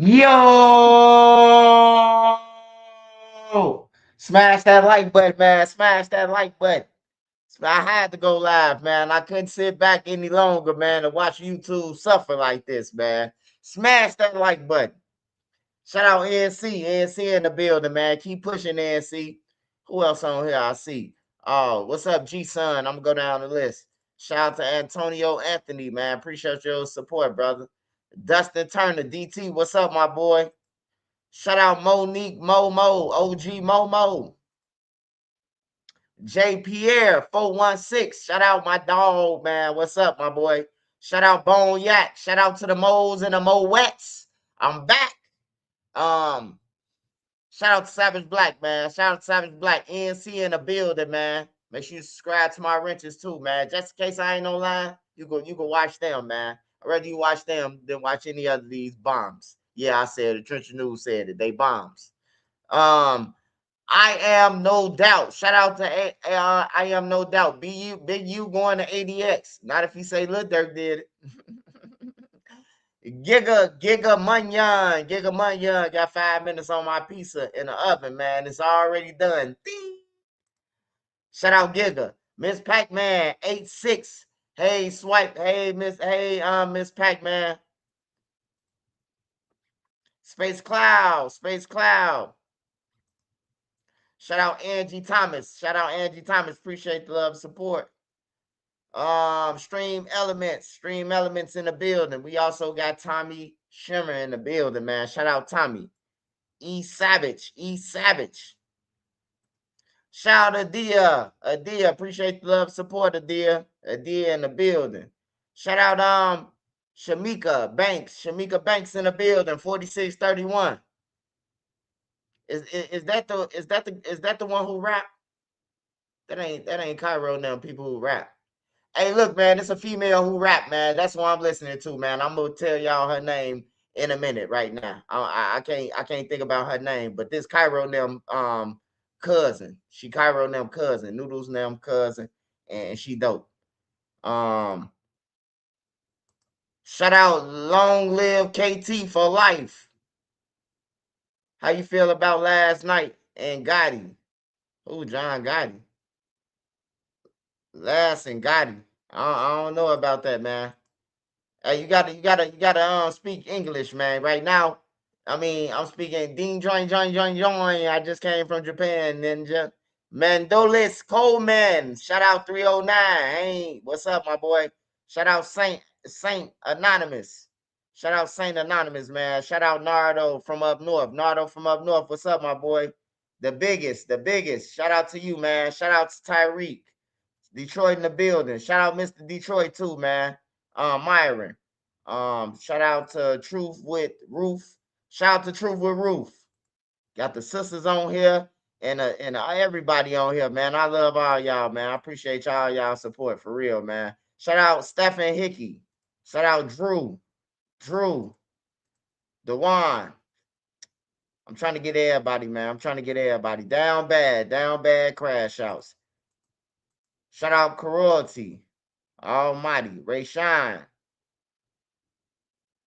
Yo! Smash that like button, man. Smash that like button. I had to go live, man. I couldn't sit back any longer, man, to watch YouTube suffer like this, man. Smash that like button. Shout out NC. NC in the building, man. Keep pushing, NC. Who else on here I see? Oh, what's up, G-Son? I'm going to go down the list. Shout out to Antonio Anthony, man. Appreciate your support, brother. Dustin Turner, DT, what's up, my boy? Shout out Monique Momo, OG Momo. J Pierre 416. Shout out my dog, man. What's up, my boy? Shout out Bone Yak. Shout out to the Moles and the Moettes. I'm back. Um, Shout out to Savage Black, man. Shout out to Savage Black. NC in the building, man. Make sure you subscribe to my wrenches too, man. Just in case I ain't online, you can watch them, man. I'd rather you watch them than watch any other of these bombs. Yeah, I said it. Trencher News said it. They bombs. I am no doubt. Shout out to I am no doubt. Big U going to ADX. Not if you say Lil Durk did it. Giga Munyon got 5 minutes on my pizza in the oven, man. It's already done. Ding. Shout out Giga. Miss Pac-Man 86. Hey, swipe. Hey, Miss Pac-Man. Space Cloud. Shout out Angie Thomas. Appreciate the love and support. Stream Elements in the building. We also got Tommy Shimmer in the building, man. Shout out Tommy. E Savage. Shout out Adia. Appreciate the love and support, Adia in the building. Shout out Shamika Banks in the building, 4631. Is that the one who rap? That ain't Cairo now, people who rap. Hey, look, man, it's a female who rap, man. That's what I'm listening to, man. I'm gonna tell y'all her name in a minute right now. I can't think about her name, but this Cairo them cousin. She Cairo them cousin, Noodles them cousin, and she dope. Um, Shout out Long Live KT for life. How you feel about last night and Gotti? Who John Gotti? Last and Gotti. I don't know about that, man. Hey, you gotta speak English, man. Right now, I mean, I'm speaking Ding Join. I just came from Japan, Ninja. Mandolis Coleman. Shout out 309. Hey, what's up, my boy? Shout out Saint Anonymous. Shout out Saint Anonymous, man. Shout out Nardo from up north. What's up, my boy? The biggest. Shout out to you, man. Shout out to Tyreek. Detroit in the building. Shout out Mr. Detroit too, man. Myron. Shout out to Truth with Roof. Shout out to Truth with Roof. Got the sisters on here and everybody on here, man. I love all y'all, man. I appreciate y'all support for real, man. Shout out Stephen Hickey. Shout out Drew, Dewan. I'm trying to get everybody, man. Down bad crash outs. Shout out Cruelty. Almighty. Ray Shine.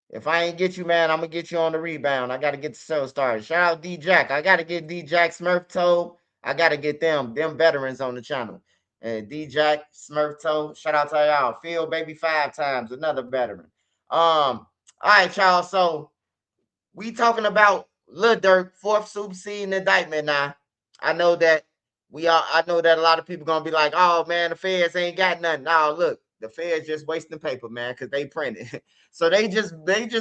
If I ain't get you, man, I'm gonna get you on the rebound. I gotta get the show started. Shout out D Jack. I gotta get D Jack Smurf Toe. I gotta get them veterans on the channel. And D Jack Smurf Toe. Shout out to y'all. Phil Baby 5 times, another veteran. All right, y'all. So we talking about Lil Durk, fourth superseding indictment now. I know that I know that a lot of people gonna be like, oh man, the feds ain't got nothing. No, look, the feds just wasting paper, man, because they printed. So they just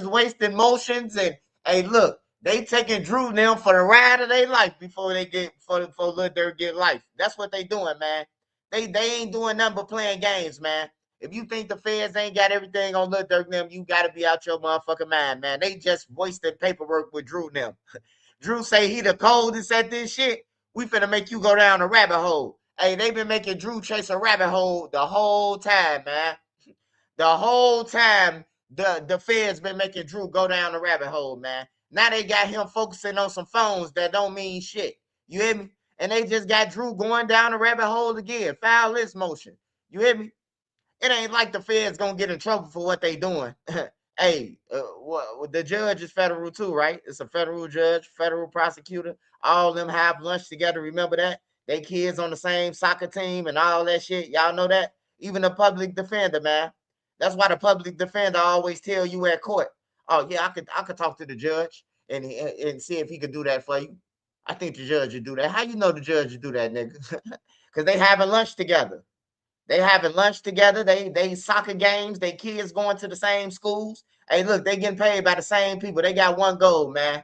wasting motions and hey, look, they taking Drew them for the ride of their life before they get before Lil Durk get life. That's what they doing, man. They ain't doing nothing but playing games, man. If you think the feds ain't got everything on Lil Durk them, you gotta be out your motherfucking mind, man. They just wasted paperwork with Drew them. Drew say he the coldest at this shit. We finna make you go down a rabbit hole. Hey, they been making Drew chase a rabbit hole the whole time, man. The whole time the feds been making Drew go down the rabbit hole, man. Now they got him focusing on some phones that don't mean shit. You hear me? And they just got Drew going down the rabbit hole again. Foul list motion. You hear me? It ain't like the feds gonna get in trouble for what they doing. Hey, the judge is federal too, right? It's a federal judge, federal prosecutor. All of them have lunch together. Remember that? They kids on the same soccer team and all that shit. Y'all know that? Even the public defender, man. That's why the public defender always tell you at court, "Oh yeah, I could talk to the judge and see if he could do that for you." I think the judge would do that. How you know the judge would do that, nigga? Because they having lunch together. They having lunch together. They soccer games. They kids going to the same schools. Hey, look, they getting paid by the same people. They got one goal, man.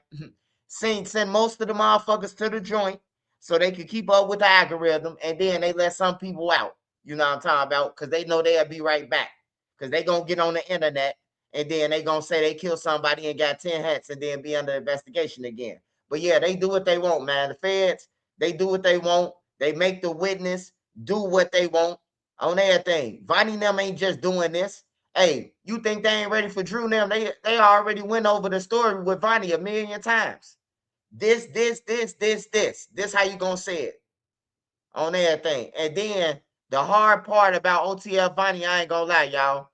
Send most of the motherfuckers to the joint so they can keep up with the algorithm, and then they let some people out. You know what I'm talking about? Because they know they'll be right back. Because they gonna get on the internet and then they gonna say they killed somebody and got 10 hats and then be under investigation again. But yeah, they do what they want, man. The feds, they do what they want. They make the witness do what they want on everything. Vonnie and them ain't just doing this. Hey, you think they ain't ready for Drew and them? They already went over the story with Vonnie a million times. This. How you gonna say it on everything? And then the hard part about OTF Vonnie, I ain't gonna lie, y'all.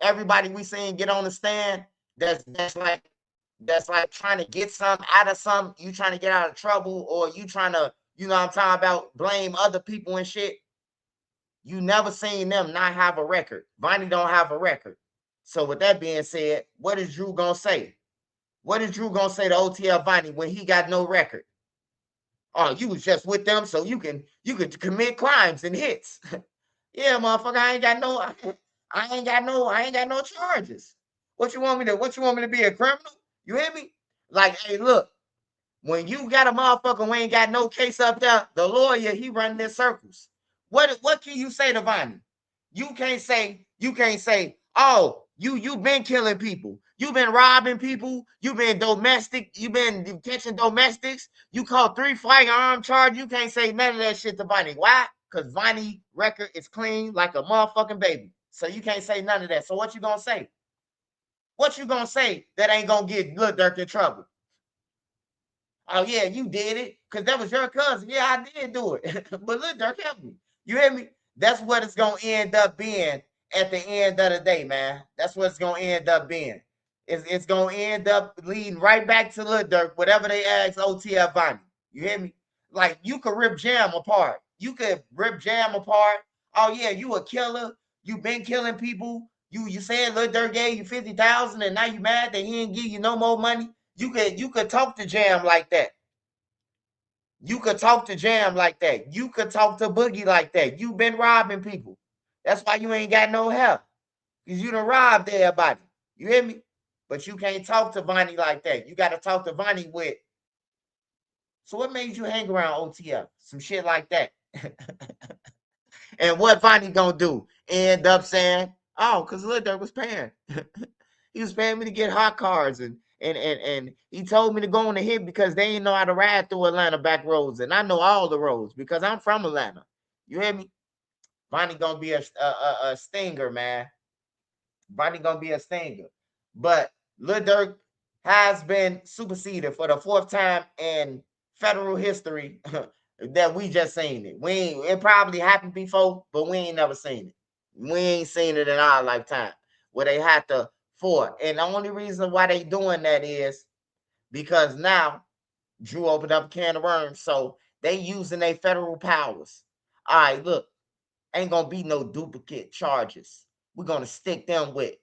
Everybody we seen get on the stand, that's like trying to get something out of something. You trying to get out of trouble, or you trying to, you know what I'm talking about, blame other people and shit. You never seen them not have a record. Vonnie don't have a record. So with that being said, what is Drew gonna say? What is Drew gonna say to OTL Vonnie when he got no record? Oh, you was just with them so you could commit crimes and hits. Yeah, motherfucker, I ain't got no charges. What you want me to be a criminal? You hear me? Like, hey, look, when you got a motherfucker who ain't got no case up there, the lawyer, he running in circles. What can you say to Vonnie? You can't say, oh, you been killing people. You've been robbing people. You've been domestic. You've been catching domestics. You caught 3 firearm charges. You can't say none of that shit to Vonnie. Why? Because Vonnie record is clean like a motherfucking baby. So you can't say none of that. So what you gonna say? What you gonna say that ain't gonna get Lil Durk in trouble? Oh yeah, you did it because that was your cousin. Yeah, I did do it, but Lil Durk helped me. You hear me? That's what it's gonna end up being at the end of the day, man. That's what it's gonna end up being. It's gonna end up leading right back to Lil Durk, whatever they ask OTF Vonnie. You hear me? Like you could rip Jam apart. You could rip Jam apart. Oh yeah, you a killer. You been killing people. You said Lil Durk gave you 50,000 and now you mad that he didn't give you no more money. You could talk to Jam like that. You could talk to Jam like that. You could talk to Boogie like that. You been robbing people. That's why you ain't got no help. Because you done robbed everybody. You hear me? But you can't talk to Vonnie like that. You got to talk to Vonnie with. So what made you hang around OTF? Some shit like that. And what Vonnie gonna do? End up saying, oh, because Lil Durk was paying. He was paying me to get hot cars and he told me to go on the hit because they didn't know how to ride through Atlanta back roads. And I know all the roads because I'm from Atlanta. You hear me? Vonnie gonna be a stinger, man. Vonnie gonna be a stinger. But Lil Durk has been superseded for the 4th time in federal history that we just seen it. It probably happened before, but we ain't never seen it. We ain't seen it in our lifetime where they had to for. And the only reason why they doing that is because now Drew opened up a can of worms. So they using their federal powers. All right, look, ain't gonna be no duplicate charges. We're gonna stick them with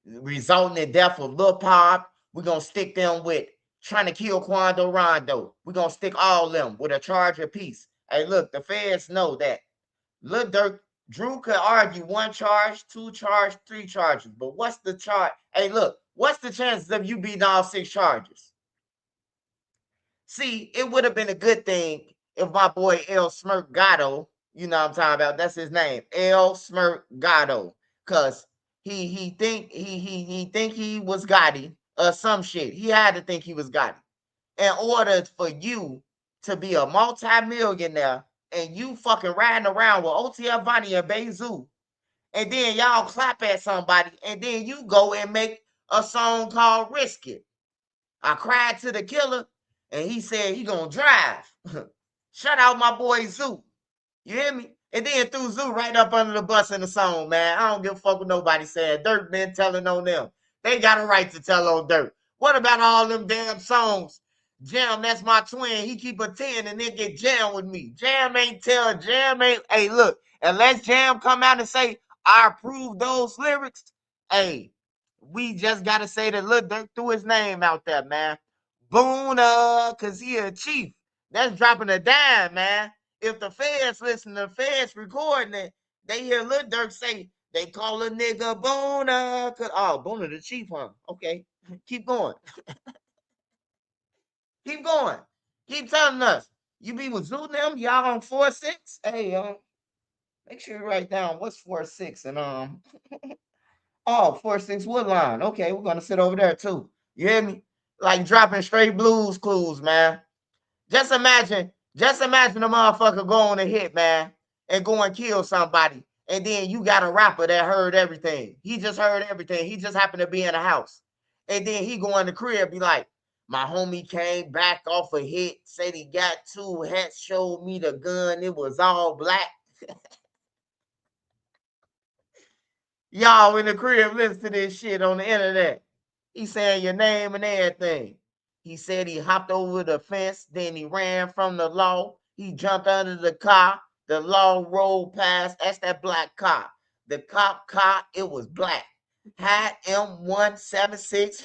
resulting in death of Lil Pop. We're gonna stick them with trying to kill Quando Rondo. We're gonna stick all of them with a charge apiece. Hey, look, the feds know that Lil Durk, Drew could argue 1 charge, 2 charge, 3 charges. But what's the charge? Hey, look, what's the chances of you beating all 6 charges? See, it would have been a good thing if my boy El Smirk Gatto, you know what I'm talking about, that's his name, El Smirk Gatto, cause he think he was Gotti or some shit. He had to think he was Gotti in order for you to be a multi-millionaire and you fucking riding around with OTL Vonnie and Bezu, and then y'all clap at somebody, and then you go and make a song called Risk It. I cried to the killer, and he said he gonna drive. Shout out my boy Zoo. You hear me? And then threw Zoo right up under the bus in the song, man. I don't give a fuck what nobody said. Dirk been telling on them. They got a right to tell on Durk. What about all them damn songs? Jam, that's my twin. He keep a 10 and then get Jam with me. Jam ain't. Hey, look, unless Jam come out and say, I approve those lyrics, hey, we just gotta say that Lil Durk threw his name out there, man. Boona, cause he a chief. That's dropping a dime, man. If the feds listen, the feds recording it, they hear Lil Durk say, they call a nigga Boona. Oh, Boona the chief, huh? Okay, keep going. Keep going. Keep telling us. You be with Zoo them, y'all on 4-6? Hey, make sure you write down what's 4-6 and oh, 4-6 Woodline. Okay, we're gonna sit over there too. You hear me? Like dropping straight blues clues, man. Just imagine a motherfucker go on a hit, man, and go and kill somebody. And then you got a rapper that heard everything. He just heard everything. He just happened to be in the house. And then he go in the crib, be like, my homie came back off a hit, said he got 2 hats, showed me the gun, it was all black. Y'all in the crib listen to this shit on the internet. He saying your name and everything. He said he hopped over the fence, then he ran from the law. He jumped under the car. The law rolled past. That's that black car. The cop car, it was black. Hat M176.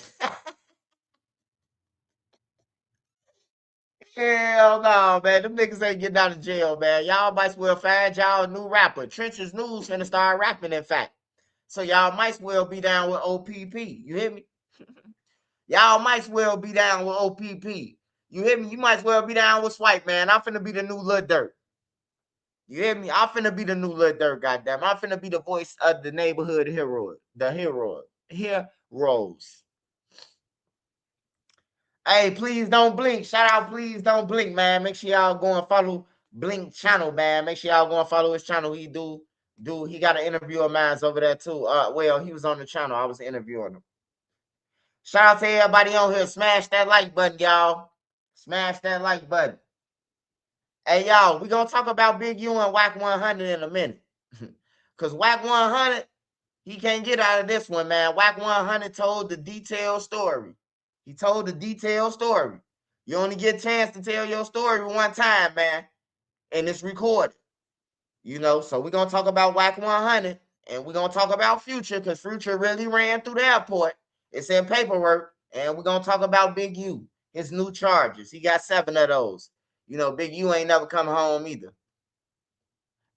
Hell no, man. Them niggas ain't getting out of jail, man. Y'all might as well find y'all a new rapper. Trenches News finna start rapping, in fact. So y'all might as well be down with OPP. You hear me? Y'all might as well be down with OPP. You hear me? You might as well be down with Swipe, man. I'm finna be the new Lil Durk. You hear me? I'm finna be the new Lil Durk, goddamn. I'm finna be the voice of the neighborhood hero. The hero. Heroes. Hey, please don't blink. Shout out, please don't blink, man. Make sure y'all go and follow Blink channel, man. Make sure y'all go and follow his channel. He got an interview of mine over there too. Well, he was on the channel. I was interviewing him. Shout out to everybody on here. Smash that like button, y'all. Smash that like button. Hey, y'all, we gonna talk about Big U and Wack100 in a minute. Cause Wack100, he can't get out of this one, man. Wack100 told the detailed story. He told the detailed story. You only get a chance to tell your story one time, man. And it's recorded. So we're gonna talk about Wack100 and we're gonna talk about Future because Future really ran through the airport. It's in paperwork, and we're gonna talk about Big U, his new charges. He got 7 of those. Big U ain't never come home either.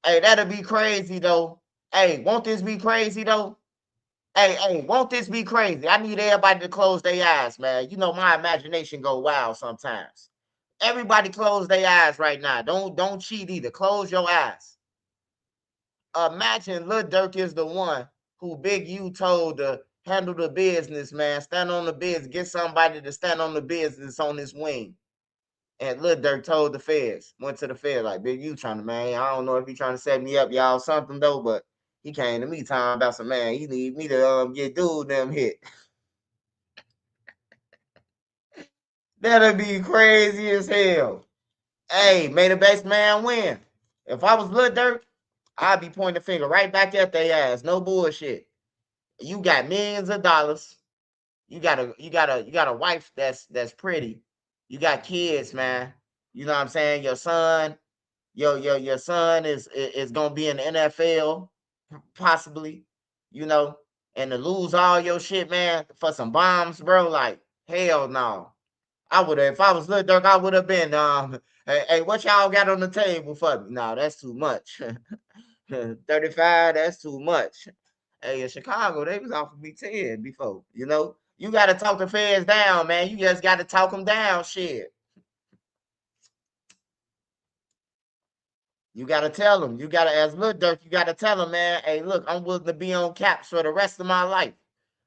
Hey, that'll be crazy though. Hey, won't this be crazy though? Hey, won't this be crazy? I need everybody to close their eyes, man. My imagination go wild sometimes. Everybody close their eyes right now. Don't cheat either. Close your eyes. Imagine Lil Durk is the one who Big U told to handle the business, man. Stand on the business. Get somebody to stand on the business on his wing. And Lil Durk told the feds, went to the feds like, Big U trying to, man, I don't know if he trying to set me up, y'all, something though, but he came to me talking about some, man, he need me to get dude them hit. That'll be crazy as hell. Hey, may the best man win. If I was Lil Durk, I'd be pointing the finger right back at their ass. No bullshit. You got millions of dollars. You got a wife that's pretty. You got kids, man. You know what I'm saying? Your son, your son is gonna be in the NFL, possibly, and to lose all your shit, man, for some bombs, bro. Like, hell no. I would have, if I was Lil Durk, I would have been hey, what y'all got on the table for me? No, that's too much. 35, that's too much. Hey, in Chicago, they was offering me 10 before, You got to talk the feds down, man. You just got to talk them down, shit. You got to tell them. You got to, as Lil Durk, you got to tell them, man, hey, look, I'm willing to be on caps for the rest of my life.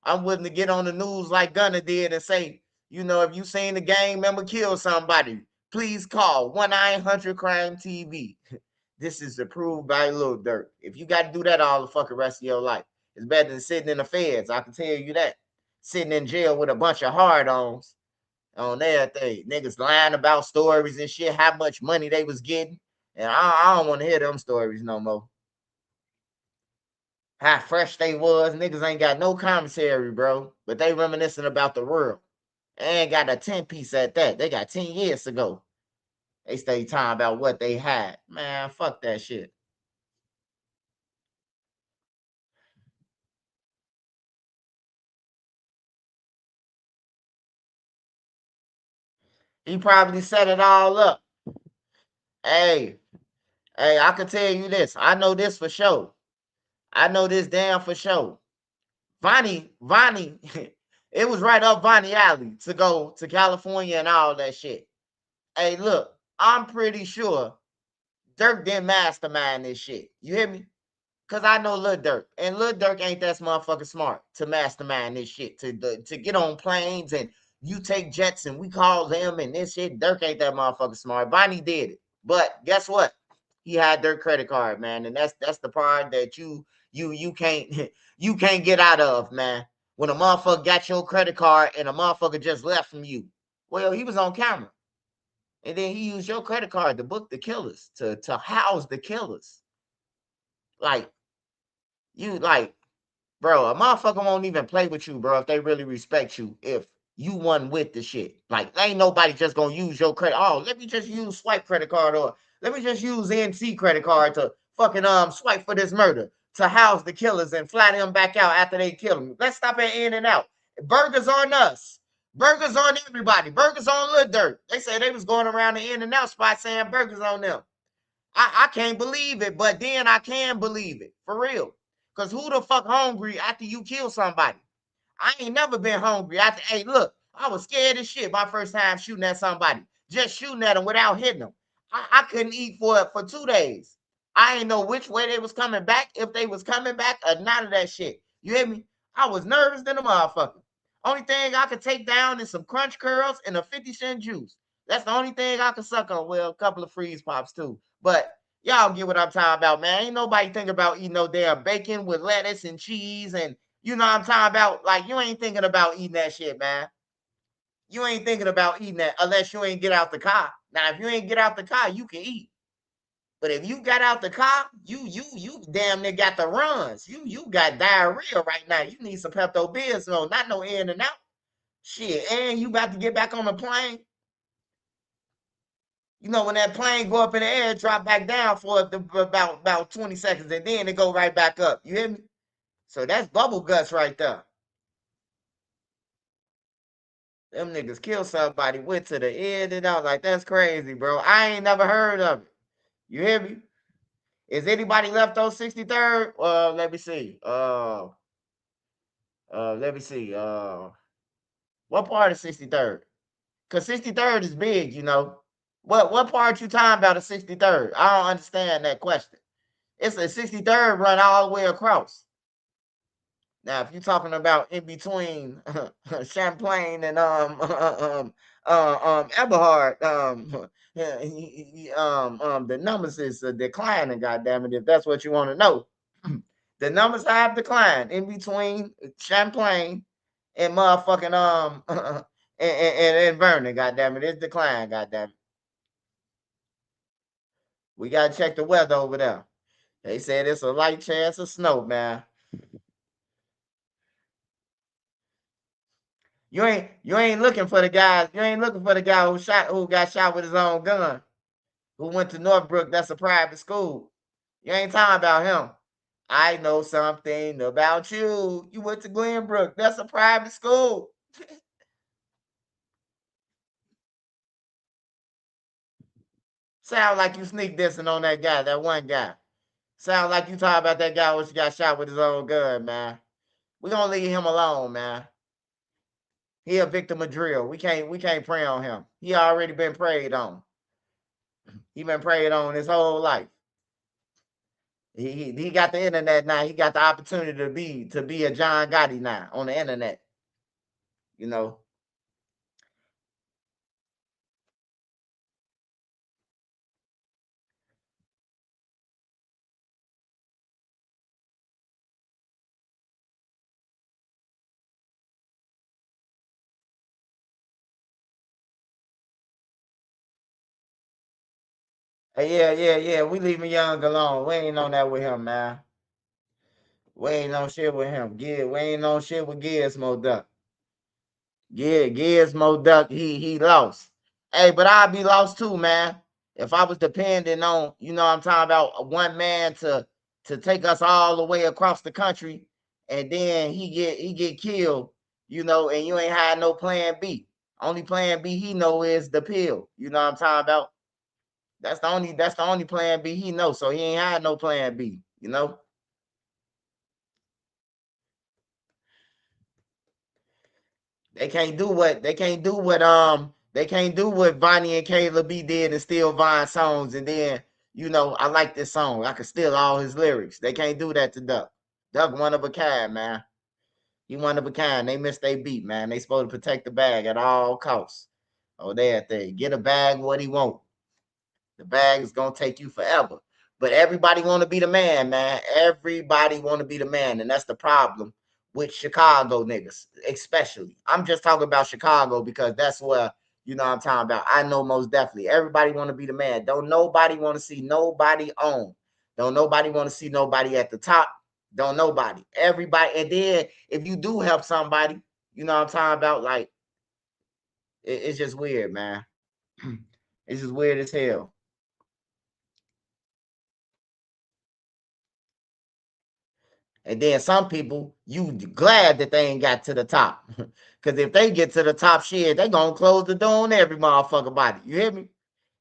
I'm willing to get on the news like Gunna did and say, if you seen the gang member kill somebody, please call 1-900-CRIME TV. This is approved by Lil Durk. If you got to do that all the fucking rest of your life, it's better than sitting in the feds. I can tell you that. Sitting in jail with a bunch of hard-ons on everything. Niggas lying about stories and shit, how much money they was getting. And I don't want to hear them stories no more. how fresh they was. Niggas ain't got no commissary, bro. But they reminiscing about the world. They ain't got a 10 piece at that. They got 10 years to go. They stay talking about what they had. Man, fuck that shit. He probably set it all up. Hey, hey, I can tell you this. I know this for sure. I know this damn for sure. Vonnie, it was right up Vonnie Alley to go to California and all that shit. Hey, look, I'm pretty sure Dirk didn't mastermind this shit. You hear me? Cause I know Lil Durk, and Lil Durk ain't that motherfucking smart to mastermind this shit. To get on planes and you take jets and we call them and this shit. Dirk ain't that motherfucking smart. Bonnie did it, but guess what? He had Dirk credit card, man, and that's the part that you can't you can't get out of, man. When a motherfucker got your credit card and a motherfucker just left from you, well, he was on camera, and then he used your credit card to book the killers, to house the killers. Like you, like bro, a motherfucker won't even play with you, bro, if they really respect you. If you wasn't with the shit, like ain't nobody just gonna use your credit. Oh, let me just use swipe credit card, or let me just use NC credit card to fucking swipe for this murder to house the killers and fly them back out after they kill them. Let's stop at In and Out. Burgers on us. Burgers on everybody. Burgers on Lil Durk. They said they was going around the In and Out spot saying burgers on them. I can't believe it, but then I can believe it for real. Cause who the fuck hungry after you kill somebody? I ain't never been hungry after. Hey, look, I was scared as shit my first time shooting at somebody, just shooting at them without hitting them. I couldn't eat for 2 days. I ain't know which way they was coming back, if they was coming back or none of that shit. You hear me? I was nervous than a motherfucker. Only thing I could take down is some crunch curls and a 50-cent juice. That's the only thing I could suck on. Well, a couple of freeze pops too. But y'all get what I'm talking about, man. Ain't nobody think about eating no damn bacon with lettuce and cheese, and you know what I'm talking about. Like, you ain't thinking about eating that shit, man. You ain't thinking about eating that unless you ain't get out the car. Now, if you ain't get out the car, you can eat. But if you got out the car, you damn near got the runs. You got diarrhea right now. You need some Pepto Bismol, not no In and Out. Shit, and you about to get back on the plane. You know, when that plane go up in the air, drop back down for about 20 seconds, and then it go right back up. You hear me? So that's bubble guts right there. Them niggas kill somebody, went to the end, and I was like, that's crazy, bro. I ain't never heard of it. You hear me? Is anybody left on 63rd? Let me see. Let me see. What part of 63rd? Cause 63rd is big, you know. What part you talking about of 63rd? I don't understand that question. It's a 63rd run all the way across. Now, if you're talking about in between Champlain and Eberhard, the numbers is declining. Goddamn it! If that's what you want to know, the numbers have declined in between Champlain and motherfucking and Vernon. Goddamn it, it's declined. Goddamn it, we gotta check the weather over there. They said it's a light chance of snow, man. You ain't looking for the guys. You ain't looking for the guy who got shot with his own gun, who went to Northbrook. That's a private school. You ain't talking about him. I know something about you. You went to Glenbrook. That's a private school. Sound like you sneak dissing on that guy, that one guy. Sound like you talking about that guy who got shot with his own gun, man. We gonna leave him alone, man. He a victim of drill. We can't prey on him. He already been preyed on. He been preyed on his whole life. He got the internet now. He got the opportunity to be a John Gotti now on the internet. You know. Hey, yeah, yeah, yeah. We leaving Young alone. We ain't on that with him, man. We ain't on shit with him. We ain't on shit with Gizmo Duck. Gizmo Duck, he lost. Hey, but I'd be lost too, man. If I was depending on, I'm talking about one man to take us all the way across the country, and then he get killed, and you ain't had no plan B. Only plan B he know is the pill. You know what I'm talking about? That's the only plan B he knows. So he ain't had no plan B. They can't do what Vonnie and Caleb B did and steal Von's songs, and then I like this song. I could steal all his lyrics. They can't do that to Duck. Duck one of a kind, man. He one of a kind. They missed their beat, man. They supposed to protect the bag at all costs. Oh, that thing. Get a bag what he want. The bag is gonna take you forever. But everybody want to be the man. Everybody want to be the man, and that's the problem with Chicago niggas, especially. I'm just talking about Chicago because that's where I'm talking about. I know most definitely. Everybody want to be the man. Don't nobody want to see nobody on. Don't nobody want to see nobody at the top. Don't nobody. Everybody. And then if you do help somebody, I'm talking about, like, it's just weird, man. It's just weird as hell. And then some people, you glad that they ain't got to the top. Because if they get to the top, shit, they going to close the door on every motherfucker body. You hear me?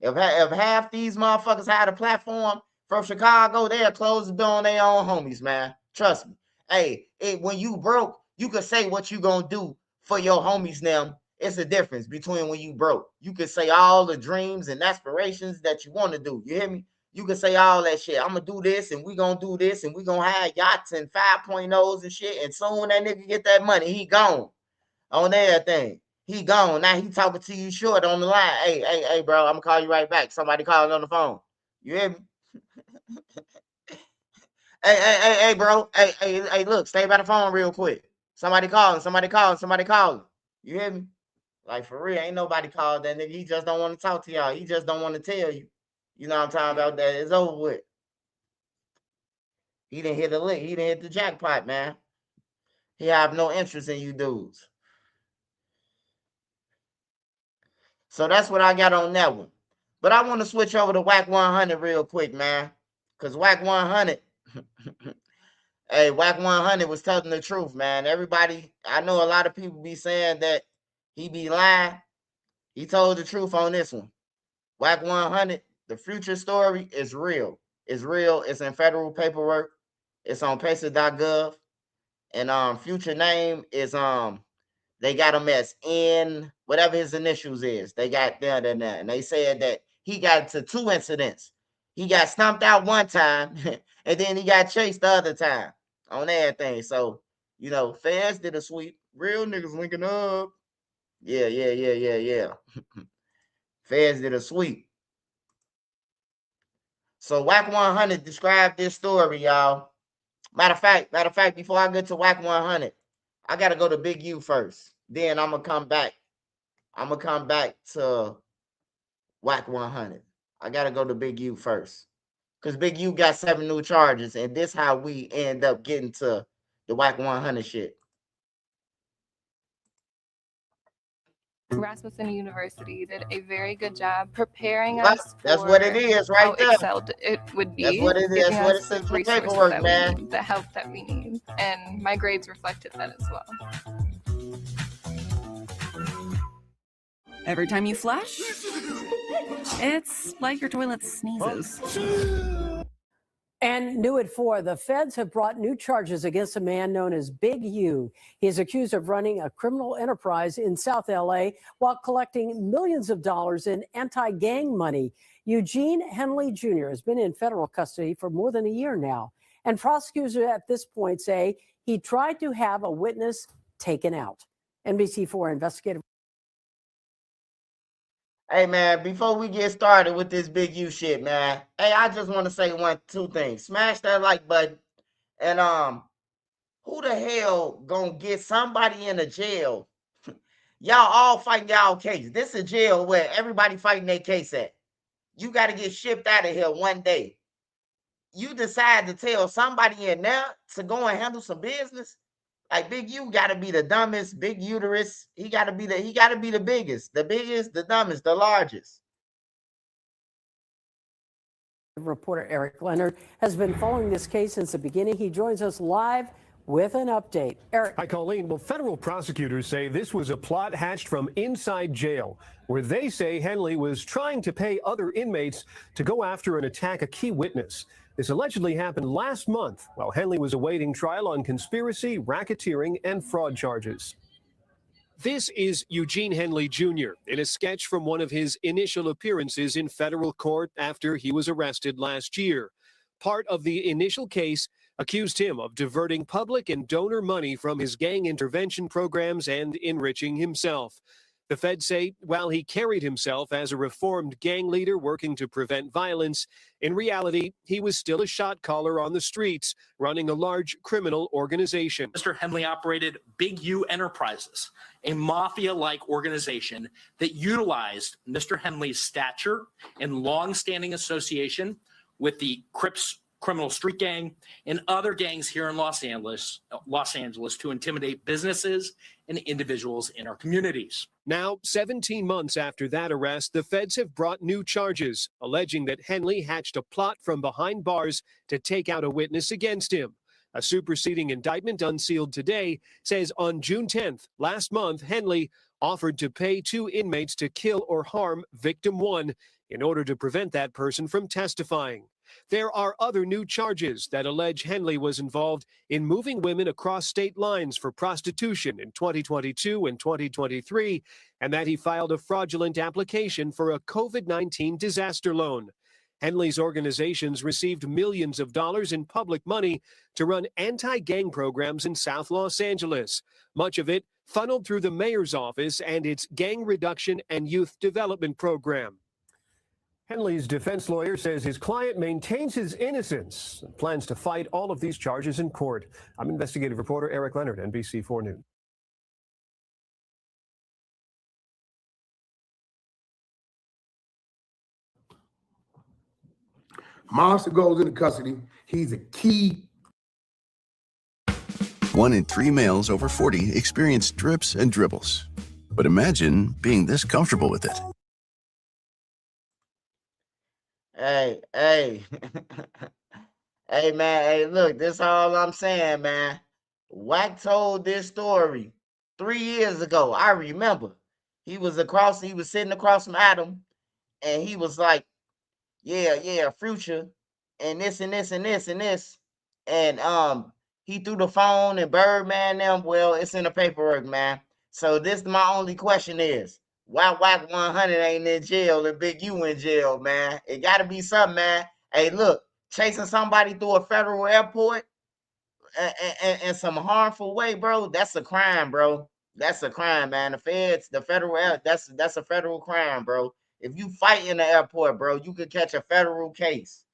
If half these motherfuckers had a platform from Chicago, they'll close the door on their own homies, man. Trust me. Hey, when you broke, you could say what you going to do for your homies now. It's a difference between when you broke. You could say all the dreams and aspirations that you want to do. You hear me? You can say all that shit. I'm gonna do this, and we gonna do this, and we gonna have yachts and 5.0s and shit. And soon that nigga get that money, he gone on everything. He gone. Now he talking to you short on the line. Hey, bro, I'm gonna call you right back. Somebody calling on the phone. You hear me? Hey, bro. Hey, look, stay by the phone real quick. Somebody calling. Somebody calling. Somebody calling. You hear me? Like, for real, ain't nobody called that nigga. He just don't want to talk to y'all. He just don't want to tell you. You know what I'm talking about? That it's over with. He didn't hit the lick. He didn't hit the jackpot, man. He have no interest in you dudes. So that's what I got on that one. But I want to switch over to Wack100 real quick, man. Because Wack100, hey, Wack100 was telling the truth, man. Everybody, I know a lot of people be saying that he be lying. He told the truth on this one. Wack100, the future story is real. It's real. It's in federal paperwork. It's on pacer.gov. And future name is they got him as N, whatever his initials is. They got there, and they said that he got into 2 incidents. He got stumped out one time, and then he got chased the other time on everything. So, feds did a sweep. Real niggas linking up. Yeah. Feds did a sweep. So Wack100 described this story, y'all. Matter of fact, before I get to Wack100, I gotta go to Big U first. Then I'm gonna come back. I'm gonna come back to Wack100. I gotta go to Big U first. Cause Big U got 7 new charges, and this how we end up getting to the Wack100 shit. Rasmussen University did a very good job preparing Yep, us that's what it for is how right there. excelled it would That's be, what it is. giving That's what it us the says in the resources paperwork, that we man. need, the help that we need, and my grades reflected that as well. Every time you flush, it's like your toilet sneezes. And new at 4, the feds have brought new charges against a man known as Big U. He is accused of running a criminal enterprise in South LA while collecting millions of dollars in anti-gang money. Eugene Henley Jr. has been in federal custody for more than a year now. And prosecutors at this point say he tried to have a witness taken out. NBC4 investigative. Hey, man, before we get started with this Big U shit, man. Hey, I just want to say 2 things. Smash that like button, and who the hell gonna get somebody in a jail? Y'all all fighting y'all case. This is a jail where everybody fighting their case at. You got to get shipped out of here one day. you decide to tell somebody in there to go and handle some business. Like Big U gotta be the dumbest, big uterus. He gotta be the biggest, the dumbest, the largest. Reporter Eric Leonard has been following this case since the beginning. He joins us live with an update. Eric. Hi, Colleen. Well, federal prosecutors say this was a plot hatched from inside jail, where they say Henley was trying to pay other inmates to go after and attack a key witness. This allegedly happened last month while Henley was awaiting trial on conspiracy, racketeering, and fraud charges. This is Eugene Henley Jr. in a sketch from one of his initial appearances in federal court after he was arrested last year. Part of the initial case accused him of diverting public and donor money from his gang intervention programs and enriching himself. The feds say while he carried himself as a reformed gang leader working to prevent violence, in reality, he was still a shot caller on the streets, running a large criminal organization. Mr. Henley operated Big U Enterprises, a mafia-like organization that utilized Mr. Henley's stature and long-standing association with the Crips criminal street gang and other gangs here in Los Angeles to intimidate businesses and individuals in our communities. Now, 17 months after that arrest, the feds have brought new charges, alleging that Henley hatched a plot from behind bars to take out a witness against him. A superseding indictment unsealed today says on June 10th, last month, Henley offered to pay 2 inmates to kill or harm victim 1 in order to prevent that person from testifying. There are other new charges that allege Henley was involved in moving women across state lines for prostitution in 2022 and 2023, and that he filed a fraudulent application for a COVID-19 disaster loan. Henley's organizations received millions of dollars in public money to run anti-gang programs in South Los Angeles, much of it funneled through the mayor's office and its gang reduction and youth development program. Henley's defense lawyer says his client maintains his innocence and plans to fight all of these charges in court. I'm investigative reporter Eric Leonard, NBC4 News. Monster goes into custody. He's a key. 1 in 3 males over 40 experience drips and dribbles. But imagine being this comfortable with it. Hey, hey. Hey, man. Hey, look, this all I'm saying, man. Wack told this story 3 years ago. I remember. He was sitting across from Adam, and he was like, yeah, Future, and this and this and this and this. And he threw the phone and Birdman them. Well, it's in the paperwork, man. So this my only question is, why Wack100 ain't in jail and Big U in jail, man? It gotta be something, man. Hey, look, chasing somebody through a federal airport in some harmful way, bro, that's a crime, bro. That's a crime, man. The feds, the federal air, that's a federal crime, bro. If you fight in the airport, bro, you could catch a federal case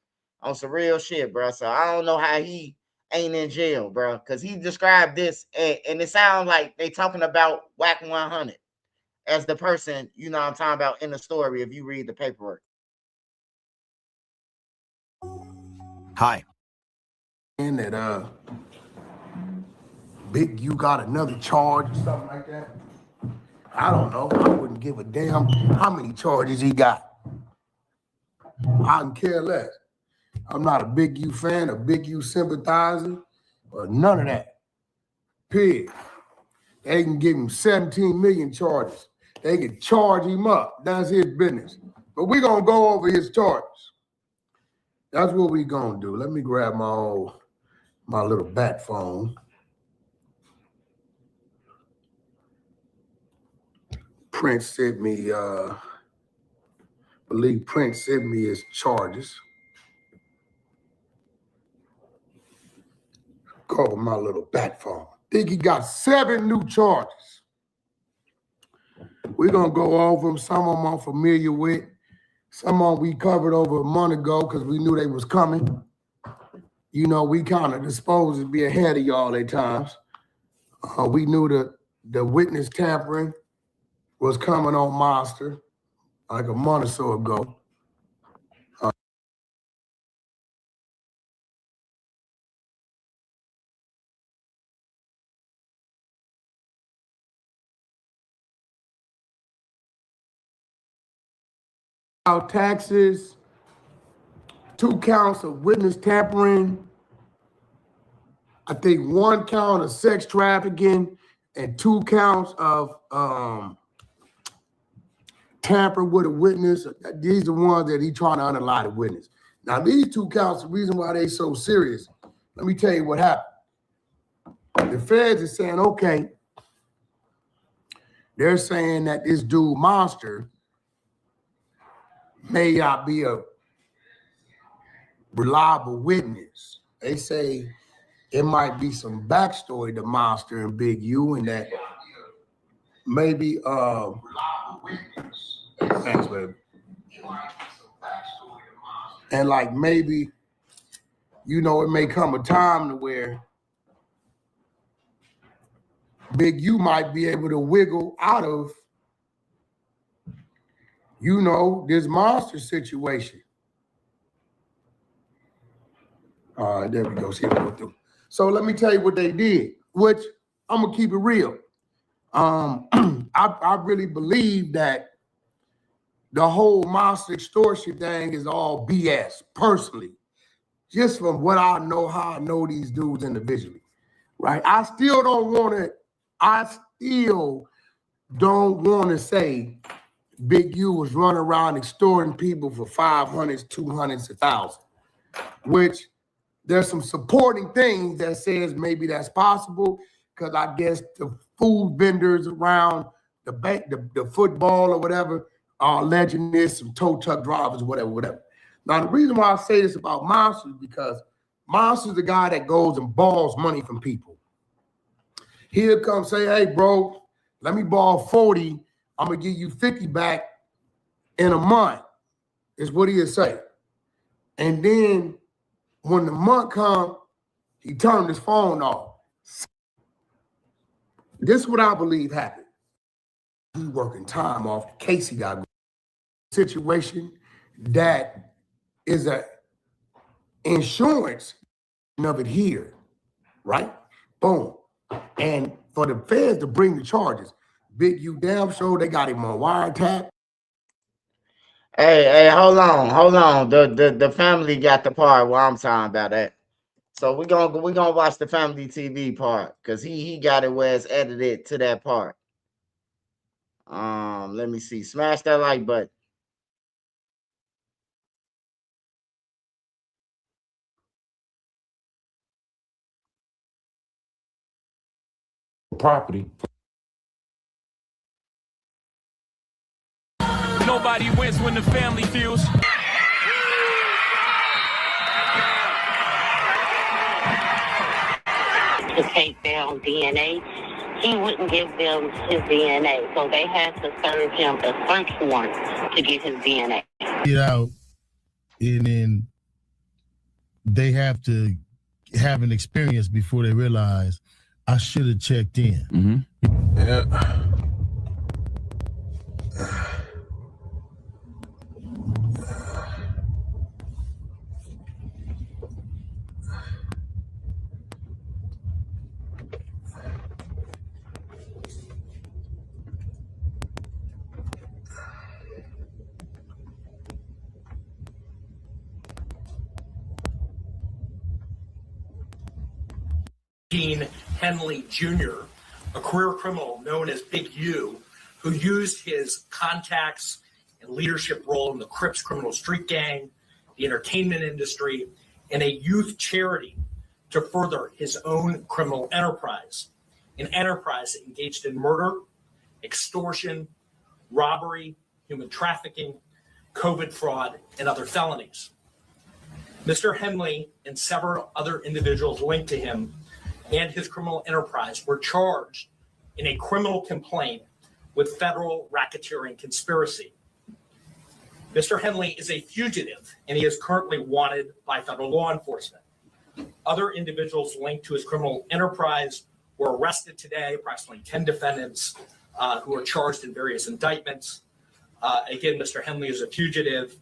on some real shit, bro. So I don't know how he ain't in jail, bro, because he described this, and it sounds like they talking about Wack100 as the person, you know what I'm talking about, in the story if you read the paperwork. Hi. And that Big U got another charge or something like that. I don't know. I wouldn't give a damn how many charges he got. I can care less. I'm not a Big U fan, a Big U sympathizer, or none of that. Period. They can give him 17 million charges. They can charge him up. That's his business. But we're going to go over his charges. That's what we're going to do. Let me grab my little bat phone. Prince sent me, believe Prince sent me his charges. Go over my little bat phone. Think he got 7 new charges. We're going to go over them. Some of them I'm familiar with. Some of them we covered over a month ago because we knew they was coming. You know, we kind of disposed to be ahead of y'all at times. We knew the witness tampering was coming on Monster like a month or so ago. taxes, 2 counts of witness tampering, I think 1 count of sex trafficking, and 2 counts of tampering with a witness. These are ones that he trying to unalive the witness. Now, these 2 counts, the reason why they so serious, let me tell you what happened. The feds are saying, okay, they're saying that this dude Monster may not be a reliable witness. They say it might be some backstory to Monster and Big U, and that maybe thanks, baby. And like maybe, you know, it may come a time to where Big U might be able to wiggle out of, you know, this Monster situation. There we go. See what we'll do. So let me tell you what they did, which I'm gonna keep it real. I really believe that the whole Monster extortion thing is all BS, personally. Just from what I know, how I know these dudes individually, right? I still don't want to say Big U was running around extorting people for 500s, 200s, 1,000, which there's some supporting things that says maybe that's possible, because I guess the food vendors around the football or whatever are alleging this, some tow truck drivers, whatever. Now, the reason why I say this about Monster is because Monster's the guy that goes and borrows money from people. He'll come say, hey, bro, let me borrow 40. I'm going to give you 50 back in a month, is what he'll say. And then when the month comes, he turned his phone off. This is what I believe happened. He working time off the case he got. Situation that is a insurance of it here, right? Boom. And for the feds to bring the charges, Big U damn sure they got him on wiretap. Hey, hold on. The family got the part where I'm talking about that. So we're gonna watch the family TV part, because he got it where it's edited to that part. Let me see. Smash that like button. Property. Nobody wins when the family feels. To take down DNA, he wouldn't give them his DNA, so they had to serve him a search warrant to get his DNA. Get out, and then they have to have an experience before they realize I should have checked in. Mm-hmm. Yeah. Gene Henley Jr., a career criminal known as Big U, who used his contacts and leadership role in the Crips criminal street gang, the entertainment industry, and a youth charity to further his own criminal enterprise, an enterprise engaged in murder, extortion, robbery, human trafficking, COVID fraud, and other felonies. Mr. Henley and several other individuals linked to him and his criminal enterprise were charged in a criminal complaint with federal racketeering conspiracy. Mr. Henley is a fugitive, and he is currently wanted by federal law enforcement. Other individuals linked to his criminal enterprise were arrested today, approximately 10 defendants who are charged in various indictments. Again, Mr. Henley is a fugitive.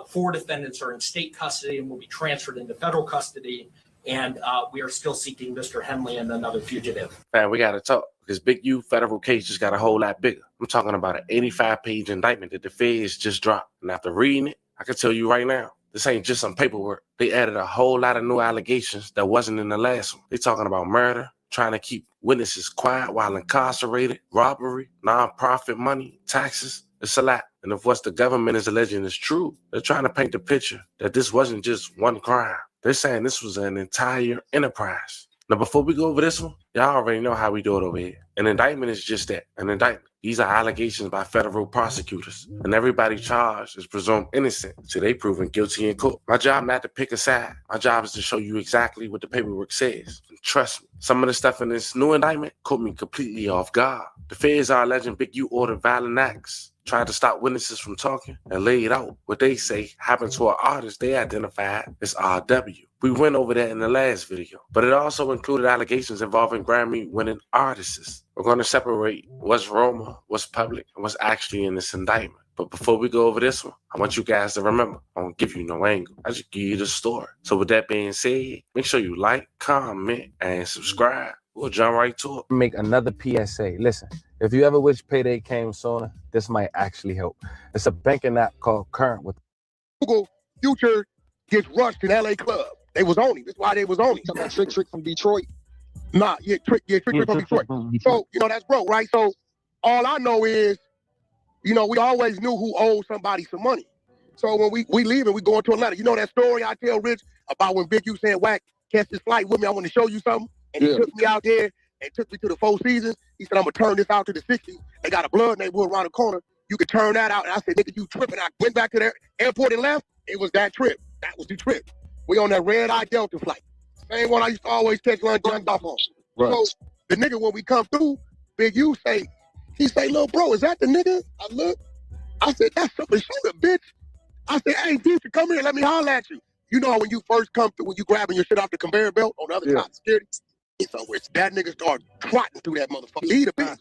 4 defendants are in state custody and will be transferred into federal custody. And we are still seeking Mr. Henley and another fugitive. Man, we got to talk. because Big U federal case just got a whole lot bigger. I'm talking about an 85-page indictment that the feds just dropped. And after reading it, I can tell you right now, this ain't just some paperwork. They added a whole lot of new allegations that wasn't in the last one. They talking about murder, trying to keep witnesses quiet while incarcerated, robbery, nonprofit money, taxes. It's a lot. And if what the government is alleging is true, they're trying to paint the picture that this wasn't just one crime. They're saying this was an entire enterprise. Now, before we go over this one, y'all already know how we do it over here. An indictment is just that, an indictment. These are allegations by federal prosecutors, and everybody charged is presumed innocent till they proven guilty in court. My job not to pick a side. My job is to show you exactly what the paperwork says. And trust me, some of the stuff in this new indictment caught me completely off guard. The feds are alleging Big U ordered violent acts, tried to stop witnesses from talking, and laid out what they say happened to an artist they identified as RW. We went over that in the last video, but it also included allegations involving Grammy-winning artists. We're going to separate what's rumor, what's public, and what's actually in this indictment. But before we go over this one, I want you guys to remember, I don't give you no angle. I just give you the story. So with that being said, make sure you like, comment, and subscribe. We'll jump right to it. Make another PSA. Listen, if you ever wish payday came sooner, this might actually help. It's a banking app called Current with Google. Future gets rushed in LA Club. They was on him. That's why they was on him. Talking about Trick from Detroit. Nah, Trick from Detroit. So, that's broke, right? So all I know is, we always knew who owed somebody some money. So when we leave and we go into Atlanta, you know that story I tell Rich about when Big U said, Wack, catch this flight with me, I want to show you something. And he took me out there and took me to the Four Seasons. He said, I'm going to turn this out to the 60s. They got a blood neighborhood around the corner. You could turn that out. And I said, nigga, you tripping. I went back to the airport and left. It was that trip. That was the trip. We on that red-eye Delta flight. Same one I used to always catch lunch off on. Right. So the nigga, when we come through, Big U he say, little bro, is that the nigga? I look. I said, that's something shooter, bitch. I said, hey, dude, come here. Let me holler at you. You know when you first come through, when you grabbing your shit off the conveyor belt on the other side of security? So that nigga started trotting through that motherfucker. Lead a bitch.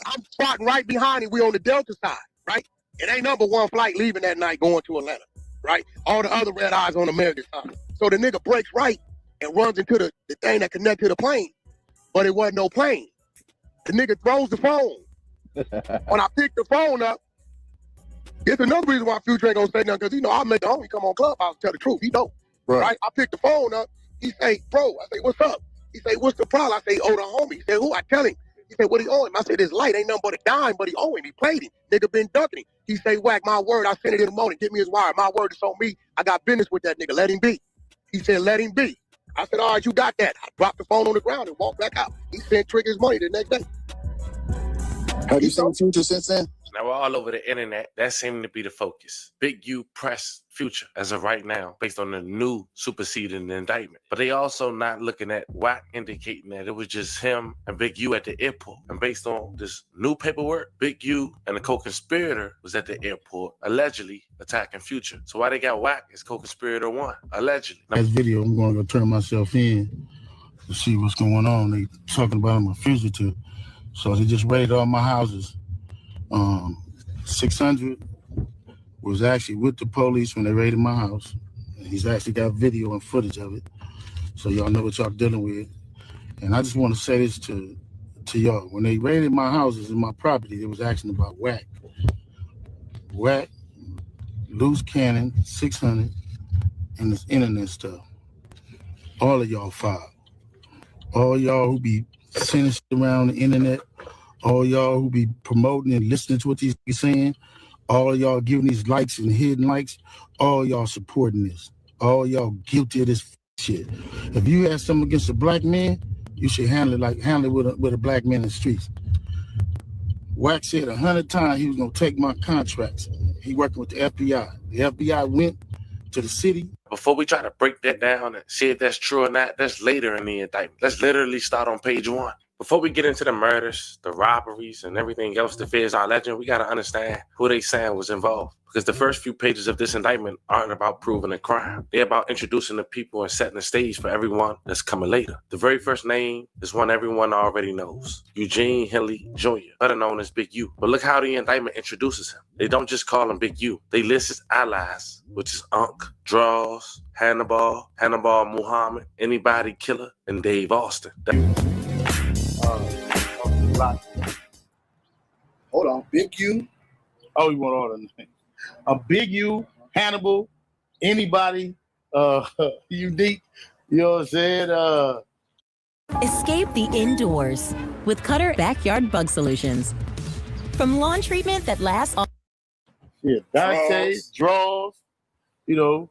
I'm trotting right behind him. We on the Delta side, right? It ain't number one flight leaving that night going to Atlanta, right? All the other red eyes on American side. So the nigga breaks right and runs into the thing that connects to the plane, but it wasn't no plane. The nigga throws the phone. When I pick the phone up, it's another reason why Future ain't gonna say nothing, because I'll make the homie come on Clubhouse and tell the truth. He know, right? I pick the phone up. He say, bro, I say, what's up? He say, what's the problem? I say, oh, the homie. He said, who? I tell him. He said, what he owe him? I said, this light ain't nothing but a dime, but he owe him. He played him. Nigga been ducking him. He say, Wack, my word, I sent it in the morning. Give me his wire. My word is on me. I got business with that nigga. Let him be. He said, let him be. I said, all right, you got that. I dropped the phone on the ground and walked back out. He sent Trick his money the next day. Have you seen Future since then? Now we're all over the internet. That seemed to be the focus. Big U press Future as of right now, based on the new superseding indictment. But they also not looking at Wack indicating that it was just him and Big U at the airport. And based on this new paperwork, Big U and the co-conspirator was at the airport, allegedly attacking Future. So why they got Wack as co-conspirator one, allegedly. This video, I'm going to go turn myself in to see what's going on. They talking about I'm a fugitive. So they just raided all my houses. 600 was actually with the police when they raided my house. And he's actually got video and footage of it. So y'all know what y'all dealing with. And I just want to say this to y'all. When they raided my houses and my property, they was asking about Wack. Wack, loose cannon, 600, and this internet stuff. All of y'all filed. All y'all who be sending shit around the internet, all y'all who be promoting and listening to what these be saying, all y'all giving these likes and hidden likes, all y'all supporting this. All y'all guilty of this shit. If you have something against a black man, you should handle it with a black man in the streets. Wack said 100 times he was gonna take my contracts. He working with the FBI. The FBI went to the city. Before we try to break that down and see if that's true or not, that's later in the indictment. Let's literally start on page 1. Before we get into the murders, the robberies, and everything else the feds are alleging, we got to understand who they saying was involved. Because the first few pages of this indictment aren't about proving a crime. They're about introducing the people and setting the stage for everyone that's coming later. The very first name is one everyone already knows. Eugene Henley Jr., better known as Big U. But look how the indictment introduces him. They don't just call him Big U. They list his allies, which is Unc, Draws, Hannibal Muhammad, Anybody Killer, and Dave Austin. block. Hold on, Big U. Oh, you want all the names? A Big U, Hannibal, anybody, Unique. You know what I'm saying? Escape the indoors with Cutter Backyard Bug Solutions. From lawn treatment that lasts all Dante, draws, you know.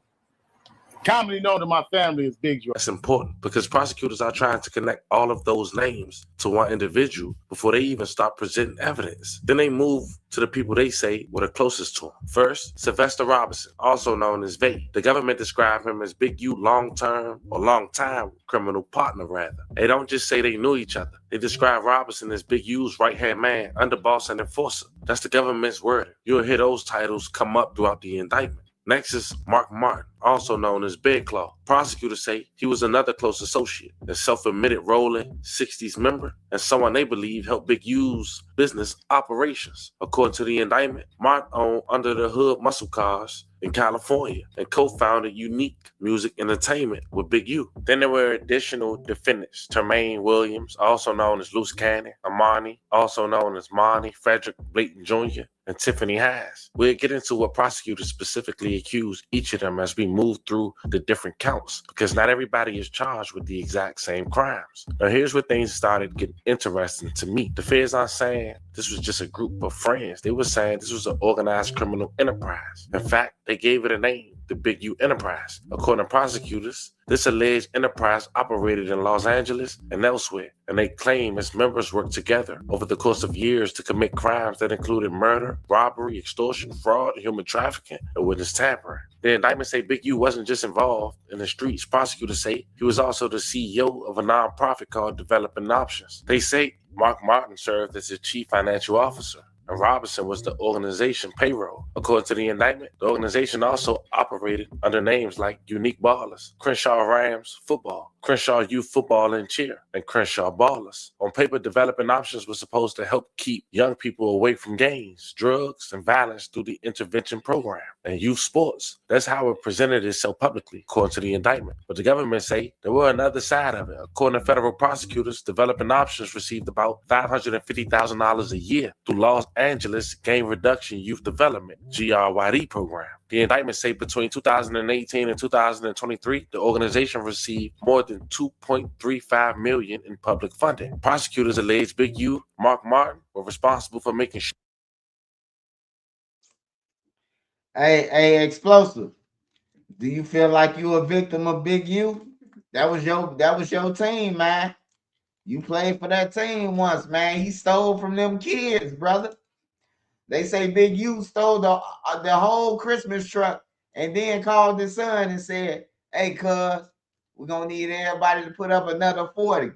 Commonly known to my family as Big Draw. That's important because prosecutors are trying to connect all of those names to one individual before they even start presenting evidence. Then they move to the people they say were the closest to him. First, Sylvester Robinson, also known as Vade. The government described him as Big U long-time criminal partner, rather. They don't just say they knew each other. They describe Robinson as Big U's right-hand man, underboss, and enforcer. That's the government's word. You'll hear those titles come up throughout the indictment. Next is Mark Martin, also known as Big Claw. Prosecutors say he was another close associate, a self-admitted rolling 60s member, and someone they believe helped Big U's business operations. According to the indictment, Martin owned Under the Hood muscle cars in California and co-founded Unique Music Entertainment with Big U. Then there were additional defendants, Termaine Williams, also known as Loose Cannon, Amani, also known as Monty, Frederick Blayton Jr., and Tiffany Hayes. We'll get into what prosecutors specifically accuse each of them as we move through the different counts, because not everybody is charged with the exact same crimes. Now here's where things started getting interesting to me. The feds aren't saying this was just a group of friends. They were saying this was an organized criminal enterprise. In fact, they gave it a name, the Big U Enterprise. According to prosecutors, this alleged enterprise operated in Los Angeles and elsewhere, and they claim its members worked together over the course of years to commit crimes that included murder, robbery, extortion, fraud, human trafficking, and witness tampering. The indictment say Big U wasn't just involved in the streets. Prosecutors say he was also the CEO of a nonprofit called Developing Options. They say Mark Martin served as the chief financial officer, and Robinson was the organization payroll. According to the indictment, the organization also operated under names like Unique Ballers, Crenshaw Rams Football, Crenshaw Youth Football and Cheer, and Crenshaw Ballers. On paper, Developing Options was supposed to help keep young people away from gangs, drugs, and violence through the intervention program and youth sports. That's how it presented itself publicly, according to the indictment. But the government say there were another side of it. According to federal prosecutors, Developing Options received about $550,000 a year through Los Angeles Gang Reduction Youth Development, GRYD program. The indictment say between 2018 and 2023, the organization received more than $2.35 million in public funding. Prosecutors allege Big U, Mark Martin, were responsible for making sure. Hey, Explosive. Do you feel like you a victim of Big U? That was your team, man. You played for that team once, man. He stole from them kids, brother. They say Big U stole the whole Christmas truck and then called his son and said, "Hey, cuz, we're gonna need everybody to put up another 40."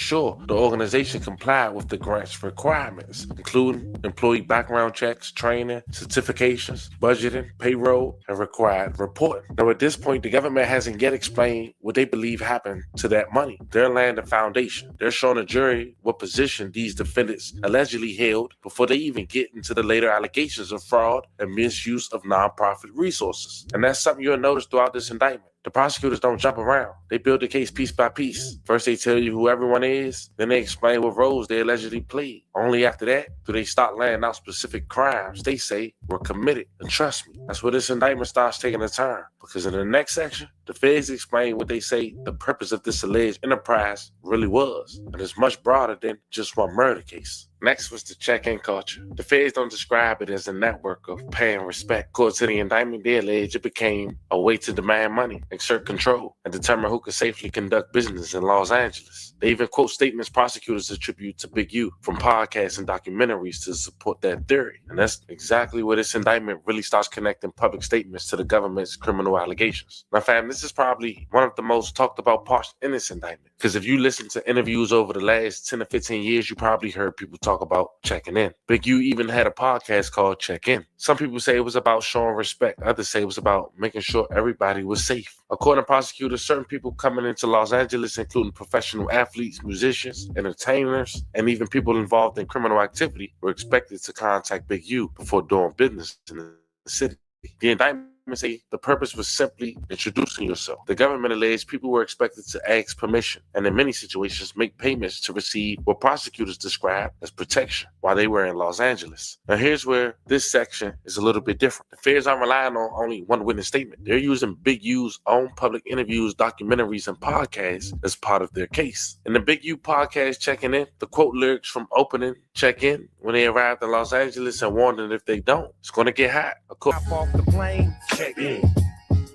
Sure, the organization complied with the grant's requirements, including employee background checks, training, certifications, budgeting, payroll, and required reporting. Now, at this point, the government hasn't yet explained what they believe happened to that money. They're laying the foundation. They're showing the jury what position these defendants allegedly held before they even get into the later allegations of fraud and misuse of nonprofit resources. And that's something you'll notice throughout this indictment. The prosecutors don't jump around. They build the case piece by piece. First, they tell you who everyone is. Then they explain what roles they allegedly played. Only after that do they start laying out specific crimes they say were committed. And trust me, that's where this indictment starts taking a turn. Because in the next section, the feds explain what they say the purpose of this alleged enterprise really was. And it's much broader than just one murder case. Next was the check-in culture. The feds don't describe it as a network of pay and respect. According to the indictment, they allege it became a way to demand money, exert control, and determine who could safely conduct business in Los Angeles. They even quote statements prosecutors attribute to Big U from podcasts and documentaries to support that theory. And that's exactly where this indictment really starts connecting public statements to the government's criminal allegations. Now, fam, this is probably one of the most talked about parts in this indictment. Because if you listen to interviews over the last 10 or 15 years, you probably heard people talk about checking in. Big U even had a podcast called Check In. Some people say it was about showing respect. Others say it was about making sure everybody was safe. According to prosecutors, certain people coming into Los Angeles, including professional athletes, musicians, entertainers, and even people involved in criminal activity, were expected to contact Big U before doing business in the city. The indictment Say the purpose was simply introducing yourself. The government alleged people were expected to ask permission and in many situations make payments to receive what prosecutors described as protection while they were in Los Angeles. Now here's where this section is a little bit different. The feds aren't relying on only one witness statement. They're using Big U's own public interviews, documentaries, and podcasts as part of their case. In the Big U podcast checking in, the quote lyrics from opening check-in when they arrived in Los Angeles and warned that if they don't, it's going to get hot. Hop off the plane, check in.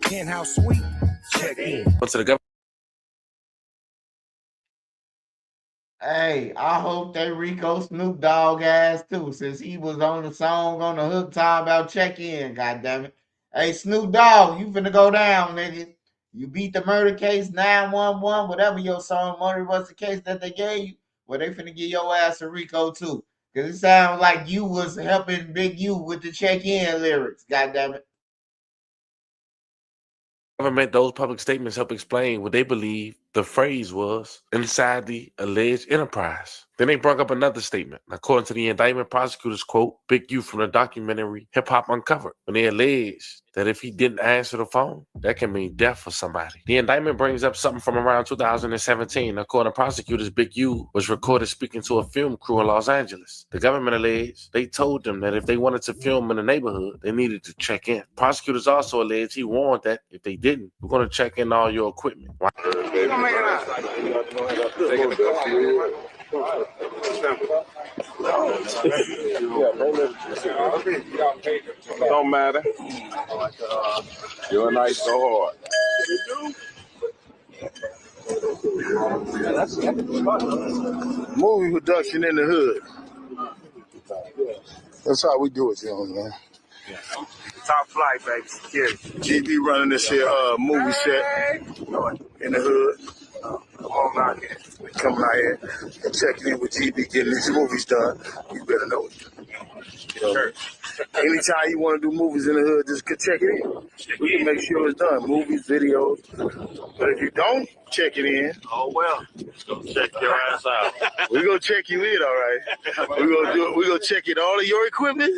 Penthouse suite, check in. To the government. Hey, I hope they Rico Snoop Dogg ass too, since he was on the song on the hook talking about check-in, goddammit. Hey, Snoop Dogg, you finna go down, nigga. You beat the murder case, 911, whatever your song murder was the case that they gave you, well, they finna give your ass a Rico too. Cause it sounds like you was helping Big U with the check-in lyrics, goddammit. Government, those public statements help explain what they believe the phrase was inside the alleged enterprise. Then they brought up another statement. According to the indictment, prosecutors quote Big U from the documentary Hip Hop Uncovered when they alleged that if he didn't answer the phone, that can mean death for somebody. The indictment brings up something from around 2017. According to prosecutors, Big U was recorded speaking to a film crew in Los Angeles. The government alleged they told them that if they wanted to film in the neighborhood, they needed to check in. Prosecutors also alleged he warned that if they didn't, we're going to check in all your equipment. Don't matter. You're nice so hard. Movie production in the hood. That's how we do it, you know, man. Top flight, baby. Yeah. GB running this here movie set in the hood. Come on out here. Coming out here and checking in with GB, getting these movies done. You better know it. You know, anytime you want to do movies in the hood, just check it in. We can make sure it's done. Movies, videos. But if you don't check it in, Oh, well. Let's go check your ass out. we're gonna check you in, all right. We're gonna do it. We're gonna check in all of your equipment.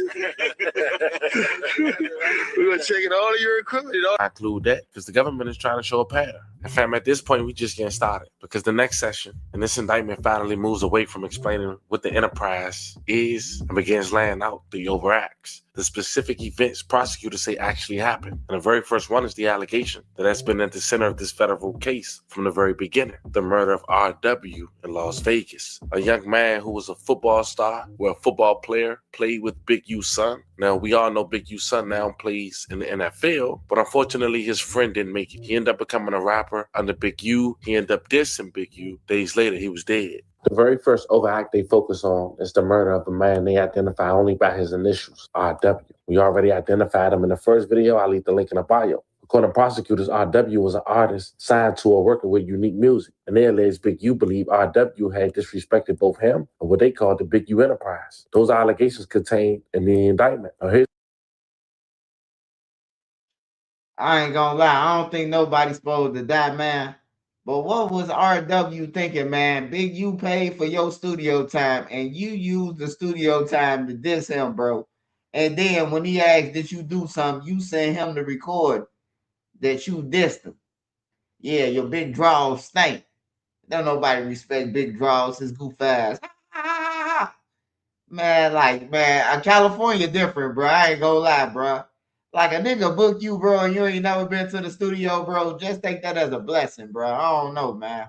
We're gonna check in all of your equipment. I include that because the government is trying to show a pattern. In fact, at this point, we just getting started because the next session and this indictment finally moves away from explaining what the enterprise is and begins laying out the overacts, the specific events prosecutors say actually happened. And the very first one is the allegation that's been at the center of this federal case from the very beginning, the murder of R.W. in Las Vegas, a young man who was a football star, where a football player played with Big U's son. Now, we all know Big U's son now plays in the NFL, but unfortunately, his friend didn't make it. He ended up becoming a rapper under Big U. He ended up dissing Big U. Days later, he was dead. The very first overact they focus on is the murder of a man they identify only by his initials, R.W. We already identified him in the first video. I'll leave the link in the bio. According to prosecutors, R.W. was an artist signed to or working with Unique Music, and they allege Big U believed R.W. had disrespected both him and what they called the Big U Enterprise. Those allegations contained in the indictment. Now, here's I ain't gonna lie, I don't think nobody's supposed to die, man. But what was RW thinking, man? Big U paid for your studio time, and you used the studio time to diss him, bro. And then when he asked, did you do something, you sent him to record that you dissed him. Yeah, your big draws stink. Don't nobody respect big draws, his goof ass. Man, California different, bro. I ain't gonna lie, bro. Like a nigga book you, bro, and you ain't never been to the studio, bro. Just take that as a blessing, bro. I don't know, man.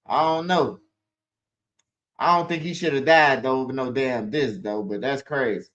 I don't know. I don't think he should have died though over no damn diss though, but that's crazy.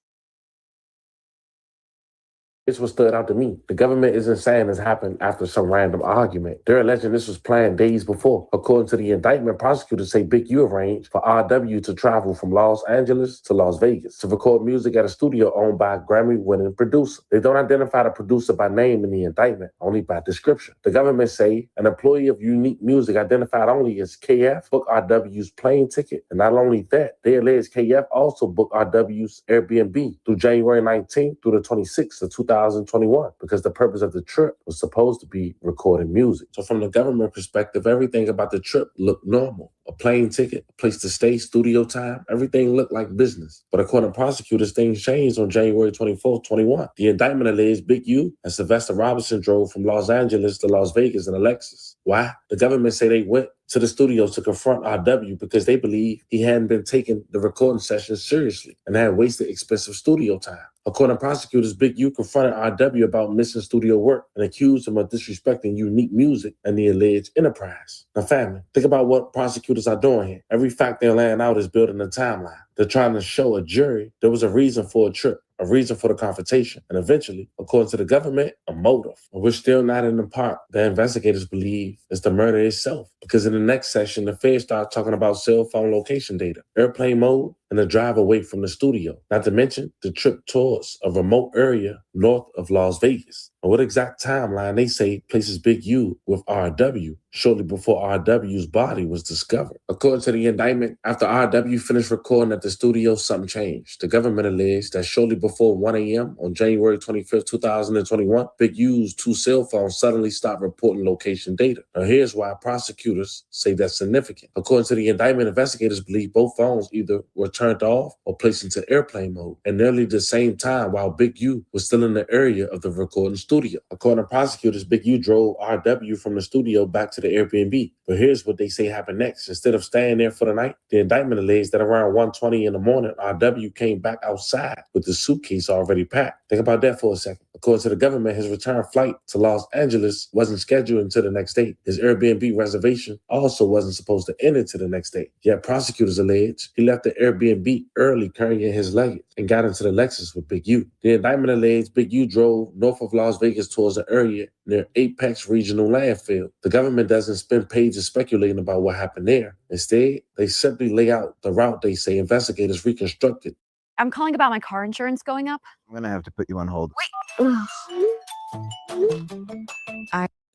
It's what stood out to me. The government isn't saying this happened after some random argument. They're alleging this was planned days before. According to the indictment, prosecutors say Big U arranged for R.W. to travel from Los Angeles to Las Vegas to record music at a studio owned by a Grammy-winning producer. They don't identify the producer by name in the indictment, only by description. The government say an employee of Unique Music identified only as KF booked R.W.'s plane ticket. And not only that, they allege KF also booked R.W.'s Airbnb through January 19th through the 26th of 2000. 2021 because the purpose of the trip was supposed to be recording music. So from the government perspective, everything about the trip looked normal. A plane ticket, a place to stay, studio time, everything looked like business. But according to prosecutors, things changed on January 24th, 21. The indictment alleged Big U and Sylvester Robinson drove from Los Angeles to Las Vegas in a Lexus. Why? The government say they went to the studio to confront RW because they believe he hadn't been taking the recording sessions seriously and had wasted expensive studio time. According to prosecutors, Big U confronted RW about missing studio work and accused him of disrespecting unique music and the alleged enterprise. Now, family, think about what prosecutors are doing here. Every fact they're laying out is building a timeline. They're trying to show a jury there was a reason for a trip, a reason for the confrontation, and eventually, according to the government, a motive. But we're still not in the part that investigators believe is the murder itself. Because in the next session, the feds start talking about cell phone location data, airplane mode, and the drive away from the studio. Not to mention the trip towards a remote area north of Las Vegas. And what exact timeline they say places Big U with RW shortly before RW's body was discovered. According to the indictment, after RW finished recording at the studio, something changed. The government alleged that shortly before 1 a.m. on January 25th, 2021, Big U's 2 cell phones suddenly stopped reporting location data. Now here's why prosecutors say that's significant. According to the indictment, investigators believe both phones either were turned off or placed into airplane mode at nearly the same time while Big U was still in the area of the recording studio. According to prosecutors, Big U drove RW from the studio back to the Airbnb. But here's what they say happened next. Instead of staying there for the night, the indictment alleged that around 1:20 in the morning, RW came back outside with the suitcase already packed. Think about that for a second. According to the government, his return flight to Los Angeles wasn't scheduled until the next day. His Airbnb reservation also wasn't supposed to end until the next day. Yet prosecutors allege he left the Airbnb early carrying his luggage and got into the Lexus with Big U. The indictment alleged Big U drove north of Las Vegas towards an area near Apex Regional Landfill. The government doesn't spend pages speculating about what happened there. Instead, they simply lay out the route they say investigators reconstructed. I'm calling about my car insurance going up. I'm gonna have to put you on hold.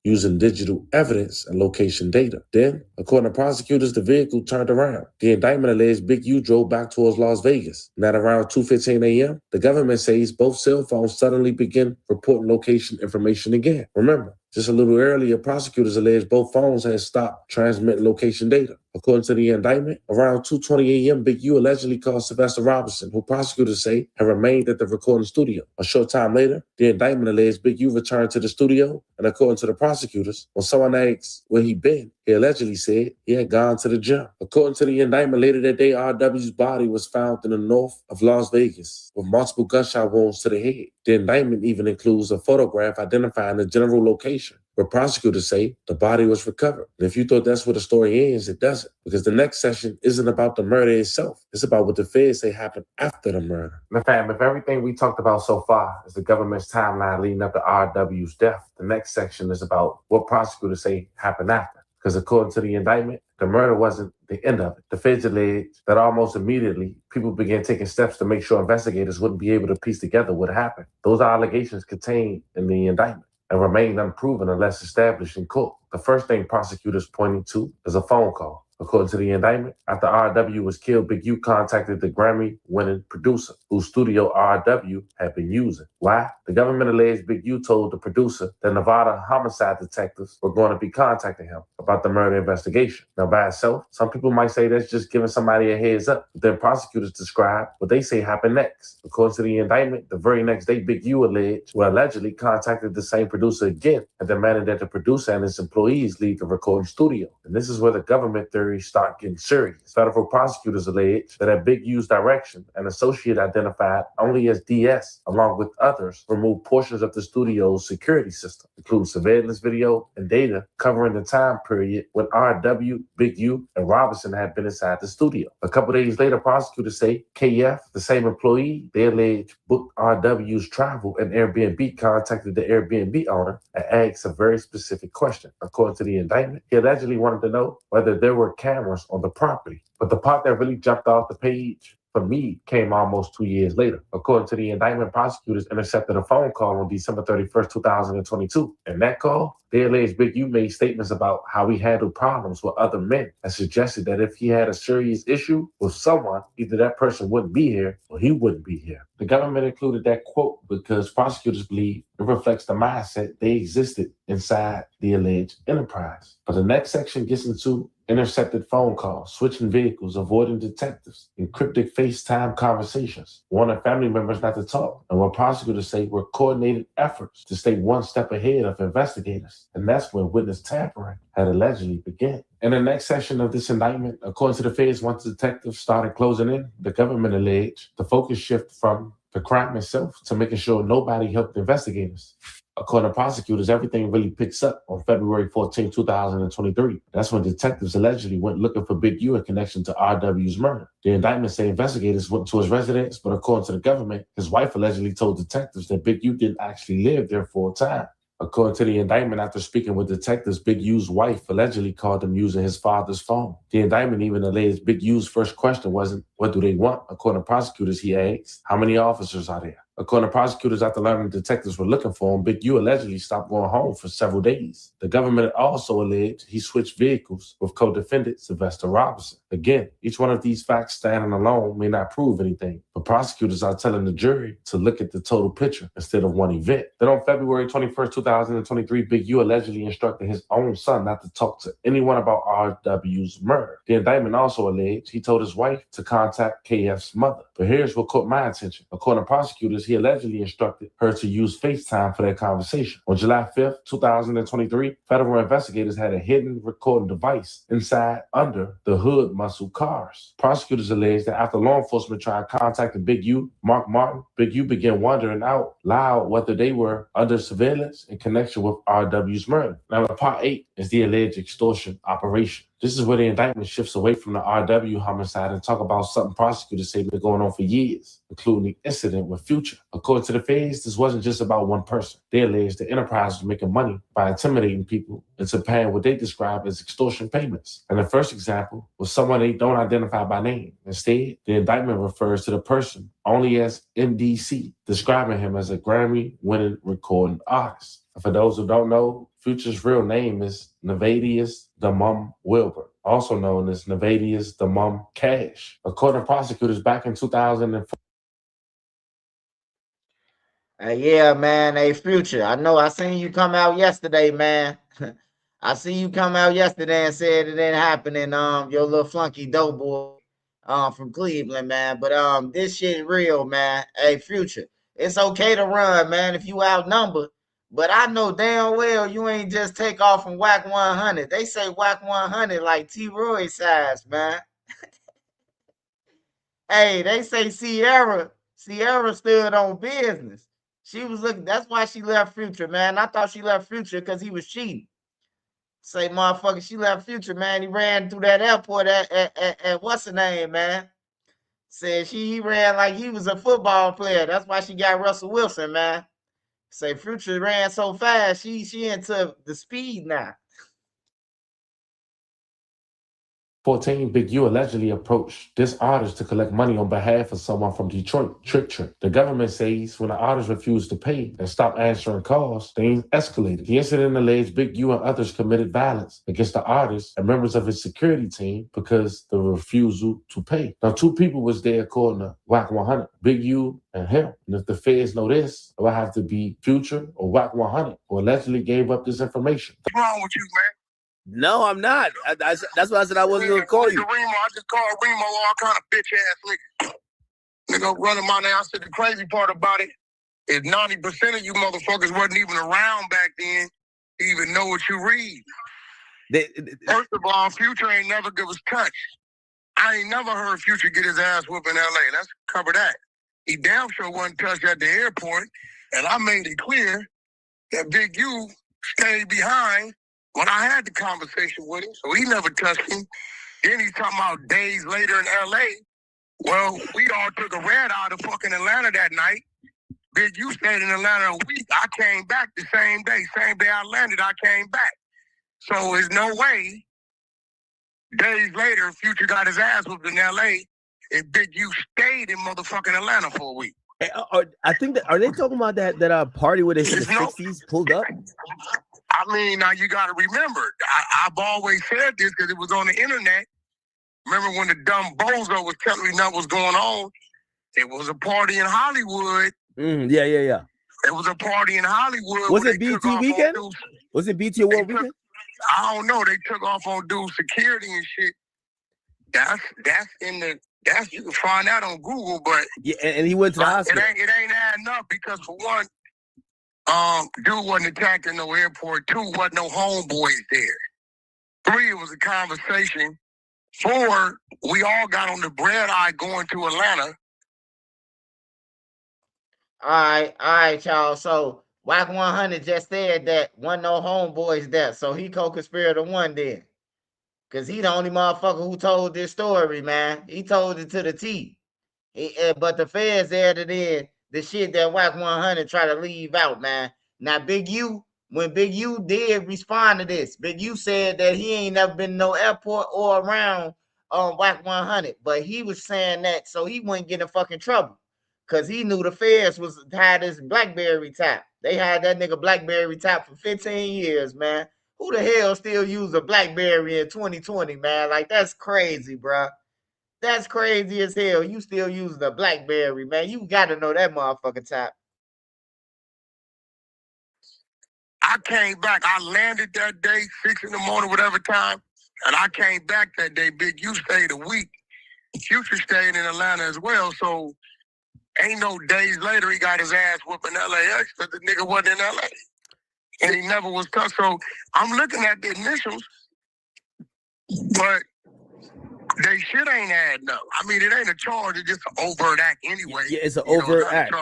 Using digital evidence and location data. Then, according to prosecutors, the vehicle turned around. The indictment alleged Big U drove back towards Las Vegas. And at around 2:15 a.m., the government says both cell phones suddenly begin reporting location information again. Remember, just a little earlier, prosecutors alleged both phones had stopped transmitting location data. According to the indictment, around 2:20 a.m., Big U allegedly called Sylvester Robinson, who prosecutors say had remained at the recording studio. A short time later, the indictment alleged Big U returned to the studio, and according to the prosecutors, when someone asked where he'd been, he allegedly said he had gone to the gym. According to the indictment, later that day, RW's body was found in the north of Las Vegas with multiple gunshot wounds to the head. The indictment even includes a photograph identifying the general location, where prosecutors say the body was recovered. And if you thought that's where the story ends, it doesn't. Because the next session isn't about the murder itself. It's about what the feds say happened after the murder. Now, fam, if everything we talked about so far is the government's timeline leading up to RW's death, the next section is about what prosecutors say happened after. Because according to the indictment, the murder wasn't the end of it. The feds alleged that almost immediately, people began taking steps to make sure investigators wouldn't be able to piece together what happened. Those allegations contained in the indictment and remained unproven unless established in court. The first thing prosecutors pointing to is a phone call. According to the indictment, after RW was killed, Big U contacted the Grammy-winning producer, whose studio RW had been using. Why? The government alleged Big U told the producer that Nevada homicide detectives were going to be contacting him about the murder investigation. Now, by itself, some people might say that's just giving somebody a heads up. But then prosecutors describe what they say happened next. According to the indictment, the very next day, Big U allegedly contacted the same producer again and demanded that the producer and his employees leave the recording studio. And this is where the government theories start getting serious. Federal prosecutors allege that at Big U's direction, an associate identified only as DS, along with others, removed portions of the studio's security system, including surveillance video and data covering the time period when RW, Big U, and Robinson had been inside the studio. A couple days later, prosecutors say KF, the same employee they allege booked RW's travel and Airbnb, contacted the Airbnb owner and asked a very specific question. According to the indictment, he allegedly wanted to know whether there were cameras on the property. But the part that really jumped off the page for me came almost 2 years later. According to the indictment, prosecutors intercepted a phone call on December 31st, 2022. In that call, they alleged Big U made statements about how he handled problems with other men and suggested that if he had a serious issue with someone, either that person wouldn't be here or he wouldn't be here. The government included that quote because prosecutors believe it reflects the mindset they existed inside the alleged enterprise. But the next section gets into intercepted phone calls, switching vehicles, avoiding detectives, and cryptic FaceTime conversations, warning family members not to talk, and what prosecutors say were coordinated efforts to stay one step ahead of investigators. And that's when witness tampering had allegedly begun. In the next section of this indictment, according to the feds, once detectives started closing in, the government alleged the focus shift from the crime itself to making sure nobody helped investigators. According to prosecutors, everything really picks up on February 14, 2023. That's when detectives allegedly went looking for Big U in connection to RW's murder. The indictment say investigators went to his residence, but according to the government, his wife allegedly told detectives that Big U didn't actually live there full time. According to the indictment, after speaking with detectives, Big U's wife allegedly called him using his father's phone. The indictment even alleged Big U's first question wasn't, what do they want? According to prosecutors, he asked, how many officers are there? According to prosecutors, after learning detectives were looking for him, Big U allegedly stopped going home for several days. The government also alleged he switched vehicles with co-defendant Sylvester Robinson. Again, each one of these facts standing alone may not prove anything, but prosecutors are telling the jury to look at the total picture instead of one event. Then on February 21st, 2023, Big U allegedly instructed his own son not to talk to anyone about RW's murder. The indictment also alleged he told his wife to contact KF's mother. But here's what caught my attention. According to prosecutors, he allegedly instructed her to use FaceTime for their conversation. On July 5th, 2023, federal investigators had a hidden recording device inside under the hood muscle cars. Prosecutors alleged that after law enforcement tried contacting Big U, Mark Martin, Big U began wondering out loud whether they were under surveillance in connection with RW's murder. Now, in part 8 is the alleged extortion operation. This is where the indictment shifts away from the RW homicide and talk about something prosecutors say been going on for years, including the incident with Future. According to the feds, this wasn't just about one person. They alleged the enterprise was making money by intimidating people into paying what they described as extortion payments. And the first example was someone they don't identify by name. Instead, the indictment refers to the person only as MDC, describing him as a Grammy-winning recording artist. And for those who don't know, Future's real name is Nevadius Damum Wilbur, also known as Nevadius Damum Cash. According to prosecutors back in 2004. Yeah, man. Hey, Future. I know I seen you come out yesterday, man. I seen you come out yesterday and said it didn't happen in your little flunky dope boy from Cleveland, man. But this shit real, man. Hey, Future. It's okay to run, man, if you outnumbered. But I know damn well you ain't just take off from Wack100. They say Wack100 like T-Roy size, man. Hey, they say Sierra stood on business. She was looking, that's why she left Future, man. I thought she left Future because he was cheating. Say, motherfucker, she left Future, man. He ran through that airport at what's her name, man? Said he ran like he was a football player. That's why she got Russell Wilson, man. Say Future ran so fast, she into the speed now. 14, Big U allegedly approached this artist to collect money on behalf of someone from Detroit, Trick. The government says when the artist refused to pay and stopped answering calls, things escalated. The incident alleged Big U and others committed violence against the artist and members of his security team because the refusal to pay. Now, 2 people was there according to Wack100, Big U and him. And if the feds know this, it will have to be Future or Wack100 who allegedly gave up this information. What's wrong with you, man? No, I'm not. That's why I said I wasn't going to call you. Remo, I just called Remo all kind of bitch-ass nigga. Nigga running my name. I said the crazy part about it is 90% of you motherfuckers wasn't even around back then to even know what you read. First of all, Future ain't never give us touch. I ain't never heard Future get his ass whooped in L.A. Let's cover that. He damn sure wasn't touched at the airport, and I made it clear that Big U stayed behind when I had the conversation with him, so he never touched him. Then he's talking about days later in L.A. Well, we all took a red out of fucking Atlanta that night. Big U stayed in Atlanta a week. I came back the same day. Same day I landed, I came back. So there's no way days later Future got his ass whooped in L.A. if Big U stayed in motherfucking Atlanta for a week. I think that are they talking about that party where they said the 60s pulled up? I mean, now you got to remember, I've always said this because it was on the internet. Remember when the dumb bozo was telling me nothing was going on? It was a party in Hollywood. Yeah. It was a party in Hollywood. Was it BT weekend? Was it BT Award weekend? I don't know. They took off on dude security and shit. That's you can find that on Google, but yeah, and he went to the hospital. It ain't adding up because for one, dude wasn't attacked in no airport. 2, wasn't no homeboys there. 3, it was a conversation. 4, we all got on the bread eye going to Atlanta. All right, y'all. So Wack100 just said that wasn't no homeboys there, so he co-conspirator 1 then. Cause he the only motherfucker who told this story, man. He told it to the T. But the feds added in the shit that Wack100 try to leave out, man. Now, Big U, when Big U did respond to this, Big U said that he ain't never been to no airport or around Wack100, but he was saying that so he wouldn't get in fucking trouble. Cause he knew the feds had this BlackBerry tap. They had that nigga BlackBerry tap for 15 years, man. Who the hell still use a BlackBerry in 2020, man? Like, that's crazy, bro. That's crazy as hell. You still using a BlackBerry, man. You got to know that motherfucking tap. I came back. I landed that day, 6 in the morning, whatever time, and I came back that day. Big U stayed a week. Future stayed in Atlanta as well, so ain't no days later he got his ass whooping LAX because the nigga wasn't in LA. And he never was touched. So I'm looking at the initials, but they shit ain't adding up. I mean, it ain't a charge. It's just an overt act anyway. Yeah, it's an overt act.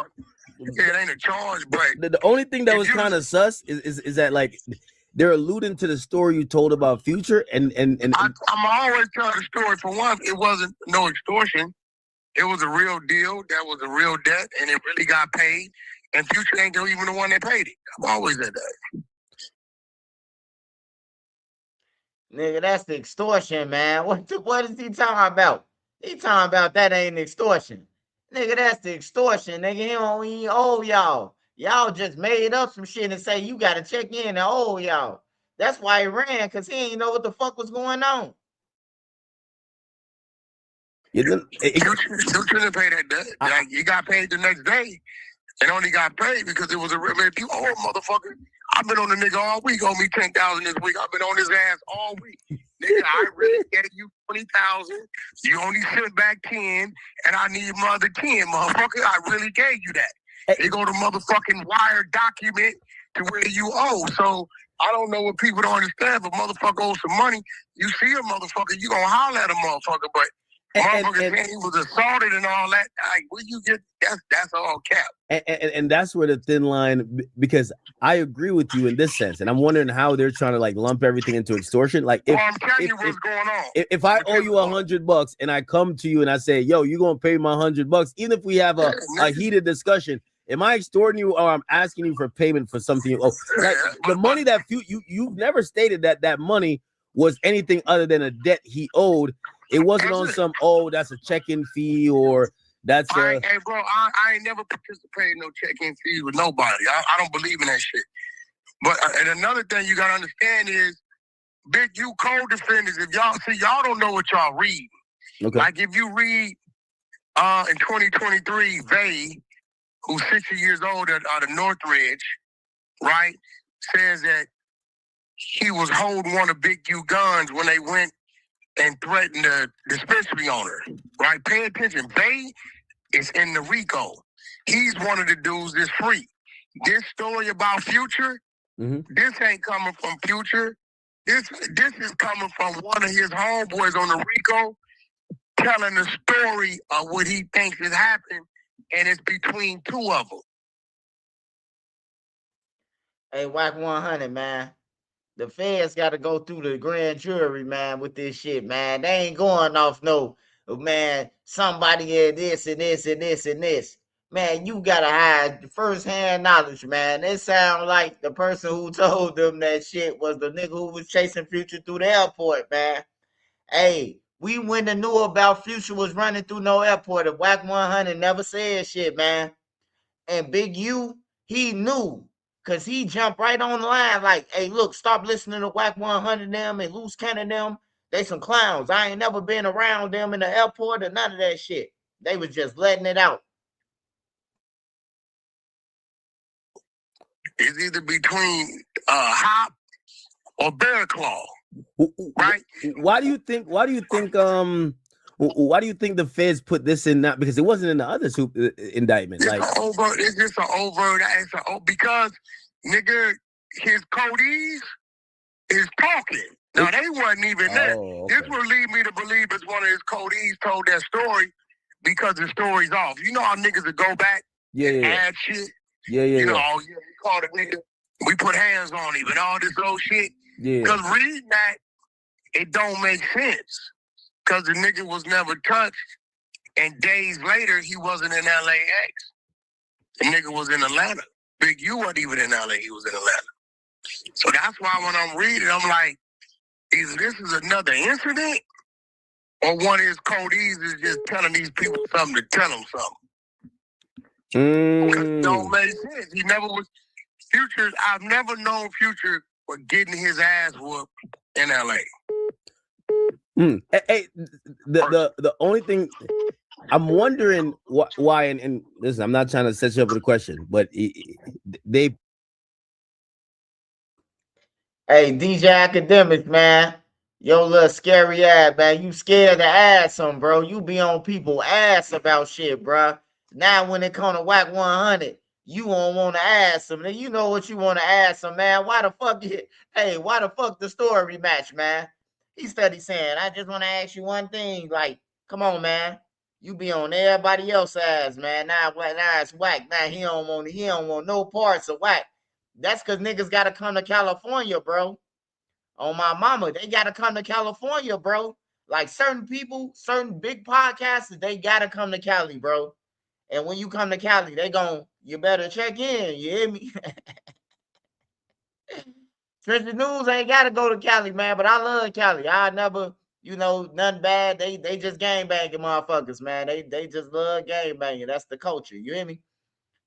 It ain't a charge, but the only thing that was kind of sus is that like they're alluding to the story you told about Future and I'm always telling the story. For one, it wasn't no extortion. It was a real deal. That was a real debt, and it really got paid. And Future ain't even the one that paid it. I've always said that. Nigga, that's the extortion, man. What is he talking about? He talking about that ain't extortion. Nigga, that's the extortion. Nigga, he owe y'all. Y'all just made up some shit and say you got to check in and owe y'all. That's why he ran, because he ain't know what the fuck was going on. You didn't pay that debt. Like, you got paid the next day and only got paid because it was a real. If you owe a motherfucker, I've been on the nigga all week. Owe me $10,000 this week. I've been on his ass all week. Nigga, I really gave you $20,000. You only sent back 10, and I need my other 10, motherfucker. I really gave you that. They go to motherfucking wire document to where you owe. So I don't know what people don't understand. If a motherfucker owes some money, you see a motherfucker, you gonna holler at a motherfucker, but motherfucker saying he was assaulted and all that. Like, where you get that's all cap. And that's where the thin line, because I agree with you in this sense, and I'm wondering how they're trying to like lump everything into extortion. Like, I'm telling you what's going on. If I owe you $100 and I come to you and I say, "Yo, you gonna pay my $100," even if we have a heated discussion, am I extorting you or I'm asking you for payment for something you owe? Like, the money that you've never stated that money was anything other than a debt he owed. It wasn't on some, that's a check-in fee or that's hey, bro, I ain't never participated in no check-in fees with nobody. I don't believe in that shit. But and another thing you gotta understand is Big U co-defendants, if y'all don't know what y'all read. Okay. Like if you read in 2023, Vay, who's 60 years old out of Northridge, right, says that he was holding one of Big U guns when they went and threatened the dispensary owner, right? Pay attention. Vay is in the RICO. He's one of the dudes that's free. This story about Future, this ain't coming from Future. This is coming from one of his homeboys on the RICO telling the story of what he thinks has happened, and it's between 2 of them. Hey, Wack100, man. The feds got to go through the grand jury, man, with this shit, man. They ain't going off no, man, somebody had this and this and this and this. Man, you got to have first-hand knowledge, man. It sounds like the person who told them that shit was the nigga who was chasing Future through the airport, man. Hey, We wouldn't have knew about Future was running through no airport if Wack100 never said shit, man. And Big U, he knew, because he jumped right on the line like, hey, look, stop listening to Wack100 them and Loose Cannon them. They some clowns. I ain't never been around them in the airport or none of that shit. They was just letting it out. It's either between Hop or Bear Claw, right? Why do you think the feds put this in that? Because it wasn't in the other indictment. It's Like overt. It's just an overt. Because nigga, his codees is talking. Now they wasn't even there. okay. This will lead me to believe it's one of his codees told that story because the story's off. You know how niggas would go back and add shit. You know, oh yeah, we called a nigga. We put hands on him and all this old shit. Because reading that, it don't make sense. Because the nigga was never touched, and days later he wasn't in LAX. The nigga was in Atlanta. Big U wasn't even in LA. He was in Atlanta. So that's why when I'm reading, I'm like, either this is another incident, or one of his codees is just telling these people something to tell them something. Because it don't make sense. He never was. Future, I've never known Future for getting his ass whooped in LA. Hey, the only thing I'm wondering why, and listen, I'm not trying to set you up with a question, but they. Hey, DJ Academics, man. Yo, little scary ass, man. You scared to ask them, bro. You be on people ass about shit, bro. Now when it come to Wack100, you won't want to ask them. You know what you want to ask them, man. Why the fuck the story match, man? He steady saying, I just want to ask you one thing. Like, come on, man. You be on everybody else's ass, man. Now it's Wack. Now he don't want no parts of Wack. That's because niggas got to come to California, bro. On my mama, they got to come to California, bro. Like certain people, certain big podcasters, they got to come to Cali, bro. And when you come to Cali, you better check in. You hear me? Tristan News ain't got to go to Cali, man. But I love Cali. I never, nothing bad. They just gang banging motherfuckers, man. They just love gang banging. That's the culture. You hear me?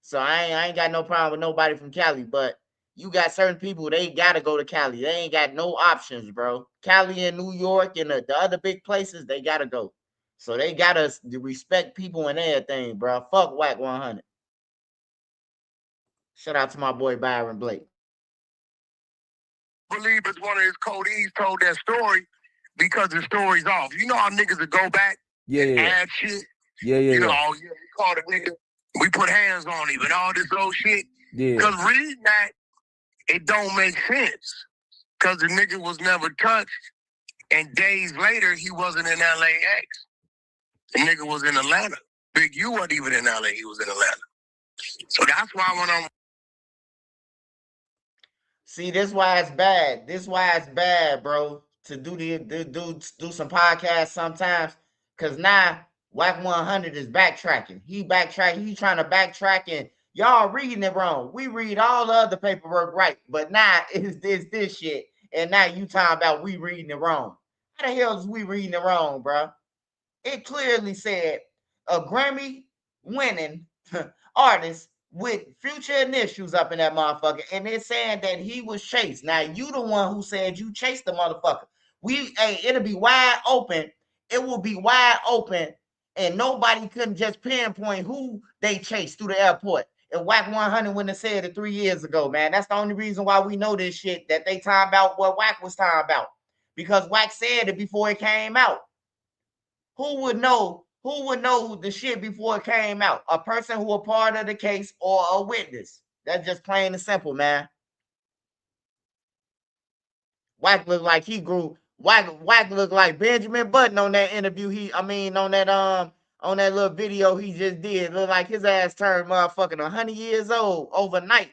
So I ain't got no problem with nobody from Cali, but you got certain people, they gotta go to Cali. They ain't got no options, bro. Cali and New York and the other big places, they gotta go. So they gotta respect people and everything, bro. Fuck Wack100. Shout out to my boy Byron Blake. I believe it's one of his codees told that story because the story's off. You know how niggas would go back and add shit. You know, oh yeah, we called a nigga. We put hands on him and all this old shit. Because reading that, it don't make sense. Because the nigga was never touched, and days later he wasn't in LAX. The nigga was in Atlanta. Big U wasn't even in LA. He was in Atlanta. So that's why when I'm. See, this why it's bad. This why it's bad, bro. To do some podcasts sometimes, because now Wack100 is backtracking. He trying to backtrack, and y'all reading it wrong. We read all the other paperwork right, but now it's this shit, and now you talking about we reading it wrong. How the hell is we reading it wrong, bro? It clearly said a Grammy winning artist with Future initials up in that motherfucker, and it's saying that he was chased. Now you the one who said you chased the motherfucker. It'll be wide open. It will be wide open, and nobody couldn't just pinpoint who they chased through the airport. And Wack100 wouldn't have said it 3 years ago, man. That's the only reason why we know this shit, that they talking about what Wack was talking about. Because Wack said it before it came out. Who would know the shit before it came out? A person who a part of the case or a witness. That's just plain and simple, man. Wack looked like he grew. Wack looked like Benjamin Button on that interview. On that little video he just did. Looked like his ass turned motherfucking 100 years old overnight.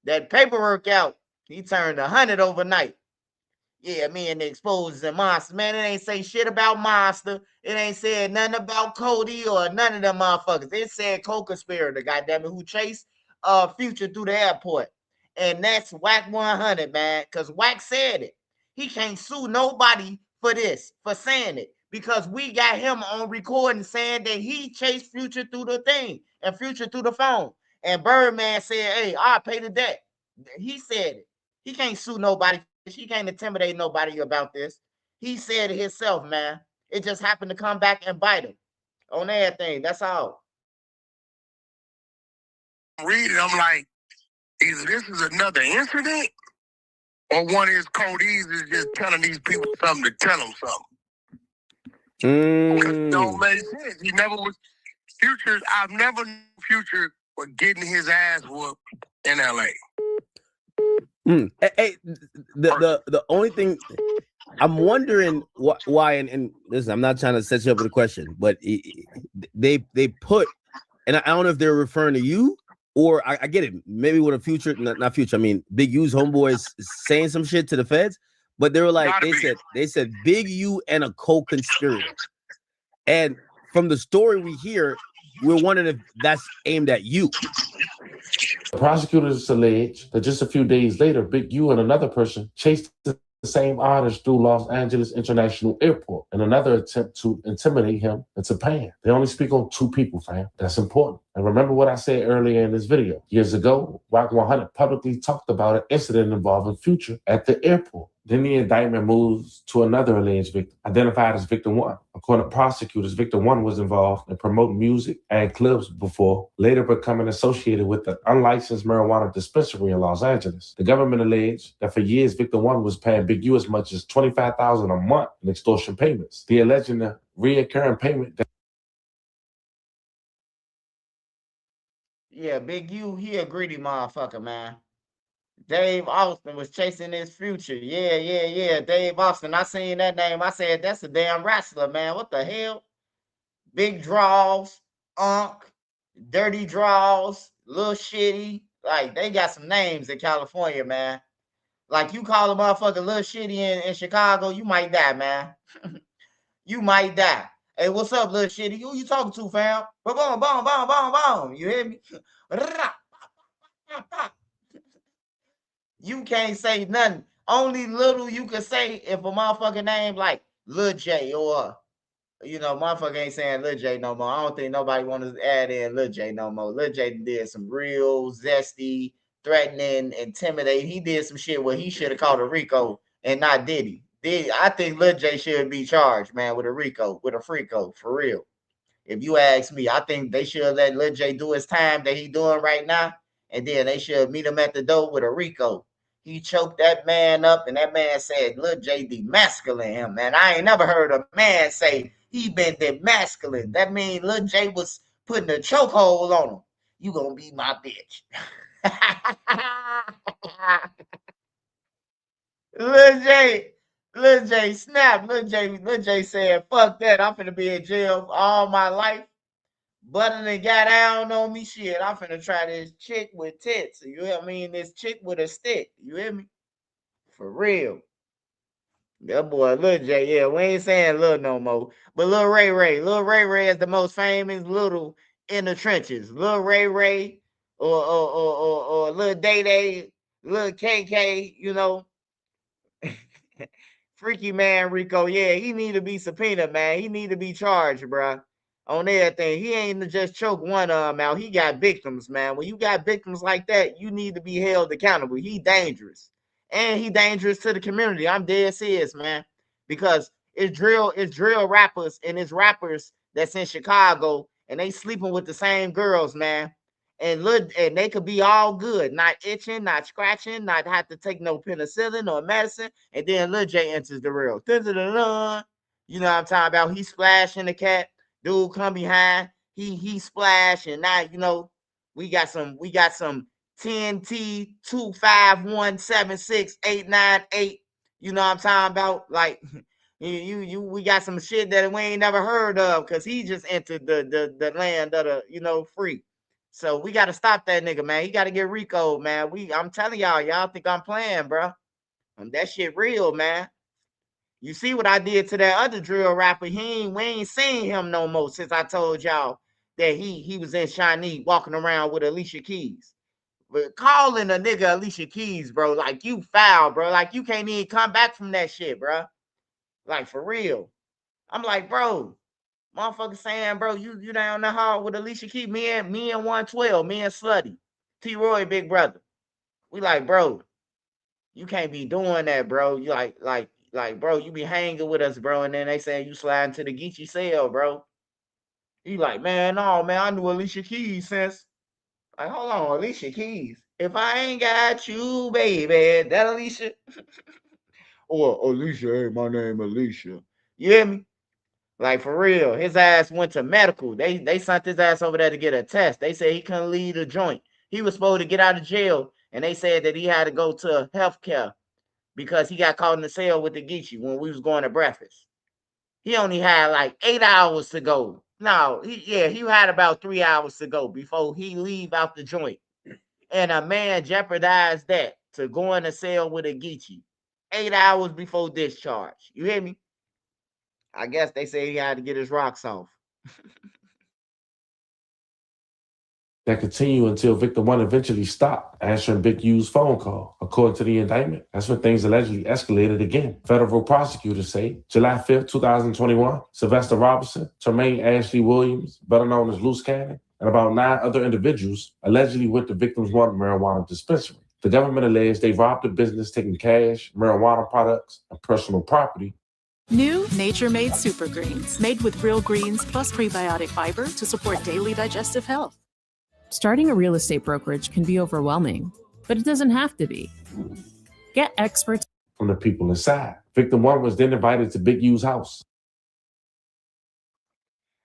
That paperwork out, he turned 100 overnight. Yeah, me and the Exposures and Monster. Man, it ain't say shit about Monster. It ain't said nothing about Cody or none of them motherfuckers. It said co-conspirator, goddammit, who chased Future through the airport. And that's Wack100, man. Because Wack said it. He can't sue nobody for this, for saying it. because we got him on recording saying that he chased Future through the thing and Future through the phone. And Birdman said, hey, I'll pay the debt. He said it. He can't sue nobody. He can't intimidate nobody about this. He said it himself, man. It just happened to come back and bite him on everything. That's all. Reading, I'm like, either this is another incident or one of his Cody's is just telling these people something to tell them something. Because it don't make sense. He never was Future. I've never known Future for getting his ass whooped in LA. Hey, the only thing I'm wondering why, and listen, I'm not trying to set you up with a question, but they put, and I don't know if they're referring to you or I get it, maybe with a Future, not Future. I mean, Big U's homeboys saying some shit to the feds, but they were like, they said Big U and a co-conspirator, and from the story we hear, we're wondering if that's aimed at you. The prosecutors allege that just a few days later, Big U and another person chased the same artist through Los Angeles International Airport in another attempt to intimidate him into paying. They only speak on 2 people, fam. That's important. And remember what I said earlier in this video. Years ago, Wack100 publicly talked about an incident involving Future at the airport. Then the indictment moves to another alleged victim, identified as Victim 1. According to prosecutors, Victim 1 was involved in promoting music and clubs before later becoming associated with the unlicensed marijuana dispensary in Los Angeles. The government alleged that for years, Victim 1 was paying Big U as much as $25,000 a month in extortion payments. The alleged reoccurring payment that Yeah, Big U, he a greedy motherfucker, man. Dave Austin was chasing his Future. Yeah. Dave Austin. I seen that name. I said, that's a damn wrestler, man. What the hell? Big draws, dirty draws, little shitty. Like, they got some names in California, man. Like, you call a motherfucker little shitty in Chicago, you might die, man. You might die. Hey, what's up, little shitty? Who you talking to, fam? Boom, boom, boom, boom, boom, boom. You hear me? You can't say nothing. Only little you can say if a motherfucker name like Lil J or, motherfucker ain't saying Lil J no more. I don't think nobody want to add in Lil J no more. Lil J did some real zesty, threatening, intimidate. He did some shit where he should have called a Rico and not Diddy. I think Lil J should be charged, man, with a Rico, with a Freako, for real. If you ask me, I think they should let Lil J do his time that he doing right now, and then they should meet him at the door with a Rico. He choked that man up, and that man said Lil J demasculine him, man. I ain't never heard a man say he been demasculine. That means Lil J was putting a chokehold on him. You gonna be my bitch. Lil J snap. Lil J said, fuck that. I'm finna be in jail all my life. Button and got down on me. Shit, I'm finna try this chick with tits. You hear me? This chick with a stick. You hear me? For real. That boy Lil J, yeah, we ain't saying Lil no more. But Lil Ray Ray. Lil Ray Ray is the most famous little in the trenches. Lil Ray Ray or Lil Day Day, Lil KK, Freaky man Rico, yeah, he need to be subpoenaed, man. He need to be charged, bro. On everything. He ain't just choke one of them out. He got victims, man. When you got victims like that, you need to be held accountable. He dangerous. And he dangerous to the community. I'm dead serious, man. Because it's drill rappers and it's rappers that's in Chicago and they sleeping with the same girls, man. And they could be all good, not itching, not scratching, not have to take no penicillin or medicine. And then Lil J enters the real. You know what I'm talking about? He splashing the cat. Dude come behind. He splash. And now, we got some TNT 251768898. You know what I'm talking about? Like we got some shit that we ain't never heard of because he just entered the land of the free. So we got to stop that nigga, man. He got to get Rico, man. I'm telling y'all think I'm playing, bro. That shit real, man. You see what I did to that other drill rapper? We ain't seen him no more since I told y'all that he was in Shawnee walking around with Alicia Keys. But calling a nigga Alicia Keys, bro, like you foul, bro. Like you can't even come back from that shit, bro. Like for real. I'm like, bro, motherfucker saying, bro, you down the hall with Alicia Keys, me and 112, me and Slutty, T Roy, big brother. We like, bro, you can't be doing that, bro. You like, bro, you be hanging with us, bro, and then they say you sliding to the Geechee cell, bro. He like, man, no, man, I knew Alicia Keys since. Like, hold on, Alicia Keys. If I ain't got you, baby, that Alicia. Or Alicia, hey, my name Alicia. You hear me? Like for real, his ass went to medical. They sent his ass over there to get a test. They said he couldn't leave the joint. He was supposed to get out of jail, and they said that he had to go to healthcare because he got caught in the cell with the Geechee when we was going to breakfast. He only had like 8 hours to go. No, he had about 3 hours to go before he leave out the joint. And a man jeopardized that to go in a cell with a Geechee 8 hours before discharge. You hear me? I guess they say he had to get his rocks off. That continued until Victim 1 eventually stopped answering Big U's phone call. According to the indictment, that's when things allegedly escalated again. Federal prosecutors say July 5th, 2021, Sylvester Robinson, Tremaine Ashley Williams, better known as Loose Cannon, and about 9 other individuals allegedly went to Victim's 1 marijuana dispensary. The government alleged they robbed the business, taking cash, marijuana products, and personal property. New Nature Made Super Greens, made with real greens plus prebiotic fiber to support daily digestive health. Starting a real estate brokerage can be overwhelming, but it doesn't have to be. Get experts From the people inside. Victim 1 was then invited to Big U's house.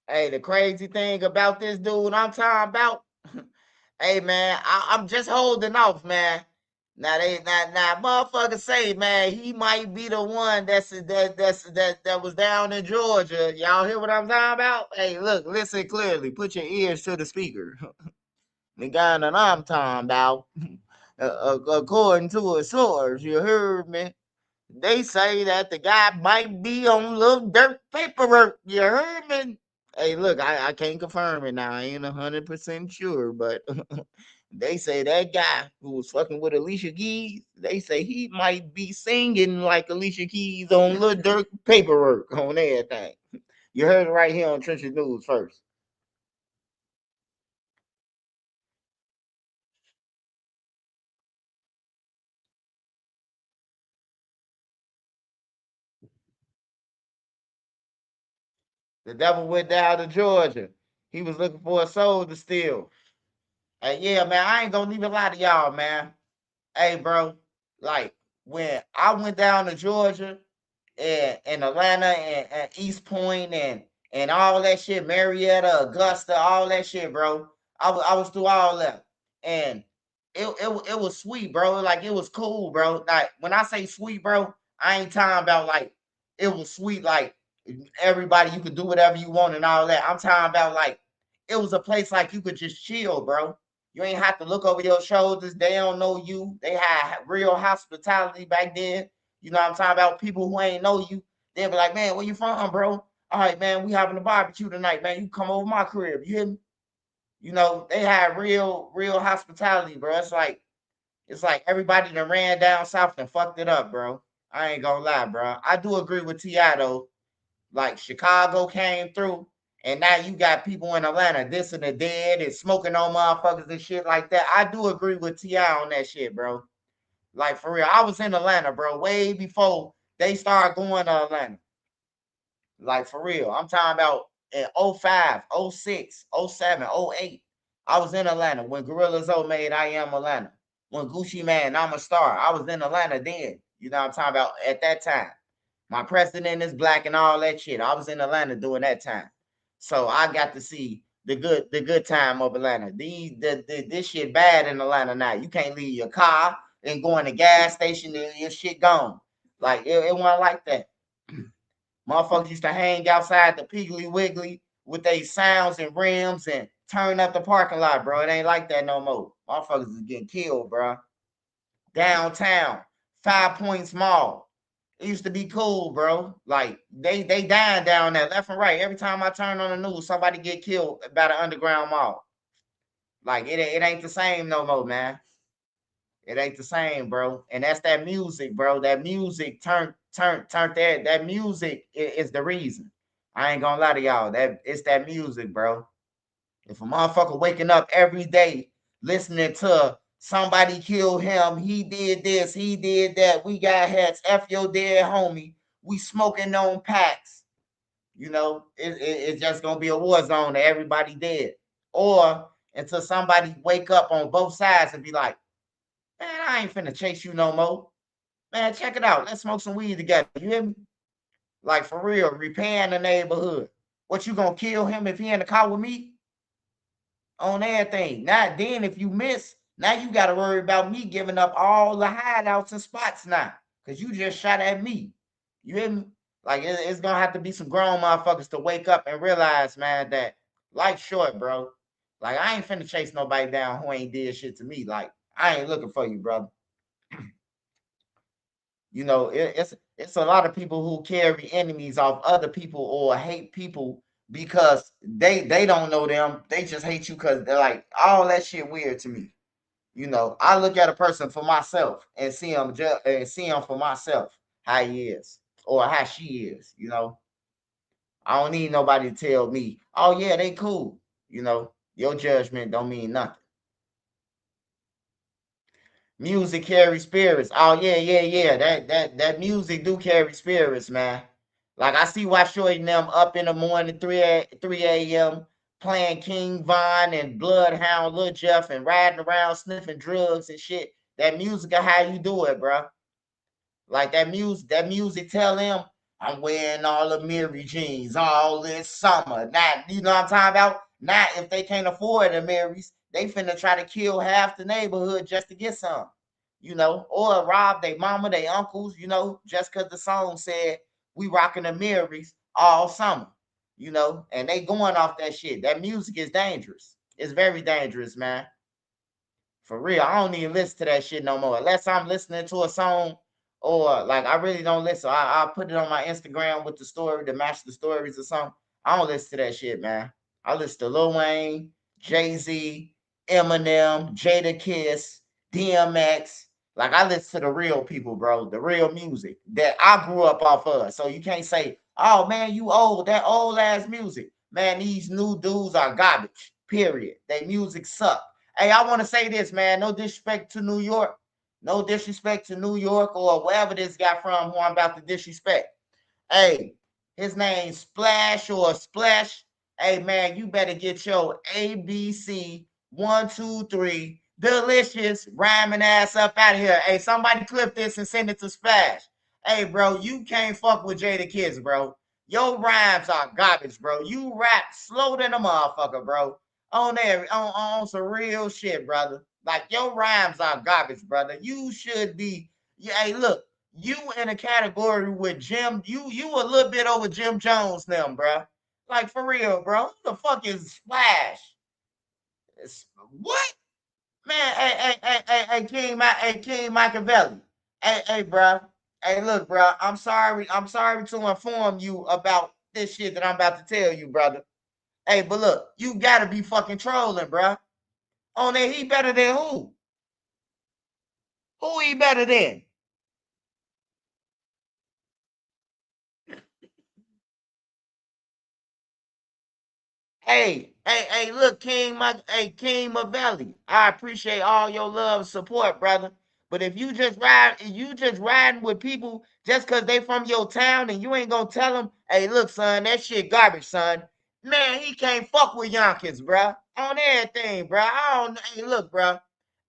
Hey, the crazy thing about this dude I'm talking about, hey man, I'm just holding off, man. Now motherfuckers say, man, he might be the one that was down in Georgia. Y'all hear what I'm talking about? Hey, look, listen clearly. Put your ears to the speaker. The guy that I'm talking about, according to a source, you heard me. They say that the guy might be on Lil Durk paperwork. You heard me? Hey, look, I can't confirm it now. I ain't 100% sure, but they say that guy who was fucking with Alicia Keys, they say he might be singing like Alicia Keys on Lil Durk paperwork on everything. You heard it right here on Trenches News first. The devil went down to Georgia. He was looking for a soul to steal. Hey, yeah, man, I ain't gonna even lie to y'all, man. Hey, bro, like when I went down to Georgia and Atlanta and East Point and all that shit, Marietta, Augusta, all that shit, bro. I was through all that, and it was sweet, bro. Like it was cool, bro. Like when I say sweet, bro, I ain't talking about like it was sweet, like everybody you could do whatever you want and all that. I'm talking about like it was a place like you could just chill, bro. You ain't have to look over your shoulders. They don't know you. They had real hospitality back then. You know what I'm talking about? People who ain't know you, they'll be like, man, where you from, bro? All right, man, we having a barbecue tonight, man. You come over my crib. You hear me? You know, they had real hospitality, bro. It's like everybody that ran down south and fucked it up, bro. I ain't gonna lie, bro. I do agree with T.I. though. Like Chicago came through, and now you got people in Atlanta dissing the dead and smoking on motherfuckers and shit like that. I do agree with T.I. on that shit, bro. Like for real. I was in Atlanta, bro, way before they started going to Atlanta. Like for real. I'm talking about in 05, 06, 07, 08. I was in Atlanta when Gorilla Zoe made I Am Atlanta. When Gucci Man, I'm a Star. I was in Atlanta then. You know what I'm talking about at that time. My president is black and all that shit. I was in Atlanta during that time. So I got to see the good time of Atlanta. This shit bad in Atlanta now. You can't leave your car and go in the gas station and your shit gone. Like it wasn't like that. Motherfuckers used to hang outside the Piggly Wiggly with their sounds and rims and turn up the parking lot, bro. It ain't like that no more. Motherfuckers is getting killed, bro. Downtown, 5 Points Mall. It used to be cool, bro. Like they dying down there left and right. Every time I turn on the news, somebody get killed by the underground mall. Like it ain't the same no more, man. It ain't the same, bro. And that's that music, bro. That music turned that music is the reason. I ain't gonna lie to y'all. It's that music, bro. If a motherfucker waking up every day listening to somebody killed him, he did this, he did that, we got hats, F your dead homie, we smoking on packs, it's just gonna be a war zone to everybody dead. Or until somebody wake up on both sides and be like, man, I ain't finna chase you no more. Man, check it out. Let's smoke some weed together. You hear me? Like for real, repaying the neighborhood. What, you gonna kill him if he in the car with me? On everything. Now then, if you miss, now you gotta worry about me giving up all the hideouts and spots now. Cause you just shot at me. You hear me? Like it's gonna have to be some grown motherfuckers to wake up and realize, man, that life's short, bro. Like I ain't finna chase nobody down who ain't did shit to me. Like I ain't looking for you, brother. It's a lot of people who carry enemies off other people or hate people because they don't know them. They just hate you because they're like, all that shit weird to me. I look at a person for myself and see him for myself how he is or how she is. I don't need nobody to tell me, oh yeah, they cool. Your judgment don't mean nothing. Music carries spirits. Oh yeah. That music do carry spirits, man. Like I see why Shorty and them up in the morning, 3 a.m. playing King Von and Bloodhound, Lil Jeff, and riding around sniffing drugs and shit. That music is how you do it, bro. Like that music tell them, I'm wearing all the Mary jeans all this summer. Now, you know what I'm talking about? Now, if they can't afford the Marys, they finna try to kill half the neighborhood just to get some. Or rob their mama, their uncles, just because the song said we rocking the Marys all summer, and they going off that shit. That music is dangerous. It's very dangerous, man. For real, I don't even listen to that shit no more. Unless I'm listening to a song or like I really don't listen. I put it on my Instagram with the story to match the stories or something. I don't listen to that shit, man. I listen to Lil Wayne, Jay-Z, Eminem, Jada Kiss, DMX. Like I listen to the real people, bro. The real music that I grew up off of. So you can't say, oh man, you old. That old ass music. Man, these new dudes are garbage. Period. They music suck. Hey, I want to say this, man. No disrespect to New York. No disrespect to New York or wherever this guy from who I'm about to disrespect. Hey, his name Splash or Splash. Hey, man, you better get your ABC 123 delicious rhyming ass up out of here. Hey, somebody clip this and send it to Splash. Hey, bro, you can't fuck with Jada Kids, bro. Your rhymes are garbage, bro. You rap slow than a motherfucker, bro. On some real shit, brother. Like your rhymes are garbage, brother. You should be. Hey, look, you in a category with Jim. You a little bit over Jim Jones now, bro. Like for real, bro. Who the fuck is Splash? What? Man, hey, King Machiavelli. Hey, bro. Hey, look, bro. I'm sorry to inform you about this shit that I'm about to tell you, brother. Hey, but look, you gotta be fucking trolling, bro. On there, he better than who? Who he better than? Hey, look, King Machiavelli. I appreciate all your love and support, brother. But if you just riding with people just because they from your town and you ain't gonna tell them, hey, look, son, that shit garbage, son. Man, he can't fuck with Yonkers, bro. On everything, bro. Hey, look, bro.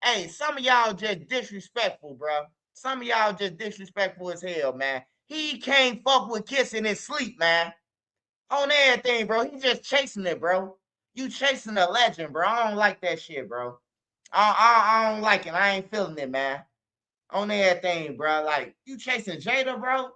Hey, some of y'all just disrespectful, bro. Some of y'all just disrespectful as hell, man. He can't fuck with kissing his sleep, man. On everything, bro. He just chasing it, bro. You chasing a legend, bro. I don't like that shit, bro. I don't like it. I ain't feeling it, man. On everything, bro. Like you chasing Jada, bro.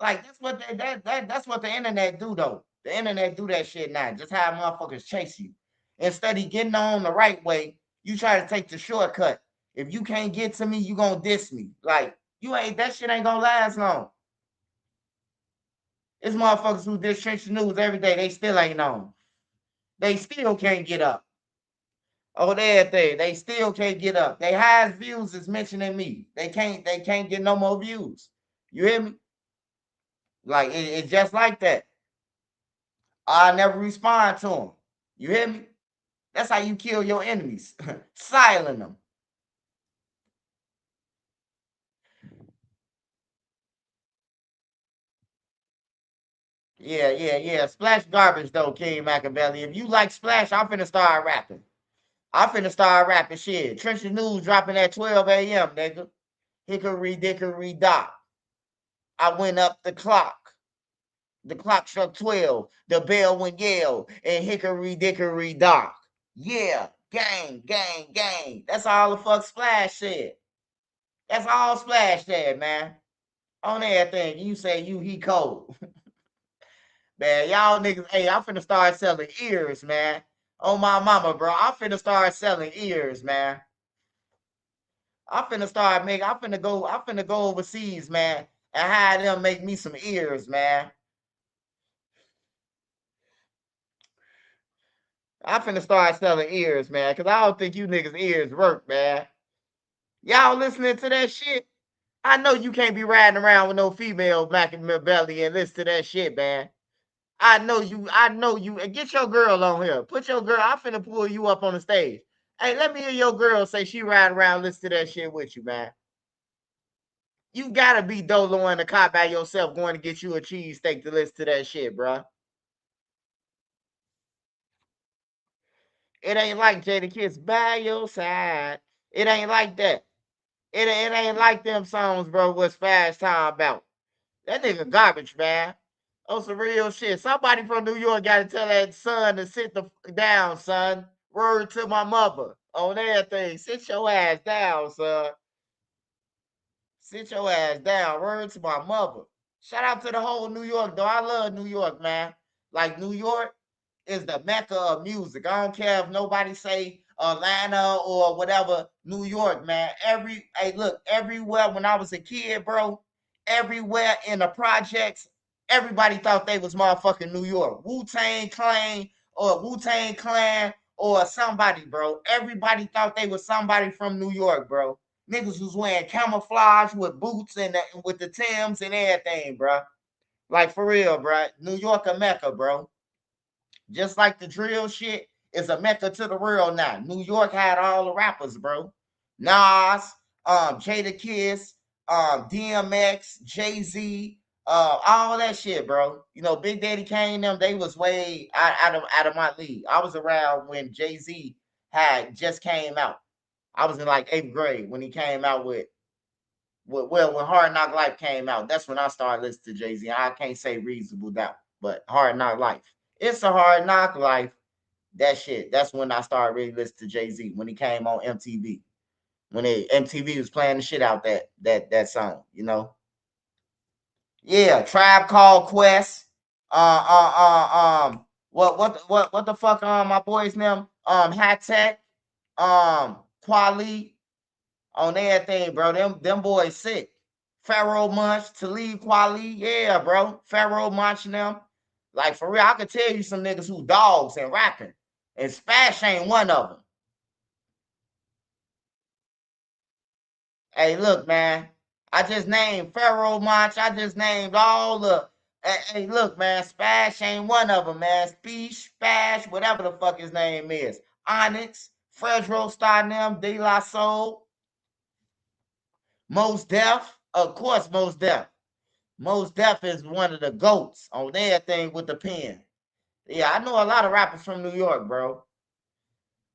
Like that's what that's what the internet do, though. The internet do that shit now. Just have motherfuckers chase you. Instead of getting on the right way, you try to take the shortcut. If you can't get to me, you gonna diss me. Like that shit ain't gonna last long. It's motherfuckers who diss Trench News every day. They still ain't on. They still can't get up. Oh, they still can't get up. They highest views is mentioning me. They can't get no more views. You hear me? Like it's just like that. I never respond to them. You hear me? That's how you kill your enemies. Silent them. Yeah. Splash garbage though, King Machiavelli. If you like Splash, I'm finna start rapping. I'm finna start rapping shit. Trenchard News dropping at 12 a.m., nigga. Hickory dickory dock. I went up the clock. The clock struck 12. The bell went yell. And hickory dickory dock. Yeah. Gang. That's all the fuck Splash said. That's all Splash said, man. On everything. You say he cold. Man, y'all niggas, hey, I'm finna start selling ears, man. On my mama, bro. I'm finna start selling ears, man. I'm finna go overseas, man, and have them make me some ears, man. I'm finna start selling ears, man, because I don't think you niggas' ears work, man. Y'all listening to that shit? I know you can't be riding around with no female back in my belly and listen to that shit, man. I know you. And get your girl on here. Put your girl. I'm finna pull you up on the stage. Hey, let me hear your girl say she ride around listen to that shit with you, man. You gotta be dolo in the car by yourself going to get you a cheesesteak to listen to that shit, bro. It ain't like Jada Kiss by your side. It ain't like that. It ain't like them songs, bro. What's Fast Time about? That nigga garbage, man. On some real shit. Somebody from New York got to tell that son to sit the down, son. Word to my mother on everything. Sit your ass down, son. Sit your ass down. Word to my mother. Shout out to the whole New York, though. I love New York, man. Like, New York is the mecca of music. I don't care if nobody say Atlanta or whatever. New York, man. Everywhere when I was a kid, bro, everywhere in the projects, everybody thought they was motherfucking New York. Wu-Tang Clan or somebody, bro. Everybody thought they was somebody from New York, bro. Niggas was wearing camouflage with boots and with the Timbs and everything, bro. Like, for real, bro. New York a mecca, bro. Just like the drill shit is a mecca to the world now. New York had all the rappers, bro. Nas, Jada Kiss, DMX, Jay-Z, all that shit, bro. You know, Big Daddy Kane, them, they was way out of my league. I was around when Jay-Z had just came out. I was in like 8th grade when he came out when Hard Knock Life came out. That's when I started listening to Jay-Z. I can't say Reasonable Doubt, but Hard Knock Life. It's a Hard Knock Life. That shit. That's when I started really listening to Jay-Z when he came on MTV. When MTV was playing the shit out that song, you know. Yeah, Tribe Called Quest. What the fuck? My boy's name. Hat Tech. Quali. On everything, bro. Them boys sick. Pharaoh Munch, Talib Kweli, yeah, bro. Pharaoh Munch and them. Like, for real, I could tell you some niggas who dogs and rapping. And Spash ain't one of them. Hey, look, man. I just named Pharaoh Munch. I just named all the... Hey, look, man. Spash ain't one of them, man. Spash, whatever the fuck his name is. Onyx, Fredro Star, them, De La Soul. Mos Def. Of course, Mos Def. Mos Def is one of the GOATs on everything with the pen. Yeah, I know a lot of rappers from New York, bro.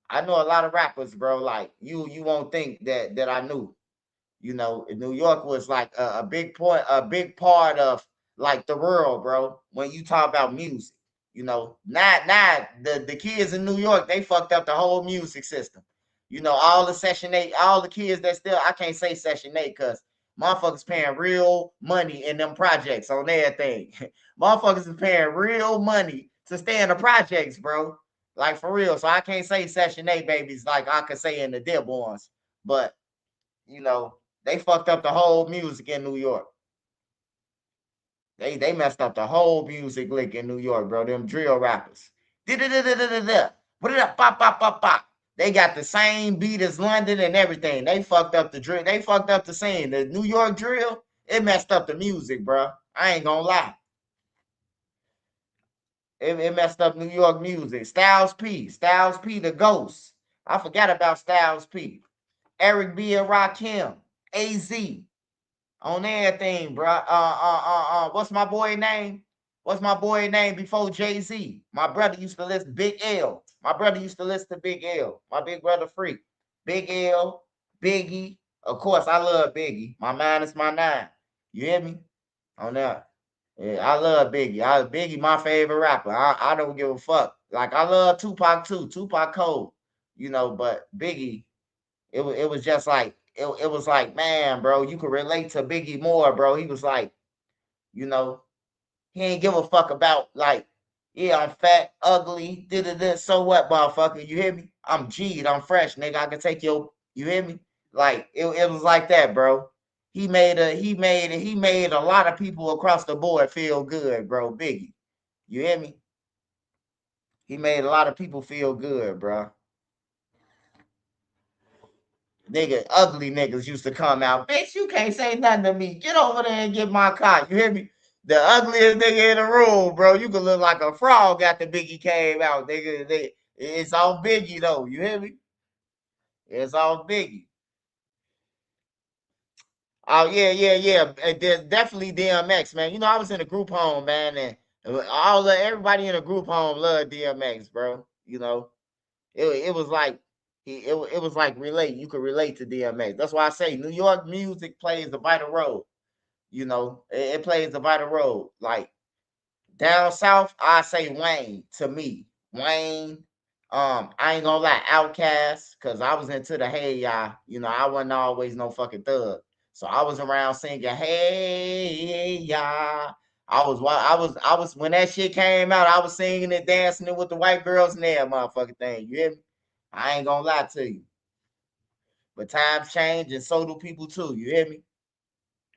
I know a lot of rappers, bro. Like, you won't think that I knew. You know, New York was like a big part of like the world, bro. When you talk about music, you know, not the kids in New York, they fucked up the whole music system. You know, all the Section 8, all the kids that still, I can't say Section 8 because motherfuckers paying real money in them projects on everything. Motherfuckers is paying real money to stay in the projects, bro. Like, for real. So I can't say Section 8 babies like I could say in the Dearborns. But, you know, they fucked up the whole music in New York. They messed up the whole music lick in New York, bro. Them drill rappers. Put it up, pop, pop, pop, pop. They got the same beat as London and everything. They fucked up the drill. They fucked up the scene. The New York drill, it messed up the music, bro. I ain't gonna lie. It messed up New York music. Styles P, the Ghost. I forgot about Styles P. Eric B and Rakim, AZ, on everything, bro. What's my boy name? What's my boy name before Jay-Z? My brother used to listen Big L. My brother used to listen to Big L. My big brother Freak. Big L, Biggie. Of course, I love Biggie. My mind is my nine. You hear me? On that. Yeah, I love Biggie. Biggie my favorite rapper. I don't give a fuck. Like I love Tupac too. Tupac cold. You know, but Biggie, it was just like it was like, man, bro, you could relate to Biggie more, bro. He was like, you know, he ain't give a fuck about like, yeah, I'm fat, ugly, this, so what, motherfucker? You hear me? I'm G'd, I'm fresh, nigga. I can take you hear me? Like it was like that, bro. He made a lot of people across the board feel good, bro. Biggie. You hear me? He made a lot of people feel good, bro. Nigga, ugly niggas used to come out. Bitch, you can't say nothing to me. Get over there and get my car. You hear me? The ugliest nigga in the room, bro. You could look like a frog after Biggie came out. It's all Biggie though. You hear me? It's all Biggie. Oh yeah. And there's definitely DMX, man. You know, I was in a group home, man, and everybody in a group home loved DMX, bro. You know, it was like it was like relate. You could relate to DMX. That's why I say New York music plays a vital role. You know, it plays a vital role. Like down south, I say Wayne to me. Wayne, I ain't gonna lie, Outkast, cause I was into the hey ya. You know, I wasn't always no fucking thug. So I was around singing hey ya. I was when that shit came out, I was singing it, dancing it with the white girls and that motherfucking thing. You hear me? I ain't gonna lie to you. But times change and so do people too. You hear me?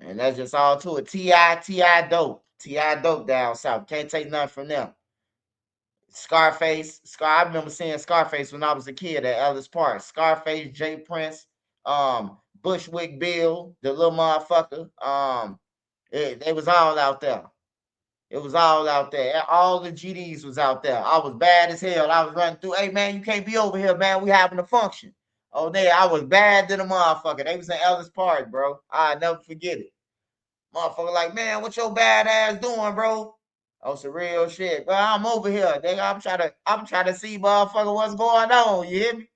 And that's just all to it. T.I. dope. T.I. dope down south. Can't take nothing from them. I remember seeing Scarface when I was a kid at Ellis Park. Scarface, Jay Prince, Bushwick Bill, the little motherfucker. They was all out there. It was all out there. All the GDs was out there. I was bad as hell. I was running through. Hey man, you can't be over here, man. We having a function. Oh, I was bad to the motherfucker. They was in Ellis Park, bro. I never forget it. Motherfucker like, man, what your bad ass doing, bro? Oh, some real shit. Bro, I'm over here. Nigga, I'm trying to see motherfucker what's going on. You hear me?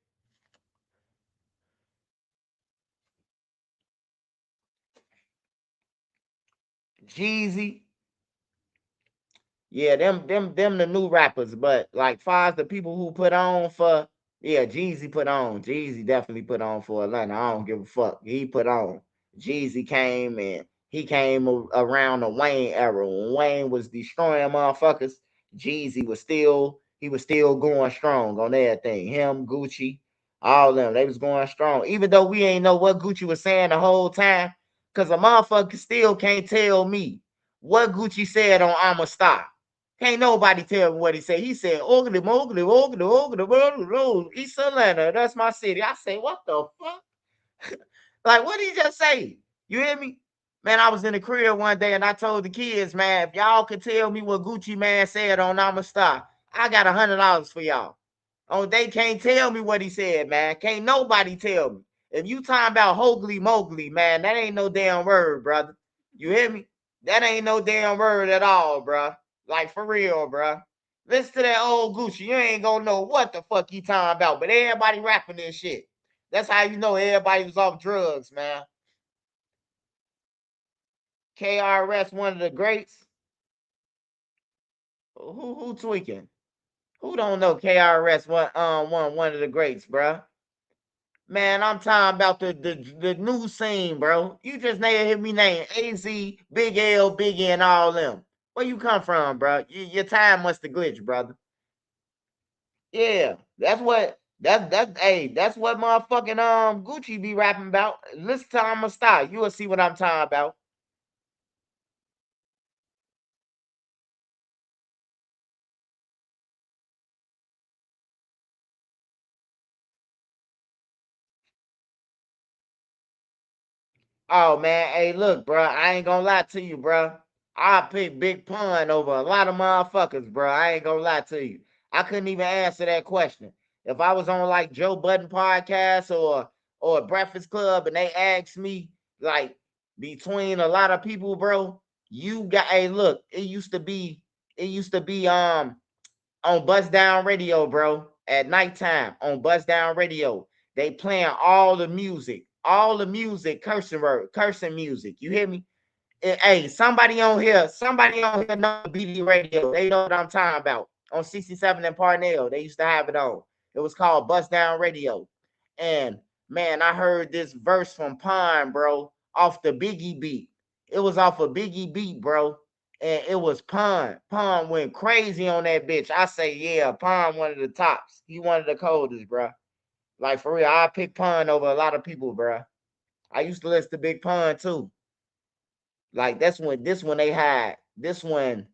Jeezy. Yeah, them the new rappers, but like far as the people who put on for Jeezy put on. Jeezy definitely put on for Atlanta. I don't give a fuck. He put on. Jeezy came and he came around the Wayne era. When Wayne was destroying motherfuckers, Jeezy was still going strong on everything. Him, Gucci, all them. They was going strong. Even though we ain't know what Gucci was saying the whole time, because a motherfucker still can't tell me what Gucci said on I'ma Stop. Can't nobody tell me what he said. He said, Ogley, Mowgli, Ogley, Ogley, Ogley, East Atlanta. That's my city. I say, what the fuck? Like, what did he just say? You hear me? Man, I was in the crib one day and I told the kids, man, if y'all could tell me what Gucci Man said on I'ma Stop, I got $100 for y'all. Oh, they can't tell me what he said, man. Can't nobody tell me. If you talking about Hogley Mowgli, man, that ain't no damn word, brother. You hear me? That ain't no damn word at all, bro. Like for real, bro. Listen to that old Gucci. You ain't gonna know what the fuck he talking about, but everybody rapping this shit. That's how you know everybody was off drugs, man. KRS, one of the greats. Who tweaking? Who don't know KRS one of the greats, bro? Man, I'm talking about the new scene, bro. You just hear me name AZ, Big L, Big E, and all them. Where you come from, bro? Your time must have glitched, brother. Yeah, that's what motherfucking Gucci be rapping about. Listen to I'ma Stop. You will see what I'm talking about. Oh man, hey, look, bro. I ain't gonna lie to you, bro. I pick Big Pun over a lot of motherfuckers, bro. I ain't gonna lie to you. I couldn't even answer that question. If I was on like Joe Budden podcast or Breakfast Club and they asked me like between a lot of people, bro, you got hey look, it used to be on Bust Down Radio, bro, at nighttime on Bust Down Radio. They playing all the music, cursing music. You hear me? Hey, somebody on here know BD Radio. They know what I'm talking about. On 67 and Parnell, they used to have it on. It was called Bust Down Radio. And man, I heard this verse from Pine, bro, off the Biggie beat. It was off a Biggie beat, bro. And it was Pine. Pine went crazy on that bitch. I say, yeah, Pine one of the tops. He one of the coldest, bro. Like for real, I pick Pine over a lot of people, bro. I used to listen to Big Pun too. Like this one they had this one.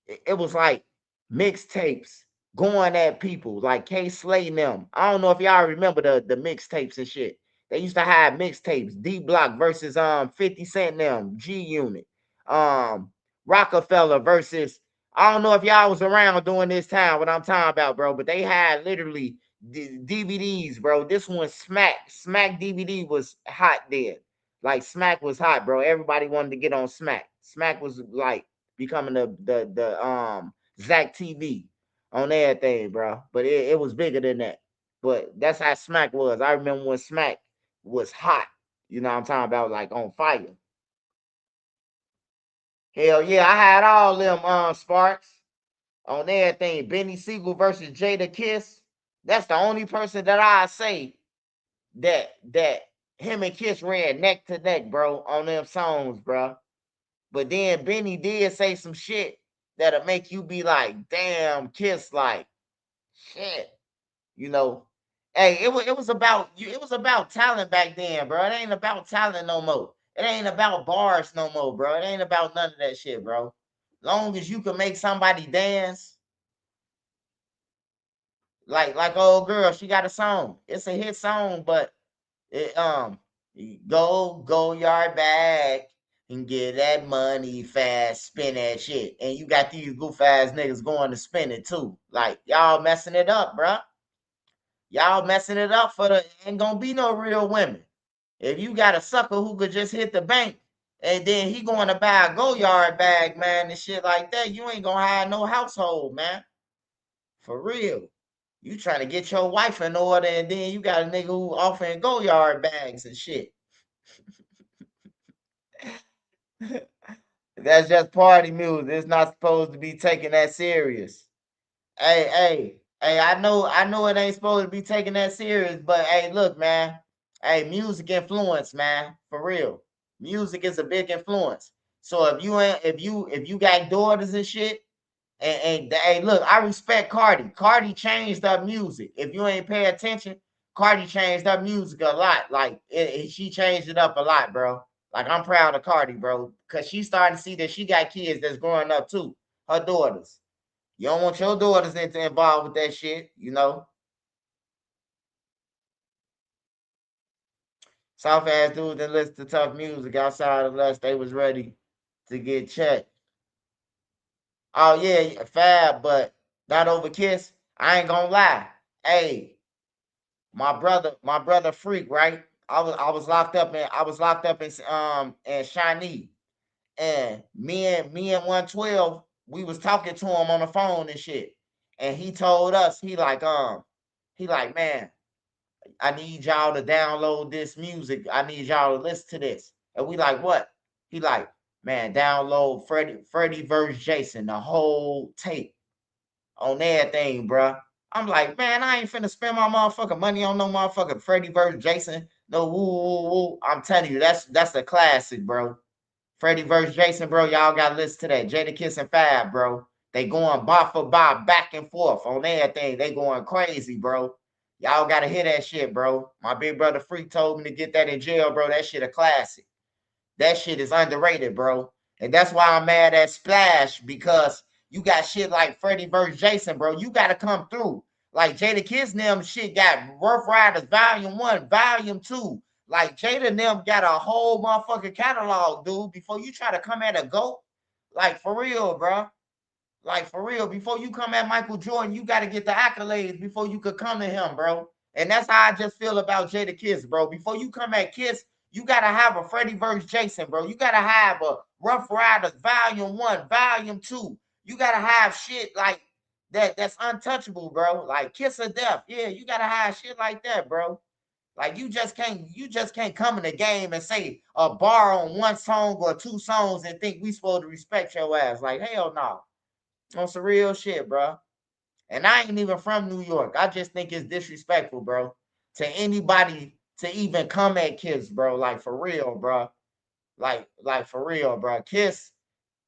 It was like mixtapes going at people like K Slay and them. I don't know if y'all remember the mixtapes and shit. They used to have mixtapes. D Block versus 50 Cent and them, G Unit. Um Rockefeller versus I don't know if y'all was around during this time what I'm talking about, bro, but they had literally DVDs, bro. This one Smack DVD was hot then. Like Smack was hot, bro. Everybody wanted to get on Smack. Smack was like becoming the Zach TV on everything, bro. But it was bigger than that. But that's how Smack was. I remember when Smack was hot. You know what I'm talking about, like on fire. Hell yeah, I had all them Sparks on everything. Benny Siegel versus Jada Kiss. That's the only person that I say that him and Kiss ran neck to neck, bro, on them songs, bro. But then Benny did say some shit that'll make you be like, damn, Kiss, like, shit. You know. Hey, it was about talent back then, bro. It ain't about talent no more. It ain't about bars no more, bro. It ain't about none of that shit, bro. Long as you can make somebody dance, like old girl, she got a song. It's a hit song, but it go yard back and get that money fast, spin that shit. And you got these goof ass niggas going to spin it too. Like y'all messing it up, bruh. Y'all messing it up for the ain't gonna be no real women. If you got a sucker who could just hit the bank and then he going to buy a go yard bag, man, and shit like that, you ain't gonna have no household, man. For real. You trying to get your wife in order, and then you got a nigga who offering go yard bags and shit. That's just party music. It's not supposed to be taken that serious. Hey, I know it ain't supposed to be taken that serious, but hey, look, man. Hey, music influence, man. For real. Music is a big influence. So if you got daughters and shit, and hey, look, I respect Cardi. Cardi changed up music. If you ain't pay attention, Cardi changed up music a lot. Like she changed it up a lot, bro. Like I'm proud of Cardi, bro, because she's starting to see that she got kids that's growing up too. Her daughters. You don't want your daughters involved with that shit, you know. Soft ass dudes that listen to tough music outside unless they was ready to get checked. Oh yeah, Fab, but not over Kiss. I ain't gonna lie. Hey, my brother Freak, right? I was locked up in Shawnee. And me and 112, we was talking to him on the phone and shit. And he told us, he like, man, I need y'all to download this music. I need y'all to listen to this. And we like, what? He like, man, download Freddie versus Jason, the whole tape on everything, bruh. I'm like, man, I ain't finna spend my motherfucking money on no motherfucking Freddie versus Jason. No woo woo woo. I'm telling you, that's a classic, bro. Freddie versus Jason, bro. Y'all gotta listen to that. Jada Kiss and Fab, bro. They going bar for bar, back and forth on everything. They going crazy, bro. Y'all gotta hear that shit, bro. My big brother Freak told me to get that in jail, bro. That shit a classic. That shit is underrated, bro. And that's why I'm mad at Splash, because you got shit like Freddie versus Jason, bro. You gotta come through. Like Jada Kiss and them shit got Rough Riders Volume 1, Volume 2. Like Jada and them got a whole motherfucking catalog, dude. Before you try to come at a GOAT, Like for real, bro. Like for real. Before you come at Michael Jordan, you got to get the accolades before you could come to him, bro. And that's how I just feel about Jadakiss, bro. Before you come at Kiss, you gotta have a Freddie vs. Jason, bro. You gotta have a Rough Riders Volume 1, Volume 2. You gotta have shit like that's untouchable, bro. Like Kiss of Death. Yeah, you gotta have shit like that, bro. Like you just can't come in the game and say a bar on one song or two songs and think we supposed to respect your ass. Like hell no. On some real shit, bro. And I ain't even from New York. I just think it's disrespectful, bro, to anybody to even come at Kiss, bro. Like for real, bro. Like for real, bro. Kiss,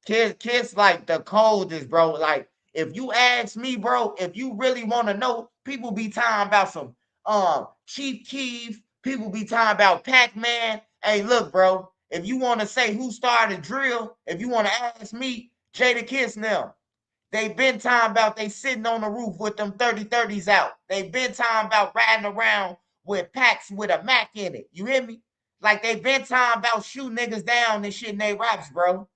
like the coldest, bro. Like if you ask me, bro, if you really want to know, people be talking about some Chief Keef. People be talking about Pac-Man. Hey, look, bro. If you want to say who started drill, if you want to ask me, Jadakiss now. They been talking about they sitting on the roof with them 30-30s out. They been talking about riding around with packs with a Mac in it. You hear me? Like they been talking about shooting niggas down and shit in they raps, bro.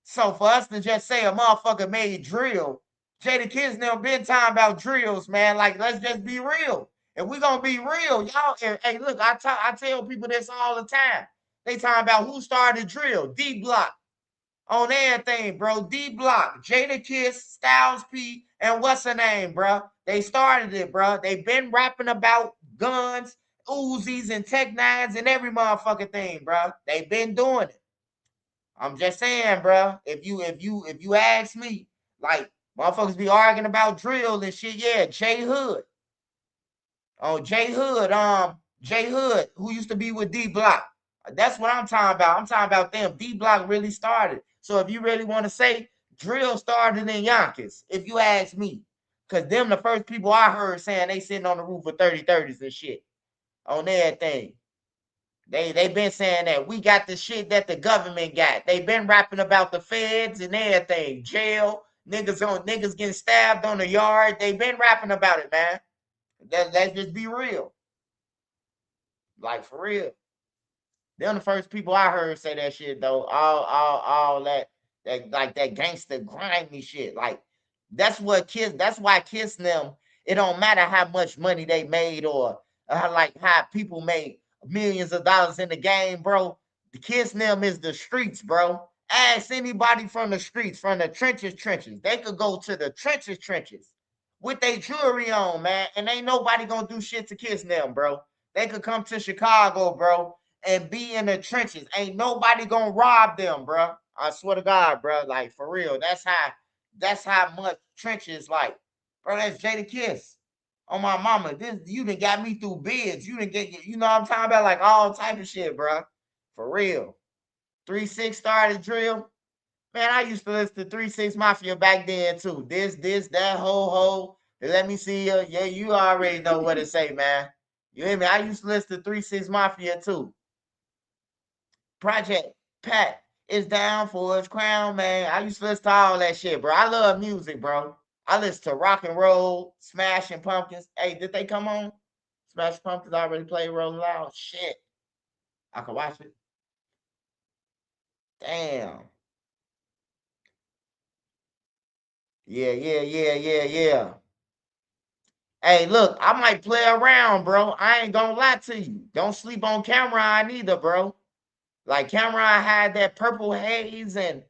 So for us to just say a motherfucker made drill, Jadakiss now been talking about drills, man. Like let's just be real. If we gonna be real, y'all. Hey, look, I tell people this all the time. They talking about who started drill, D Block on everything, bro. D Block, Jadakiss, Styles P, and what's her name, bro? They started it, bro. They been rapping about guns, Uzis, and Tech Nines and every motherfucking thing, bro. They been doing it. I'm just saying, bro. If you ask me, like motherfuckers be arguing about drill and shit, yeah, J Hood. Oh, J Hood, who used to be with D Block. That's what I'm talking about. I'm talking about them. D Block really started. So if you really want to say drill started in Yonkers, if you ask me, because them the first people I heard saying they sitting on the roof with 30-30s and shit on everything. They been saying that we got the shit that the government got. They been rapping about the feds and everything. Jail, niggas getting stabbed on the yard. They been rapping about it, man. Let's just be real. Like for real. They're the first people I heard say that shit though. All that like that gangster grimy shit. Like that's why Kiss them. It don't matter how much money they made or like how people made millions of dollars in the game, bro. The Kiss them is the streets, bro. Ask anybody from the streets, from the trenches. They could go to the trenches with their jewelry on, man, and ain't nobody gonna do shit to Kiss them, bro. They could come to Chicago, bro, and be in the trenches. Ain't nobody gonna rob them, bro. I swear to God, bro. Like for real. That's how much trenches like, bro. That's Jadakiss. On my mama. This you done got me through bids. You done get you know what I'm talking about, like all type of shit, bro. For real. 3-6 started drill. Man, I used to listen to 3-6 Mafia back then too. This, that, ho. Let me see you. Yeah, you already know what to say, man. You hear me? I used to listen to 3-6 Mafia too. Project Pat is down for his crown, man. I used to listen to all that shit, bro. I love music, bro. I listen to rock and roll, Smashing Pumpkins. Hey, did they come on? Smashing Pumpkins already played Rolling Loud. Shit. I can watch it. Damn. Yeah. Hey, look, I might play around, bro. I ain't gonna lie to you. Don't sleep on Cameron either, bro. Like Cameron had that Purple Haze and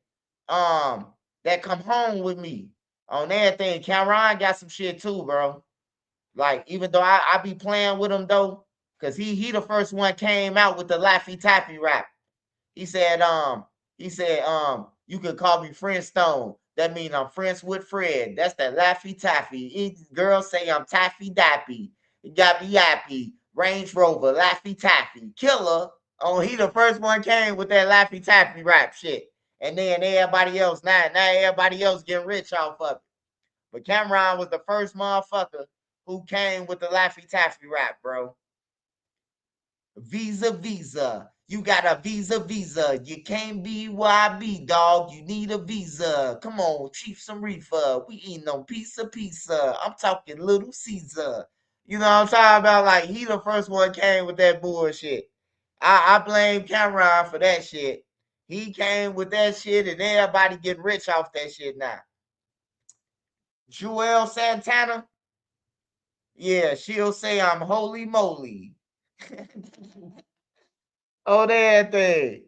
that Come Home With Me on everything. Cameron got some shit too, bro. Like even though I be playing with him though, cause he the first one came out with the Laffy Taffy rap. He said, you could call me Friendstone. That means I'm friends with Fred. That's the Laffy Taffy. Girls say I'm Taffy Dappy. Got me yappy. Range Rover, Laffy Taffy. Killer. Oh, he the first one came with that Laffy Taffy rap shit. And then everybody else, now everybody else getting rich off of it. But Cameron was the first motherfucker who came with the Laffy Taffy rap, bro. Visa. You got a visa. You can't be YB, dog. You need a visa. Come on, Chief some reefer. We eating on pizza. I'm talking Little Caesar. You know what I'm talking about? Like, he the first one came with that bullshit. I blame Cameron for that shit. He came with that shit, and everybody getting rich off that shit now. Joel Santana, yeah, she'll say I'm holy moly. Oh, that thing.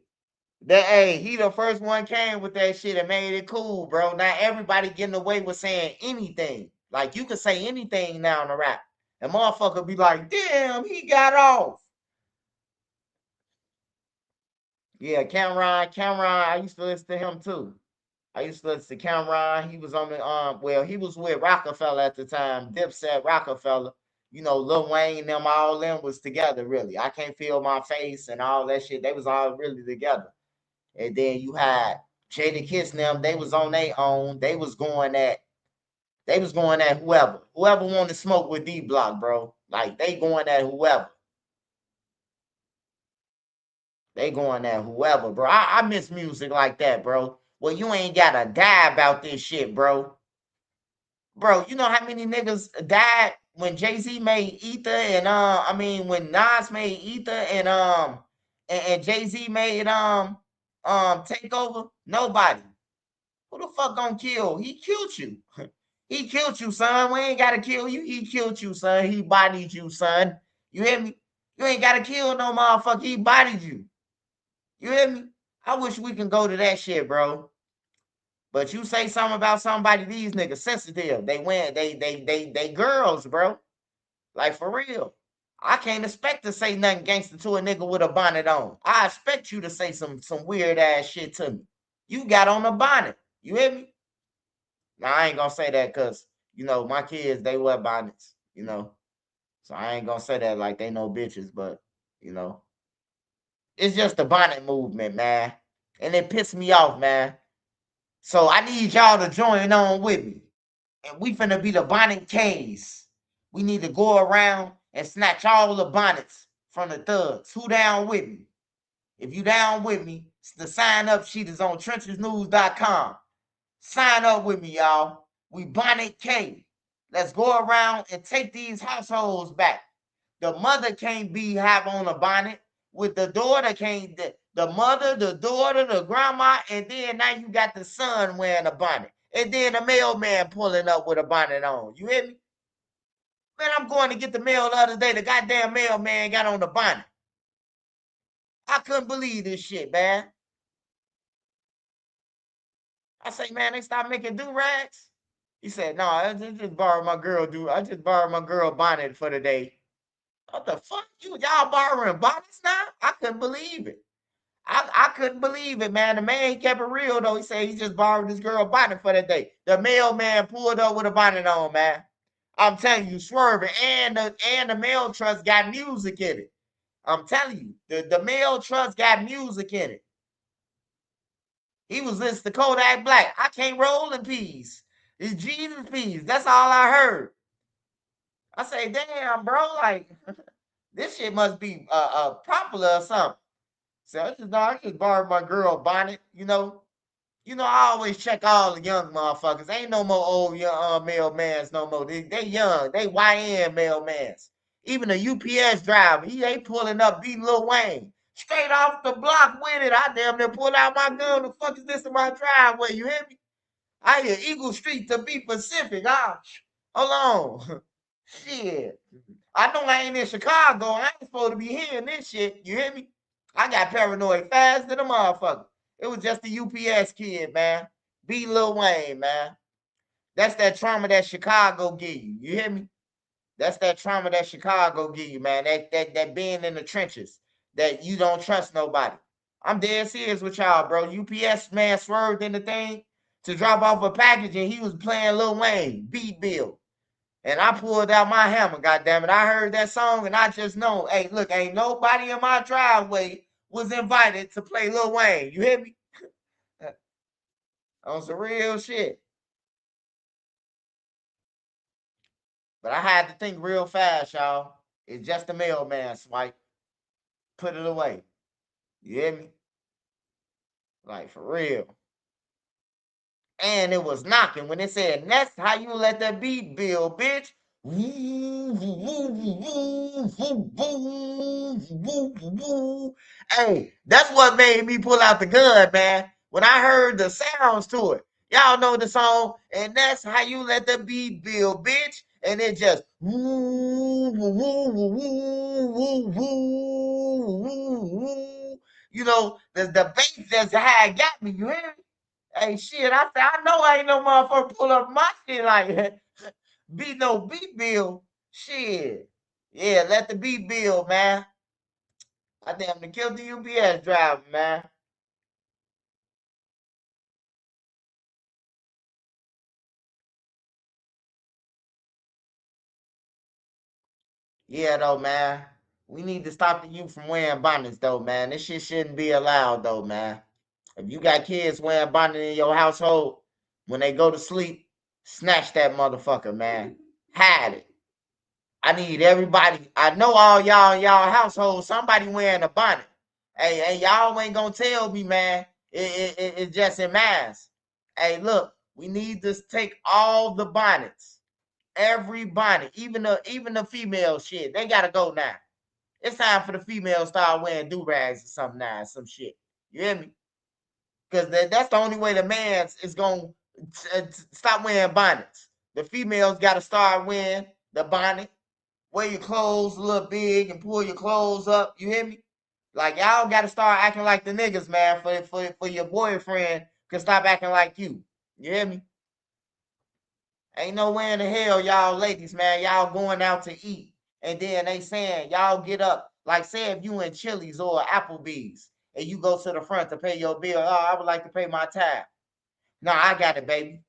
That hey, he the first one came with that shit and made it cool, bro. Now everybody getting away with saying anything. Like you can say anything now in the rap. And motherfucker be like, damn, he got off. Yeah, Cameron, I used to listen to him too. I used to listen to Cameron. He was on the well, he was with Rockefeller at the time, Dipset Rockefeller. You know, Lil Wayne, them all them was together, really. I Can't Feel My Face and all that shit. They was all really together. And then you had Jada Kiss and them, they was on their own. They was going at whoever. Whoever wanted to smoke with D Block, bro. Like they going at whoever. They going at whoever, bro. I miss music like that, bro. Well, you ain't gotta die about this shit, bro. Bro, you know how many niggas died when Jay-Z made Ether and I mean when Nas made Ether and Jay-Z made Takeover? Nobody. Who the fuck gonna kill? He killed you. He killed you, son. We ain't gotta kill you. He killed you, son. He bodied you, son. You hear me? You ain't gotta kill no motherfucker. He bodied you. You hear me? I wish we can go to that shit, bro. But you say something about somebody, these niggas sensitive. They win. They girls, bro. Like for real. I can't expect to say nothing gangster to a nigga with a bonnet on. I expect you to say some weird ass shit to me. You got on a bonnet. You hear me? Now I ain't gonna say that because you know my kids they wear bonnets. You know, so I ain't gonna say that like they no bitches. But you know, it's just the bonnet movement, man, and it pissed me off, man. So I need y'all to join on with me. And we finna be the bonnet K's. We need to go around and snatch all the bonnets from the thugs. Who down with me? If you down with me, the sign up sheet is on trenchesnews.com. Sign up with me, y'all. We Bonnet K. Let's go around and take these households back. The mother can't have on a bonnet. With the daughter can't, the mother, the daughter, the grandma, and then now you got the son wearing a bonnet. And then the mailman pulling up with a bonnet on. You hear me? Man, I'm going to get the mail the other day. The goddamn mailman got on the bonnet. I couldn't believe this shit, man. I say, man, they stopped making do-rags. He said, no, I just borrowed my girl I just borrowed my girl bonnet for the day. What the fuck? Y'all borrowing bonnets now? I couldn't believe it. I couldn't believe it, man. The man, he kept it real, though. He said he just borrowed this girl bonnet for the day. The mailman pulled up with a bonnet on, man. I'm telling you, swerving. And the mail trust got music in it. I'm telling you, the mail trust got music in it. He was listening to Kodak Black. I can't roll in peace. It's Jesus peace. That's all I heard. I say, damn, bro, like this shit must be popular or something. So I just borrowed my girl bonnet, you know. You know, I always check all the young motherfuckers. Ain't no more old young mailmans no more. They young. They YN mailmans. Even a UPS driver, he ain't pulling up beating Lil Wayne. Straight off the block with it. I damn near pulled out my gun. The fuck is this in my driveway? You hear me? I hear Eagle Street to be Pacific. Hold on. Shit. I know I ain't in Chicago. I ain't supposed to be hearing this shit. You hear me? I got paranoid fast than a motherfucker. It was just a UPS kid, man. Beat Lil Wayne, man. That's that trauma that Chicago give you. You hear me? That's that trauma that Chicago give you, man. That being in the trenches. That you don't trust nobody. I'm dead serious with y'all, bro. UPS man swerved in the thing to drop off a package and he was playing Lil Wayne, Beat Bill. And I pulled out my hammer, goddammit. I heard that song and I just know, hey, look, ain't nobody in my driveway was invited to play Lil Wayne. You hear me? On some real shit. But I had to think real fast, y'all. It's just a mailman swipe. Put it away. You hear me? Like, for real. And it was knocking when it said, that's how you let that beat bill, bitch. Hey, that's what made me pull out the gun, man. When I heard the sounds to it. Y'all know the song, and that's how you let the beat build, bitch. And it just you know, the bass that's how it got me, you hear me? Hey, shit, I said, I know I ain't no motherfucker pull up my shit like that. Beat no beat bill. Shit. Yeah, let the beat build, man. I damn near killed the UPS driver, man. Yeah, though, man. We need to stop the youth from wearing bonnets, though, man. This shit shouldn't be allowed, though, man. If you got kids wearing bonnet in your household, when they go to sleep, snatch that motherfucker, man. Hide it. I need everybody. I know all y'all in y'all household, somebody wearing a bonnet. Hey, y'all ain't gonna tell me, man. It's just in mass. Hey, look, we need to take all the bonnets, every bonnet, even the female shit. They gotta go now. It's time for the females to start wearing do rags or something now, some shit. You hear me? Because that's the only way the man's is gonna stop wearing bonnets. The females gotta start wearing the bonnet. Wear your clothes a little big and pull your clothes up. You hear me? Like y'all got to start acting like the niggas, man, for your boyfriend can stop acting like you. You hear me? Ain't no way in the hell, y'all ladies, man, y'all going out to eat, and then they saying y'all get up. Like say if you in Chili's or Applebee's and you go to the front to pay your bill. Oh, I would like to pay my tab. No, I got it, baby.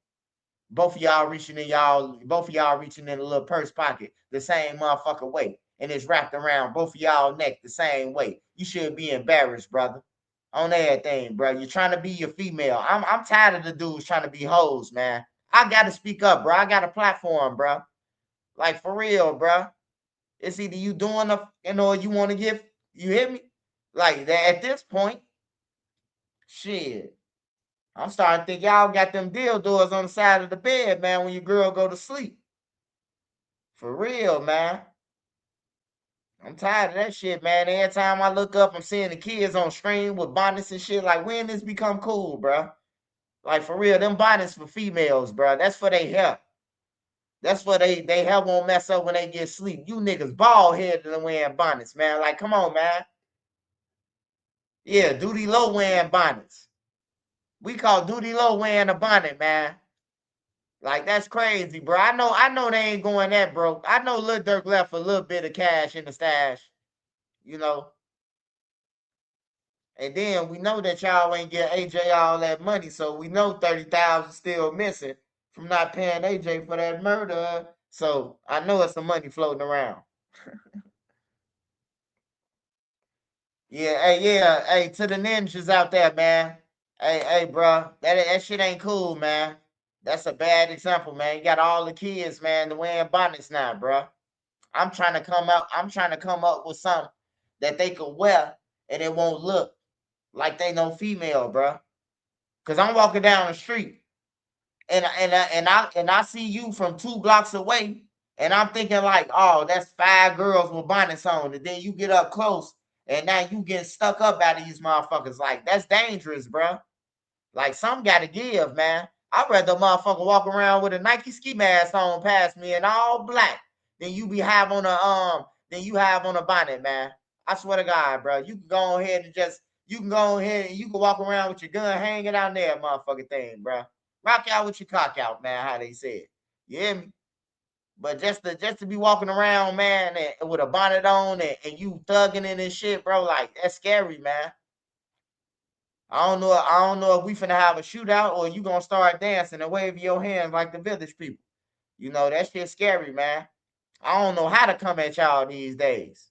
Both of y'all reaching in a little purse pocket the same motherfucker way. And it's wrapped around both of y'all neck the same way. You should be embarrassed, brother. On everything, bro. You're trying to be your female. I'm tired of the dudes trying to be hoes, man. I gotta speak up, bro. I got a platform, bro. Like for real, bro. It's either you doing the or you want to give. You hear me? Like that at this point, shit. I'm starting to think y'all got them dildos on the side of the bed, man, when your girl go to sleep. For real, man. I'm tired of that shit, man. Every time I look up, I'm seeing the kids on screen with bonnets and shit. Like, when this become cool, bro? Like, for real, them bonnets for females, bro. That's for their hair. That's for they hair won't mess up when they get sleep. You niggas bald headed and wearing bonnets, man. Like, come on, man. Yeah, Duty Low wearing bonnets. We call Duty Low wearing a bonnet, man. Like that's crazy, bro. I know they ain't going that broke. I know Lil Durk left a little bit of cash in the stash, you know. And then we know that y'all ain't get AJ all that money, so we know 30,000 still missing from not paying AJ for that murder. So I know it's some money floating around. Yeah, hey, to the ninjas out there, man. Hey, bro, that shit ain't cool, man. That's a bad example, man. You got all the kids, man, to wearing bonnets now, bro. I'm trying to come out. I'm trying to come up with something that they could wear and it won't look like they no female, bro. Cause I'm walking down the street and I see you from 2 blocks away, and I'm thinking like, oh, that's 5 girls with bonnets on. And then you get up close, and now you getting stuck up out of these motherfuckers. Like that's dangerous, bro. Like some got to give, man. I'd rather a motherfucker walk around with a Nike ski mask on past me and all black than you have on a bonnet, man. I swear to God, bro. You can go ahead and you can go ahead and you can walk around with your gun hanging out there, motherfucking thing, bro. Rock out with your cock out, man. How they said, you hear me? But just to be walking around, man, and with a bonnet on and you thugging in and shit, bro, like that's scary, man. I don't know if we finna have a shootout or you gonna start dancing and waving your hands like the village people. You know, that shit's scary, man. I don't know how to come at y'all these days.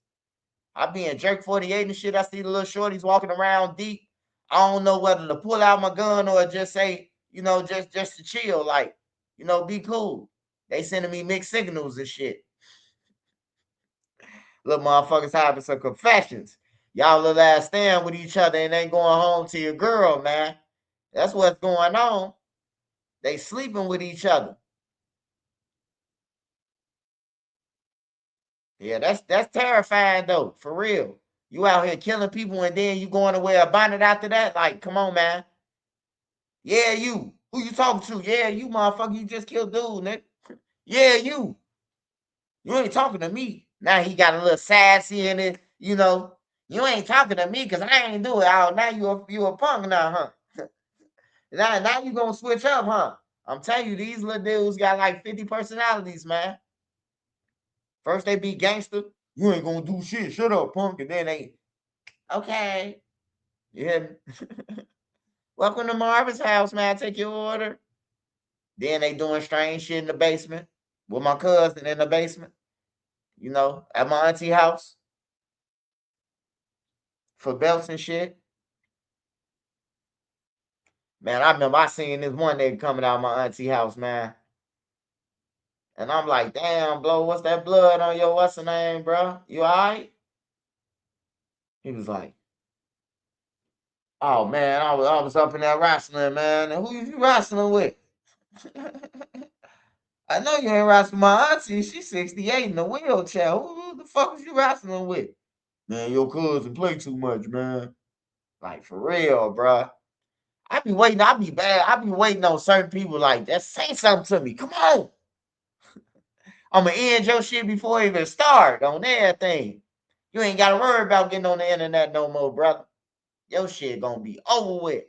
I be in Jerk 48 and shit. I see the little shorties walking around deep. I don't know whether to pull out my gun or just say, you know, just to chill, like, you know, be cool. They sending me mixed signals and shit. Little motherfuckers having some confessions. Y'all little ass stand with each other and ain't going home to your girl, man. That's what's going on. They sleeping with each other. Yeah, that's terrifying though, for real. You out here killing people and then you going to wear a bonnet after that? Like, come on, man. Yeah, you. Who you talking to? Yeah, you motherfucker. You just killed dude, nigga. Yeah, you. You ain't talking to me. Now he got a little sassy in it, you know. You ain't talking to me because I ain't do it. Oh, now you a punk now, huh? now you gonna switch up, huh? I'm telling you, these little dudes got like 50 personalities, man. First they be gangster. You ain't gonna do shit. Shut up, punk. And then they, okay. Yeah. Welcome to Marvin's house, man. Take your order. Then they doing strange shit in the basement with my cousin in the basement, you know, at my auntie house for belts and shit. Man, I remember I seen this one nigga coming out of my auntie house, man. And I'm like, damn, bro, what's that blood on your what's the name, bro? You all right? He was like, oh man, I was up in there wrestling, man. And who you wrestling with? I know you ain't wrestling my auntie. She's 68 in a wheelchair. Who the fuck was you wrestling with? Man, your cousin play too much, man. Like for real, bro. I be waiting. I be bad. I be waiting on certain people like that. Say something to me. Come on. I'ma end your shit before it even start on everything. You ain't gotta worry about getting on the internet no more, brother. Your shit gonna be over with.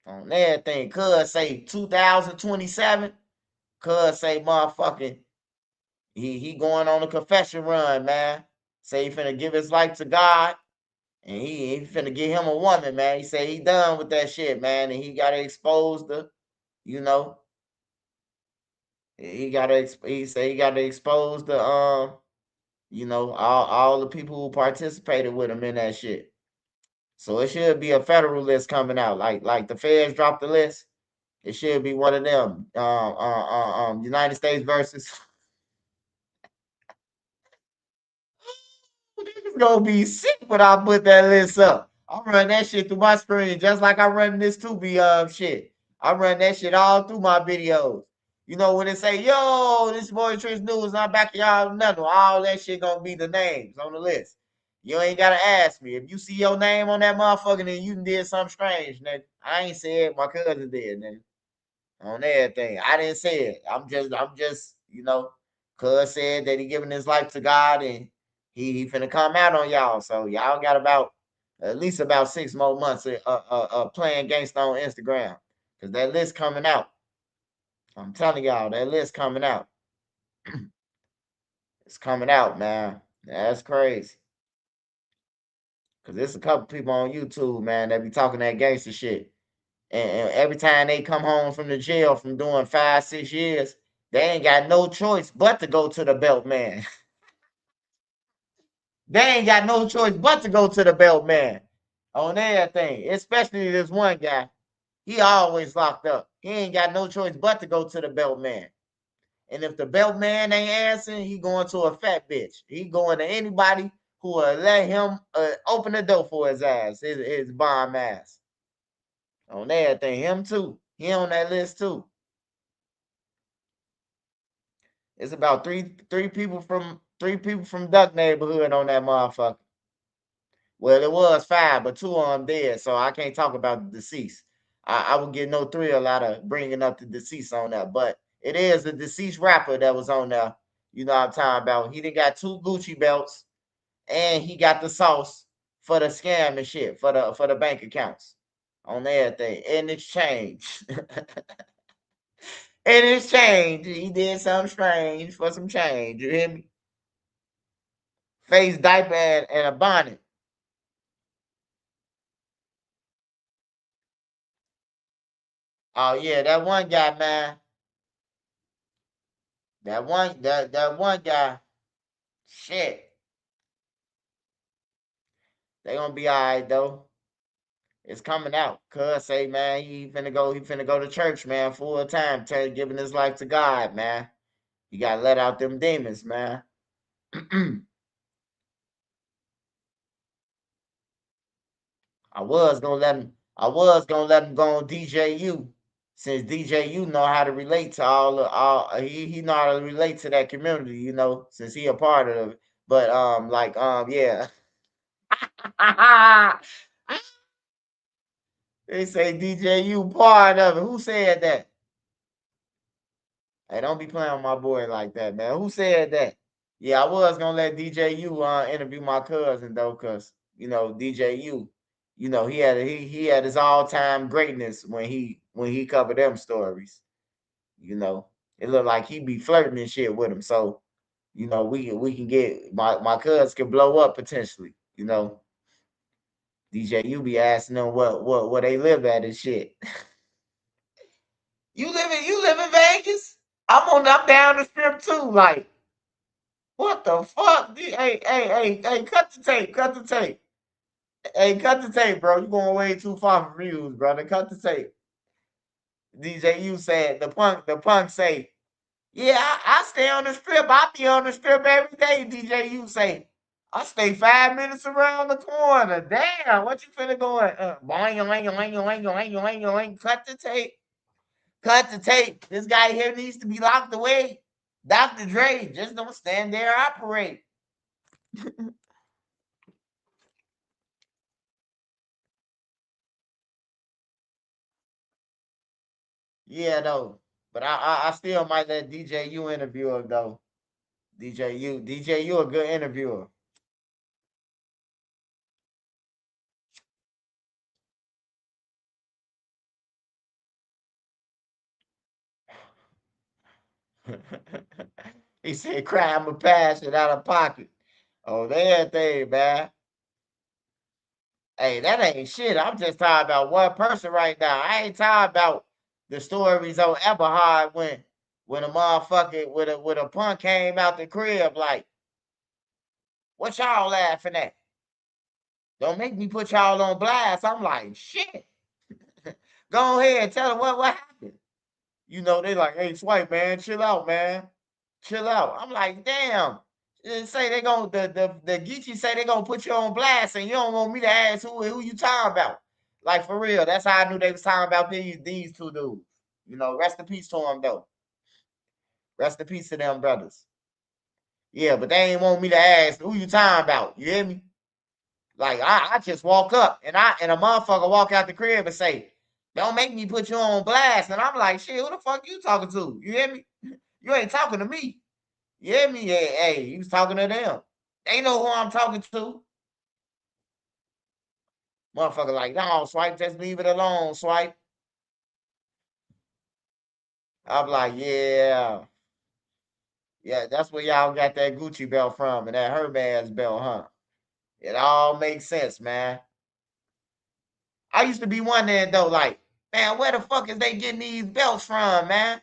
On everything. Cuz say 2027. Cuz say motherfucking he going on a confession run, man. Say he finna give his life to God. And he finna get him a woman, man. He say he done with that shit, man. And he gotta expose the, you know, he say he gotta expose the you know, all the people who participated with him in that shit. So it should be a federal list coming out. Like the feds dropped the list. It should be one of them. United States versus It's gonna be sick when I put that list up. I run that shit through my screen just like I run this 2B shit. I run that shit all through my videos. You know when they say, yo, this boy Trish News, I'm back y'all another. All that shit gonna be the names on the list. You ain't gotta ask me. If you see your name on that motherfucker, then you did something strange, nigga. I ain't said my cousin did, nigga. On everything. I didn't say it. I'm just, you know, cuz said that he giving his life to God and he finna come out on y'all. So y'all got about at least about 6 more months of playing gangsta on Instagram. Cause that list coming out. I'm telling y'all, that list coming out. It's coming out, man. That's crazy. Cause there's a couple people on YouTube, man, that be talking that gangster shit. And every time they come home from the jail from doing 5, 6 years, they ain't got no choice but to go to the belt man. They ain't got no choice but to go to the belt man on everything. Especially this one guy. He always locked up. He ain't got no choice but to go to the belt man. And if the belt man ain't answering, he going to a fat bitch. He going to anybody who will let him open the door for his ass, his bomb ass. On everything. Him too. He on that list too. It's about three people from Duck neighborhood on that motherfucker. Well, it was 5, but 2 of them dead, so I can't talk about the deceased. I would get no thrill out of bringing up the deceased on that, but it is the deceased rapper that was on there. You know what I'm talking about. He done got 2 Gucci belts, and he got the sauce for the scam and shit for the bank accounts on everything in exchange. In exchange, he did something strange for some change. You hear me? Face diaper and a bonnet. Oh yeah, that one guy, man. That one guy. Shit, they gonna be all right though. It's coming out. Cuz say, man, he finna go to church, man, full time, giving his life to God, man. You gotta let out them demons, man. I was gonna let him go on DJU. since DJU know how to relate to all he know how to relate to that community, you know, since he a part of it. But yeah. They say DJU part of it. Who said that? Hey, don't be playing with my boy like that, man. Who said that? Yeah, I was gonna let DJU interview my cousin though, cause you know DJU, you know he had his all time greatness when he covered them stories. You know, it looked like he be flirting and shit with him. So, you know, we can get my cousin can blow up potentially. You know, DJU be asking them what they live at and shit. You live in Vegas? I'm down the strip too. Like, what the fuck? Hey, cut the tape, cut the tape. Hey, cut the tape, bro. You going way too far from views, brother. Cut the tape. DJU said the punk say, yeah, I stay on the strip. I be on the strip every day. DJU say, I stay 5 minutes around the corner. Damn, what you finna going? Cut the tape. Cut the tape. This guy here needs to be locked away. Dr. Dre, just don't stand there, operate. Yeah, though. But I still might let DJU interview him though. DJU a good interviewer. He said crime a passion out of pocket. Oh, that thing, man. Hey, that ain't shit. I'm just talking about one person right now. I ain't talking about the stories on Eberhard when a motherfucker with a punk came out the crib like, what y'all laughing at? Don't make me put y'all on blast. I'm like, shit. Go ahead and tell them what happened. You know, they like, hey, Swipe, man, chill out, man. Chill out. I'm like, damn. Say they gonna the Geechee say they gonna put you on blast and you don't want me to ask who you talking about. Like for real. That's how I knew they was talking about these two dudes. You know, rest in peace to them though. Rest in peace to them brothers. Yeah, but they ain't want me to ask who you talking about. You hear me? Like I just walk up and a motherfucker walk out the crib and say, don't make me put you on blast. And I'm like, shit, who the fuck you talking to? You hear me? You ain't talking to me. You hear me? Hey, he was talking to them. They know who I'm talking to. Motherfucker like, no, Swipe, just leave it alone, Swipe. I'm like, yeah. Yeah, that's where y'all got that Gucci belt from and that Hermes belt, huh? It all makes sense, man. I used to be wondering though, like, man, where the fuck is they getting these belts from, man?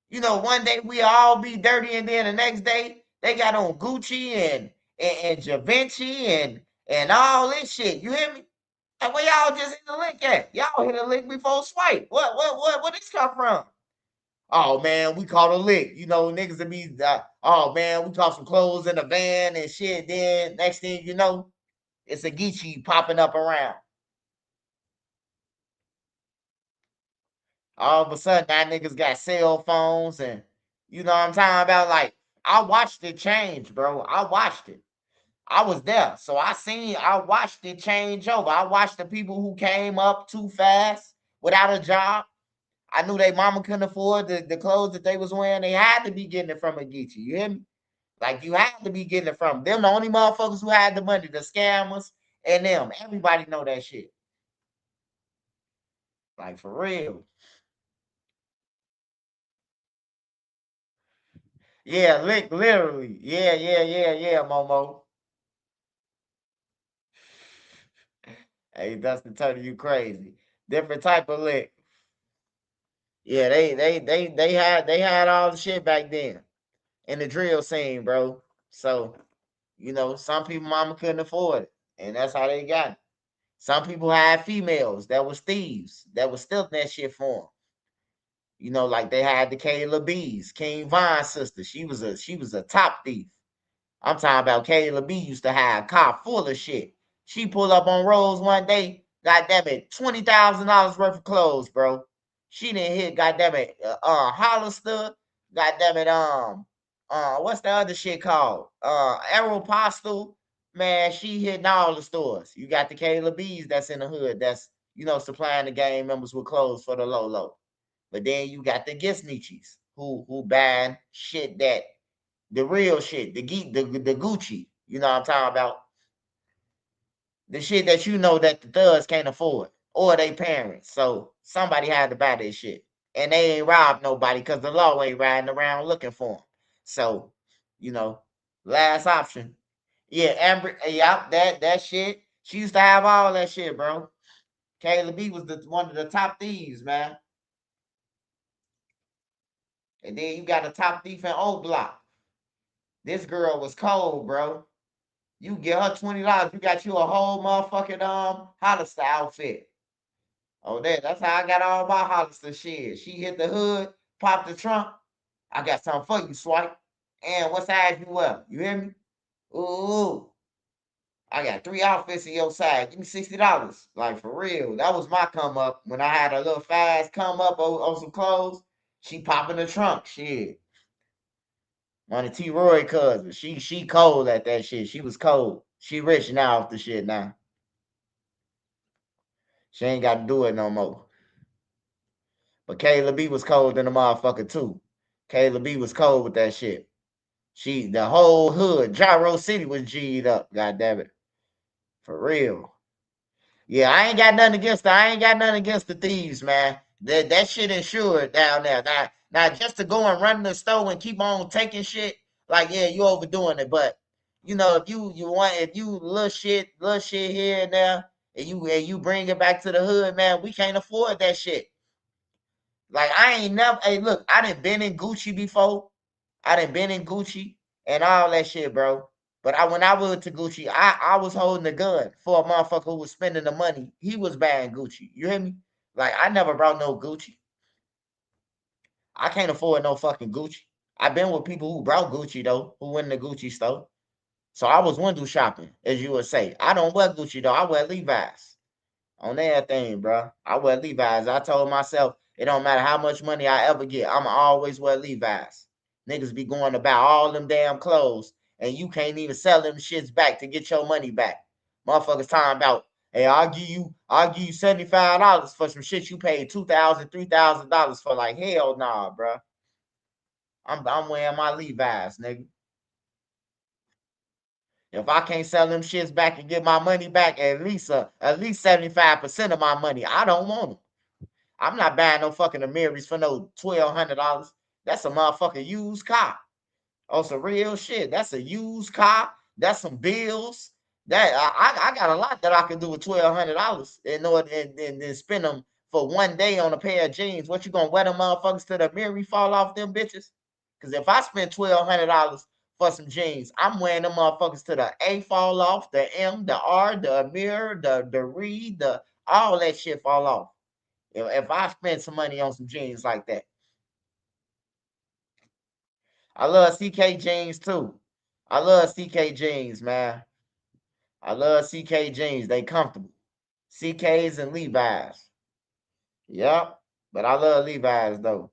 You know, one day we all be dirty, and then the next day they got on Gucci and Givenchy and all this shit. You hear me? And where y'all just hit the lick at? Y'all hit a lick before Swipe. Where this come from? Oh man, we caught a lick. You know, niggas will be oh man, we caught some clothes in the van and shit. Then next thing you know, it's a Geechee popping up around. All of a sudden, that niggas got cell phones and you know what I'm talking about? Like, I watched it change, bro. I watched it. I was there. So I watched it change over. I watched the people who came up too fast without a job. I knew they mama couldn't afford the clothes that they was wearing. They had to be getting it from a Geechee. You hear me? Like, you had to be getting it from them. The only motherfuckers who had the money, the scammers and them. Everybody know that shit. Like, for real. Yeah, literally. Yeah, Momo. Hey, Dustin Turner, you crazy. Different type of lick. Yeah, they had all the shit back then in the drill scene, bro. So, you know, some people mama couldn't afford it. And that's how they got it. Some people had females that was thieves that was stealing that shit for them. You know, like they had the Kayla B's, King Von's sister. She was a top thief. I'm talking about Kayla B used to have a car full of shit. She pulled up on Rose one day, got damn it, $20,000 worth of clothes, bro. She didn't hit, goddamn it, Hollister, goddamn it, what's the other shit called? Aeropostale. Man, she hitting all the stores. You got the Kayla B's that's in the hood, that's, supplying the gang members with clothes for the low. But then you got the Gisnichis who buying shit that the real shit, the Gucci. You know what I'm talking about? The shit that that the thugs can't afford or they parents. So somebody had to buy this shit. And they ain't robbed nobody because the law ain't riding around looking for them. So, last option. Yeah, Amber, yeah, that shit. She used to have all that shit, bro. Kayla B was one of the top thieves, man. And then you got a top thief in Oak Block. This girl was cold, bro. You get her $20, you got you a whole motherfucking Hollister outfit. Oh, that's how I got all my Hollister shit. She hit the hood, popped the trunk. I got something for you, swipe. And what size you wear? You hear me? Ooh. I got 3 outfits in your size. Give me $60. Like, for real. That was my come up. When I had a little fast come up on some clothes, she popping the trunk. Shit. One of T. Roy cousins. She cold at that shit. She was cold. She rich now off the shit now. She ain't got to do it no more. But Kayla B was cold in the motherfucker too. Kayla B was cold with that shit. The whole hood, Gyro City was G'd up. God damn it. For real. Yeah, I ain't got nothing against the thieves, man. That shit insured down there. Now just to go and run the store and keep on taking shit, like, yeah, you overdoing it. But if you little shit here and there, and you bring it back to the hood, man, we can't afford that shit. Like, I ain't never. Hey, look, I done been in Gucci before. I done been in Gucci and all that shit, bro. But when I went to Gucci, I was holding a gun for a motherfucker who was spending the money. He was buying Gucci. You hear me? Like, I never brought no Gucci. I can't afford no fucking Gucci. I've been with people who brought Gucci, though, who went in the Gucci store. So I was window shopping, as you would say. I don't wear Gucci, though. I wear Levi's. On everything, bro. I wear Levi's. I told myself, it don't matter how much money I ever get, I'ma always wear Levi's. Niggas be going to buy all them damn clothes, and you can't even sell them shits back to get your money back. Motherfuckers talking about, hey, I'll give you $75 for some shit you paid $2,000, $3,000 for. Like, hell nah, bro. I'm wearing my Levi's, nigga. If I can't sell them shits back and get my money back, at least 75% of my money, I don't want them. I'm not buying no fucking Amiris for no $1,200. That's a motherfucking used car. Oh, some real shit. That's a used car. That's some bills. That I got a lot that I can do with $1,200 and then spend them for one day on a pair of jeans. What you gonna wear them motherfuckers till the Amiri fall off them bitches? Because if I spend $1,200 for some jeans, I'm wearing them motherfuckers to the A fall off, the M, the R, the Amir, the Reed, all that shit fall off. If I spend some money on some jeans like that. I love CK jeans too. I love CK jeans, man. I love CK jeans. They comfortable. CKs and Levi's. Yep. But I love Levi's though.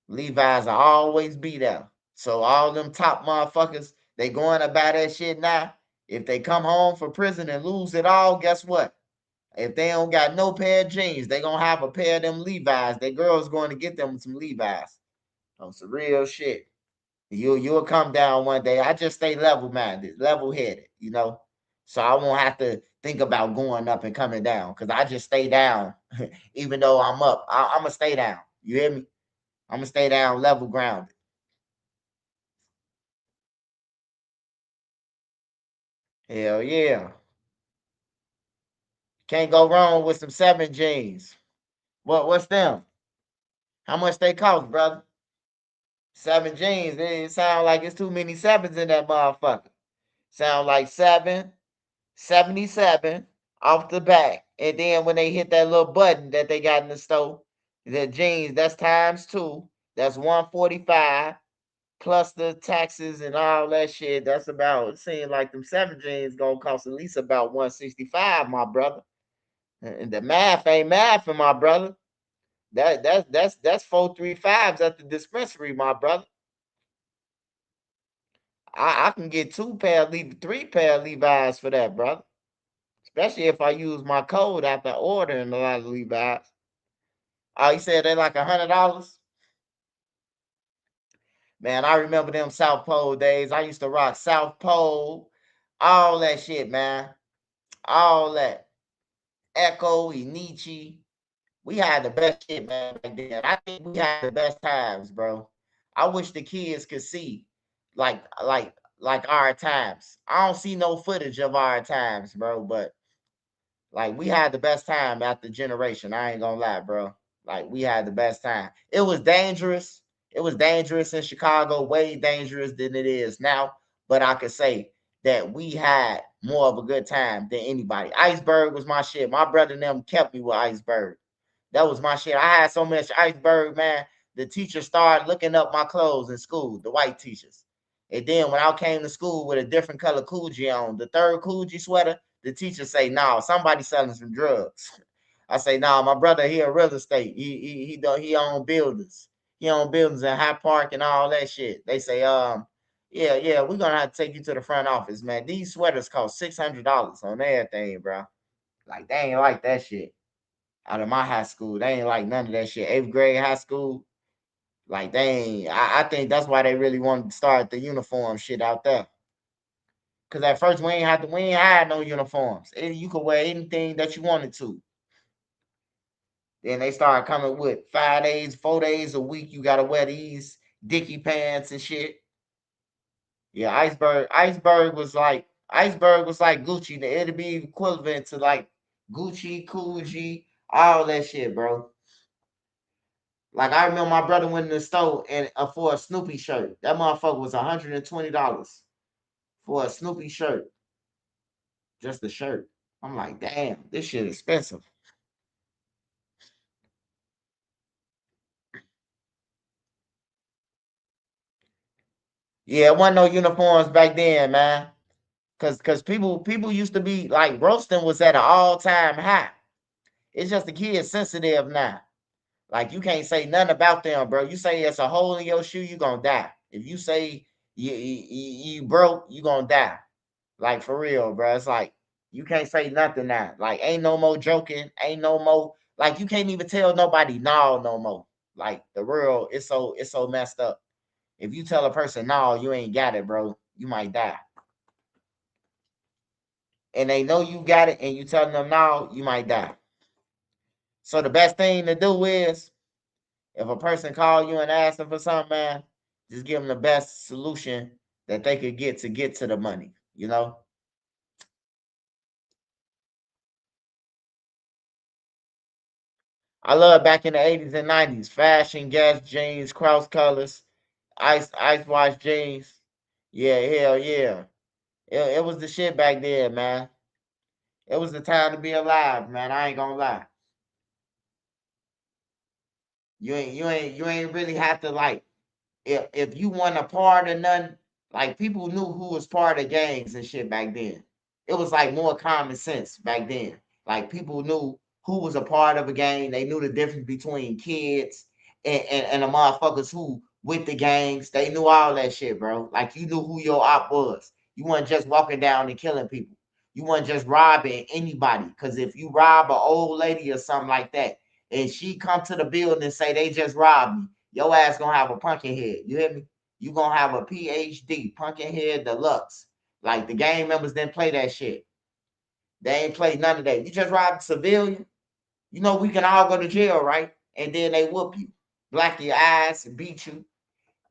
Levi's will always be there. So all them top motherfuckers, they going to buy that shit now. If they come home from prison and lose it all, guess what? If they don't got no pair of jeans, they gonna have a pair of them Levi's. Their girl's going to get them some Levi's. On some real shit. You'll come down one day. I just stay level-minded, level-headed, So I won't have to think about going up and coming down because I just stay down. Even though I'm up, I'm going to stay down. You hear me? I'm going to stay down level grounded. Hell yeah. Can't go wrong with some 7 jeans. What's them? How much they cost, brother? 7 jeans. It sound like it's too many 7s in that motherfucker. Sound like 77 off the back. And then when they hit that little button that they got in the store, the jeans, that's times 2. That's 145 plus the taxes and all that shit. That's about, it seems like them 7 jeans gonna cost at least about 165, my brother. And the math ain't mathing, my brother. That's 4 3 5s at the dispensary, my brother. I can get 3 pair of Levi's for that, brother. Especially if I use my code after ordering a lot of Levi's. Oh, you said they like $100? Man, I remember them South Pole days. I used to rock South Pole, all that shit, man. All that. Echo, Enichi. We had the best shit, man, back then. I think we had the best times, bro. I wish the kids could see like our times. I don't see no footage of our times, bro, but like we had the best time after generation. I ain't gonna lie, bro. Like we had the best time. It was dangerous. It was dangerous in Chicago, way dangerous than it is now. But I could say that we had more of a good time than anybody. Iceberg was my shit. My brother and them kept me with Iceberg. That was my shit. I had so much Iceberg, man. The teachers started looking up my clothes in school, the white teachers. And then when I came to school with a different color Coogee on, the third Coogee sweater, the teacher say, "No, somebody selling some drugs." I say, "No, my brother here real estate. He own buildings. He own buildings in High Park and all that shit." They say, yeah, we're gonna have to take you to the front office, man. These sweaters cost $600 on everything, bro. Like they ain't like that shit out of my high school. They ain't like none of that shit. 8th grade high school, like they ain't. I think that's why they really wanted to start the uniform shit out there. Cause at first we ain't had no uniforms. You could wear anything that you wanted to. Then they started coming with 5 days, 4 days a week. You gotta wear these dicky pants and shit. Yeah, Iceberg was like Gucci. It'd be equivalent to like Gucci, Coogee, all that shit, bro. Like I remember my brother went in the store and for a Snoopy shirt. That motherfucker was $120 for a Snoopy shirt. Just a shirt. I'm like, damn, this shit expensive. Yeah, it wasn't no uniforms back then, man. Cause people used to be like roasting was at an all-time high. It's just the kids sensitive now. Like you can't say nothing about them, bro. You say it's a hole in your shoe, you gonna die. If you say you broke, you gonna die. Like for real, bro. It's like you can't say nothing now. Like ain't no more joking, ain't no more. Like you can't even tell nobody no more. Like the world, it's so messed up. If you tell a person no, you ain't got it, bro. You might die. And they know you got it, and you telling them no, you might die. So the best thing to do is if a person call you and ask them for something, man, just give them the best solution that they could get to the money. You know. I love back in the 80s and 90s. Fashion, Guess jeans, cross colors, ice wash jeans. Yeah, hell yeah. It was the shit back then, man. It was the time to be alive, man. I ain't gonna lie. You ain't really have to like if you want a part of nothing, like people knew who was part of gangs and shit back then. It was like more common sense back then. Like people knew who was a part of a gang. They knew the difference between kids and the motherfuckers who with the gangs. They knew all that shit, bro. Like you knew who your op was. You weren't just walking down and killing people. You weren't just robbing anybody. Cause if you rob an old lady or something like that, and she come to the building and say they just robbed me, your ass gonna have a pumpkin head. You hear me? You gonna have a PhD, pumpkin head deluxe. Like the gang members didn't play that shit. They ain't play none of that. You just robbed a civilian. You know we can all go to jail, right? And then they whoop you, black your eyes, and beat you.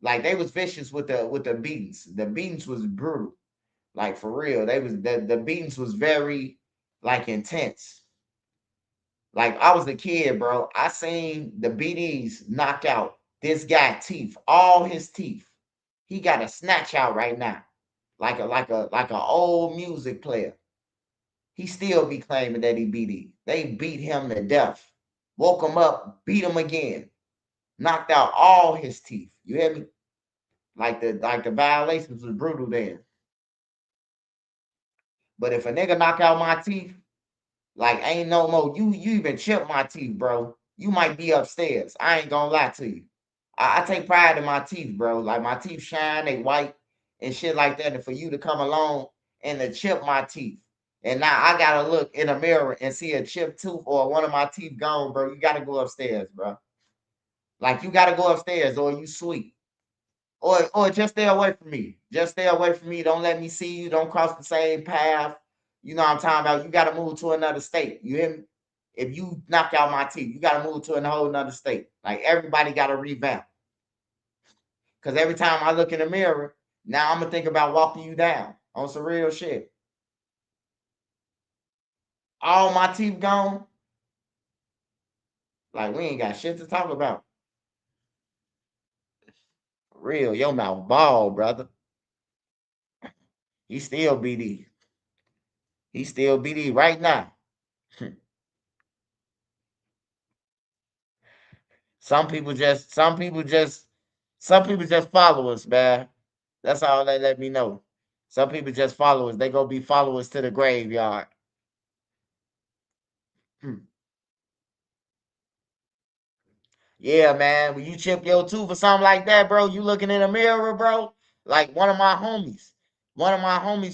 Like they was vicious with the beatings. The beatings was brutal. Like for real. They was the beatings was very like intense. Like I was a kid, bro. I seen the BDs knock out this guy teeth, all his teeth. He got a snatch out right now, like a old music player. He still be claiming that he BD. They beat him to death, woke him up, beat him again, knocked out all his teeth. You hear me? Like the violations was brutal then. But if a nigga knock out my teeth, like ain't no more. You even chip my teeth, bro. you might be upstairs. I ain't gonna lie to you. I take pride in my teeth, bro. Like my teeth shine, they white and shit like that. And for you to come along and to chip my teeth. And now I gotta look in a mirror and see a chipped tooth or one of my teeth gone, bro. You gotta go upstairs, bro. Like you gotta go upstairs or you sleep. Or just stay away from me. Just stay away from me. Don't let me see you. Don't cross the same path. You know what I'm talking about? You gotta move to another state. You hear me? If you knock out my teeth, you gotta move to a whole nother state. Like everybody gotta revamp. Cause every time I look in the mirror, now I'm gonna think about walking you down on some real shit. All my teeth gone. Like we ain't got shit to talk about. Real, your mouth bald, brother. He still BD. He still BD right now. Some people just follow us, man. That's all they let me know. Some people just follow us. They gonna be followers to the graveyard. Yeah, man. When you chip your tooth or something like that, bro, you looking in the mirror, bro. Like one of my homies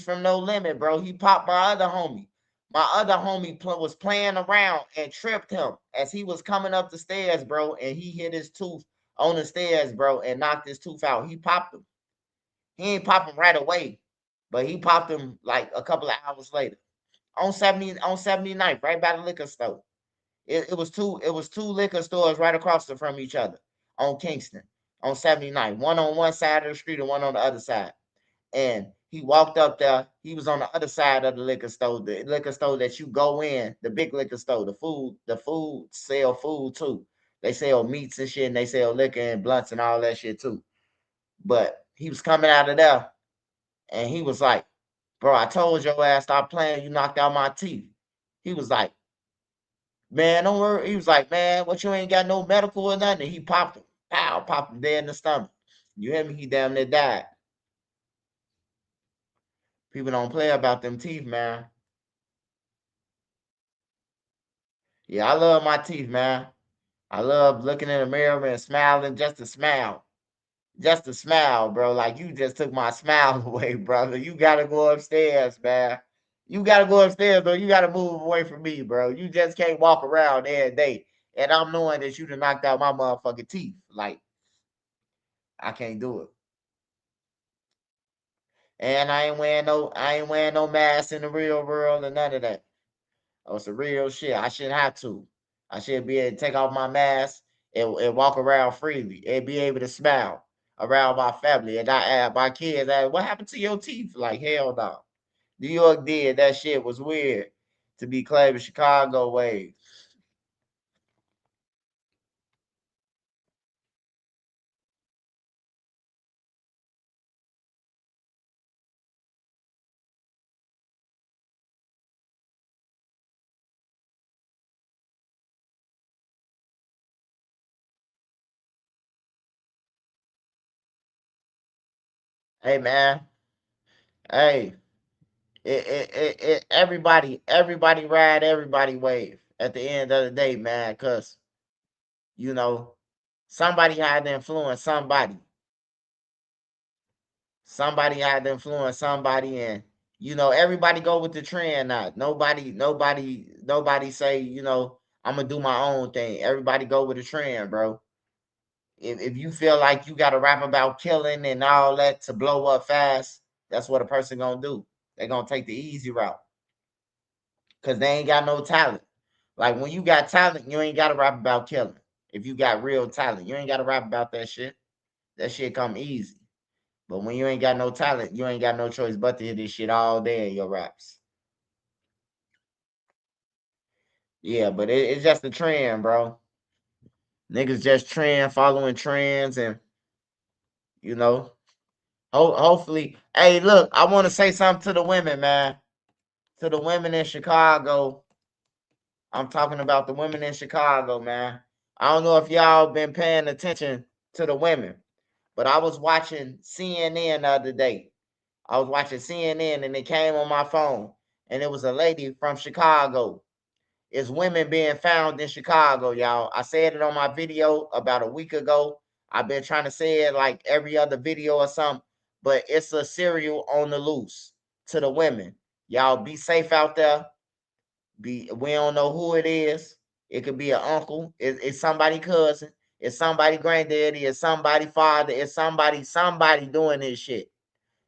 from No Limit, bro. He popped my other homie. My other homie was playing around and tripped him as he was coming up the stairs, bro. And he hit his tooth on the stairs, bro, and knocked his tooth out. He popped him. He ain't pop him right away, but he popped him like a couple of hours later on 79th, right by the liquor store. It was two liquor stores right across from each other on Kingston on 79th. One on one side of the street and one on the other side. And he walked up there. He was on the other side of the liquor store that you go in, the big liquor store. The food sell food too. They sell meats and shit, and they sell liquor and blunts and all that shit too. But he was coming out of there, and he was like, "Bro, I told your ass stop playing. You knocked out my teeth." He was like, "Man, don't worry." He was like, "Man, what, you ain't got no medical or nothing?" He popped him. Pow, popped him dead in the stomach. You hear me? He damn near died. People don't play about them teeth, man. Yeah, I love my teeth, man. I love looking in the mirror and smiling just to smile. Just to smile, bro. Like you just took my smile away, brother. You gotta go upstairs, man. You gotta go upstairs, bro. You gotta move away from me, bro. You just can't walk around every day. And I'm knowing that you done knocked out my motherfucking teeth. Like, I can't do it. And I ain't wearing no mask in the real world or none of that. Oh, it's a real shit. I shouldn't have to. I should be able to take off my mask and walk around freely and be able to smile around my family. And I ask my kids, what happened to your teeth? Like, hell no. New York did. That shit was weird to be claiming Chicago waves. Hey, man. Hey, everybody ride everybody wave at the end of the day, man, because, you know, somebody had to influence somebody. Somebody had to influence somebody, and everybody go with the trend now. Nobody say, I'm gonna do my own thing. Everybody go with the trend, bro. If you feel like you gotta rap about killing and all that to blow up fast, that's what a person gonna do. They're gonna take the easy route because they ain't got no talent. Like when you got talent, you ain't gotta rap about killing. If you got real talent, you ain't gotta rap about that shit. That shit come easy. But when you ain't got no talent, you ain't got no choice but to hit this shit all day in your raps. Yeah, but it's just a trend, bro. Niggas just following trends, and you know, hopefully. Hey, look, I want to say something to the women, man. To the women in Chicago. I'm talking about the women in Chicago, man. I don't know if y'all been paying attention to the women, but I was watching CNN the other day. I was watching CNN and it came on my phone, and it was a lady from Chicago, is women being found in Chicago, y'all. I said it on my video about a week ago. I've been trying to say it like every other video or something, but it's a serial on the loose to the women. Y'all be safe out there. We don't know who it is. It could be an uncle. It's somebody cousin. It's somebody granddaddy. It's somebody father. It's somebody doing this shit.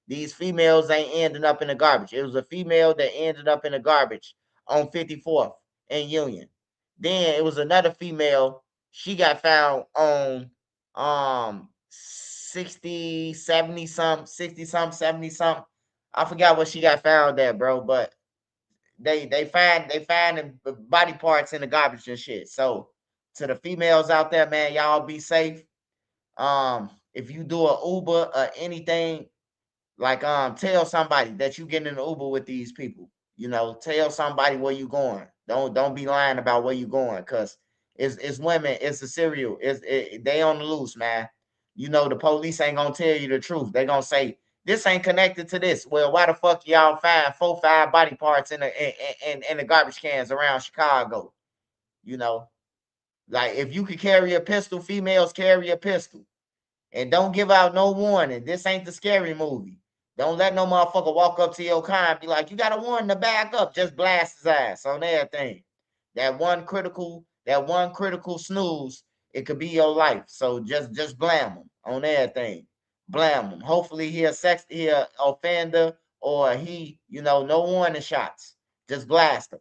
These females ain't ending up in the garbage. It was a female that ended up in the garbage on 54th and Union. Then it was another female. She got found on 60, 70 something, 60 something, 70 something. I forgot what she got found at, bro, but they find body parts in the garbage and shit. So to the females out there, man, y'all be safe. If you do a Uber or anything, like tell somebody that you get in an Uber with these people. You know, tell somebody where you going. Don't be lying about where you going, cause it's women. It's a serial. They on the loose, man. You know the police ain't gonna tell you the truth. They gonna say this ain't connected to this. Well, why the fuck y'all find 4-5 body parts in the garbage cans around Chicago? You know, like if you could carry a pistol, females carry a pistol. And don't give out no warning. This ain't the scary movie. Don't let no motherfucker walk up to your car and be like, you got a warning to back up. Just blast his ass on everything. That one critical snooze, it could be your life. So just blam him on everything. Blam him. Hopefully he a offender or no warning shots. Just blast him.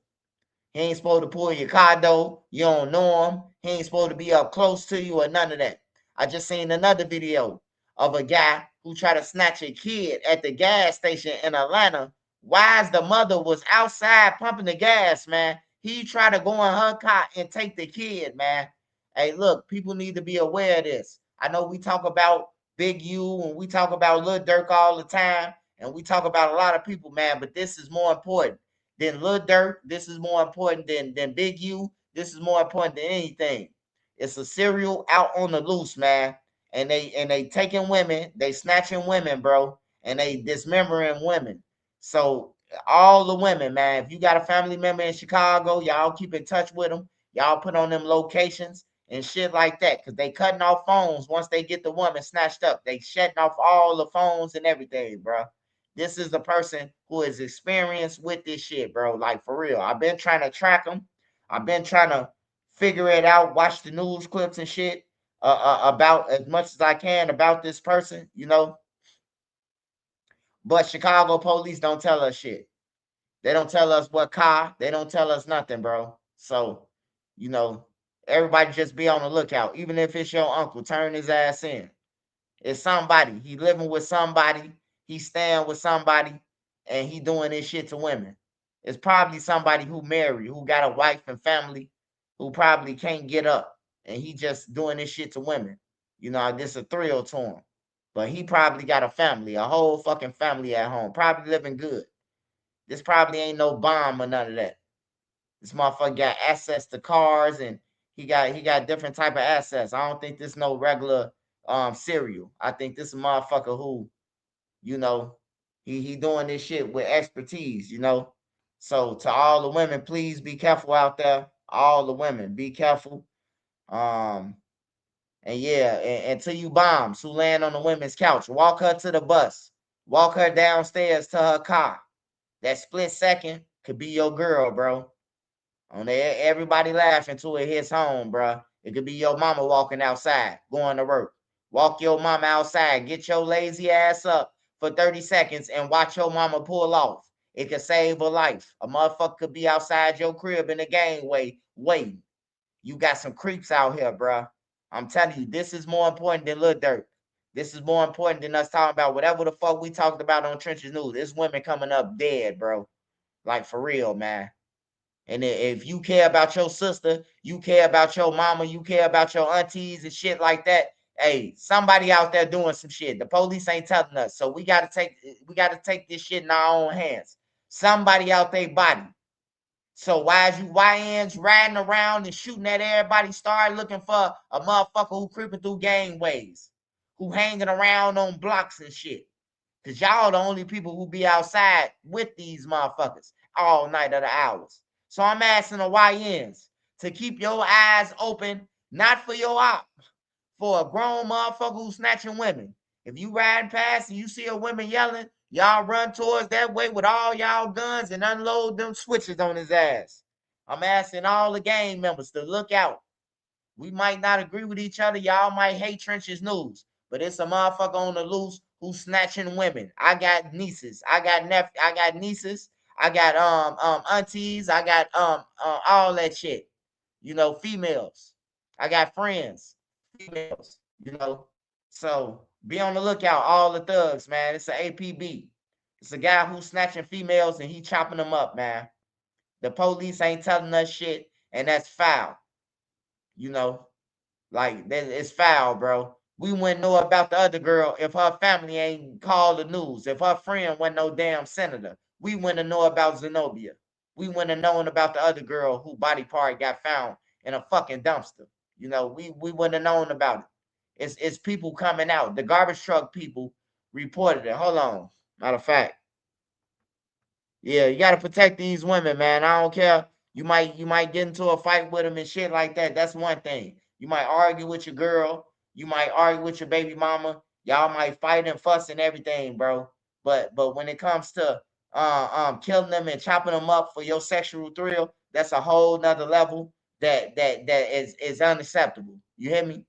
He ain't supposed to pull your car door. You don't know him. He ain't supposed to be up close to you or none of that. I just seen another video of a guy who tried to snatch a kid at the gas station in Atlanta. While the mother was outside pumping the gas, man. He tried to go in her car and take the kid, man. Hey, look, people need to be aware of this. I know we talk about Big U and we talk about Lil Durk all the time, and we talk about a lot of people, man, but this is more important than Lil Durk. This is more important than Big U. This is more important than anything. It's a serial out on the loose, man. And they taking women, they snatching women, bro, and they dismembering women. So all the women, man, if you got a family member in Chicago, y'all keep in touch with them. Y'all put on them locations and shit like that, because they cutting off phones once they get the woman snatched up. They shutting off all the phones and everything, bro. This is the person who is experienced with this shit, bro. Like, for real. I've been trying to track them. I've been trying to figure it out, watch the news clips and shit about as much as I can about this person, But Chicago police don't tell us shit. They don't tell us what car. They don't tell us nothing, bro. So, everybody just be on the lookout. Even if it's your uncle, turn his ass in. It's somebody. He living with somebody. He staying with somebody, and he doing this shit to women. It's probably somebody who married, who got a wife and family, who probably can't get up, and he just doing this shit to women. This a thrill to him. But he probably got a family, a whole fucking family at home, probably living good. This probably ain't no bomb or none of that. This motherfucker got access to cars, and he got different type of assets. I don't think this no regular serial. I think this is a motherfucker who, he doing this shit with expertise, So to all the women, please be careful out there. All the women, be careful. And yeah, and to you bombs who land on the women's couch, walk her to the bus. Walk her downstairs to her car. That split second could be your girl, bro. On there, everybody laughing till it hits home, bro. It could be your mama walking outside, going to work. Walk your mama outside, get your lazy ass up for 30 seconds and watch your mama pull off. It could save a life. A motherfucker could be outside your crib in the gangway waiting. You got some creeps out here, bro. I'm telling you, this is more important than Lil Durk. This is more important than us talking about whatever the fuck we talked about on Trenches News. There's women coming up dead, bro. Like, for real, man. And if you care about your sister, you care about your mama, you care about your aunties and shit like that, hey, somebody out there doing some shit. The police ain't telling us. So we gotta take this shit in our own hands. Somebody out their body. So why is you YNs riding around and shooting at everybody? Start looking for a motherfucker who creeping through gangways, who hanging around on blocks and shit. Cause y'all the only people who be outside with these motherfuckers all night of the hours. So I'm asking the YNs to keep your eyes open, not for your op, for a grown motherfucker who's snatching women. If you riding past and you see a woman yelling, y'all run towards that way with all y'all guns and unload them switches on his ass. I'm asking all the gang members to look out. We might not agree with each other. Y'all might hate Trenches News, but it's a motherfucker on the loose who's snatching women. I got nieces. I got nieces. I got aunties. I got all that shit. You know, females. I got friends, females. You know, so be on the lookout. All the thugs, man. It's an APB. It's a guy who's snatching females and he chopping them up, man. The police ain't telling us shit, and that's foul. You know, like that, it's foul, bro. We wouldn't know about the other girl if her family ain't called the news. If her friend wasn't no damn senator, we wouldn't know about Zenobia. We wouldn't have known about the other girl who body part got found in a fucking dumpster. You know, we wouldn't have known about it. It's people coming out. The garbage truck people reported it. Hold on. Matter of fact, yeah, you gotta protect these women, man. I don't care. You might get into a fight with them and shit like that. That's one thing. You might argue with your girl. You might argue with your baby mama. Y'all might fight and fuss and everything, bro. But when it comes to killing them and chopping them up for your sexual thrill, that's a whole nother level that is unacceptable. You hear me?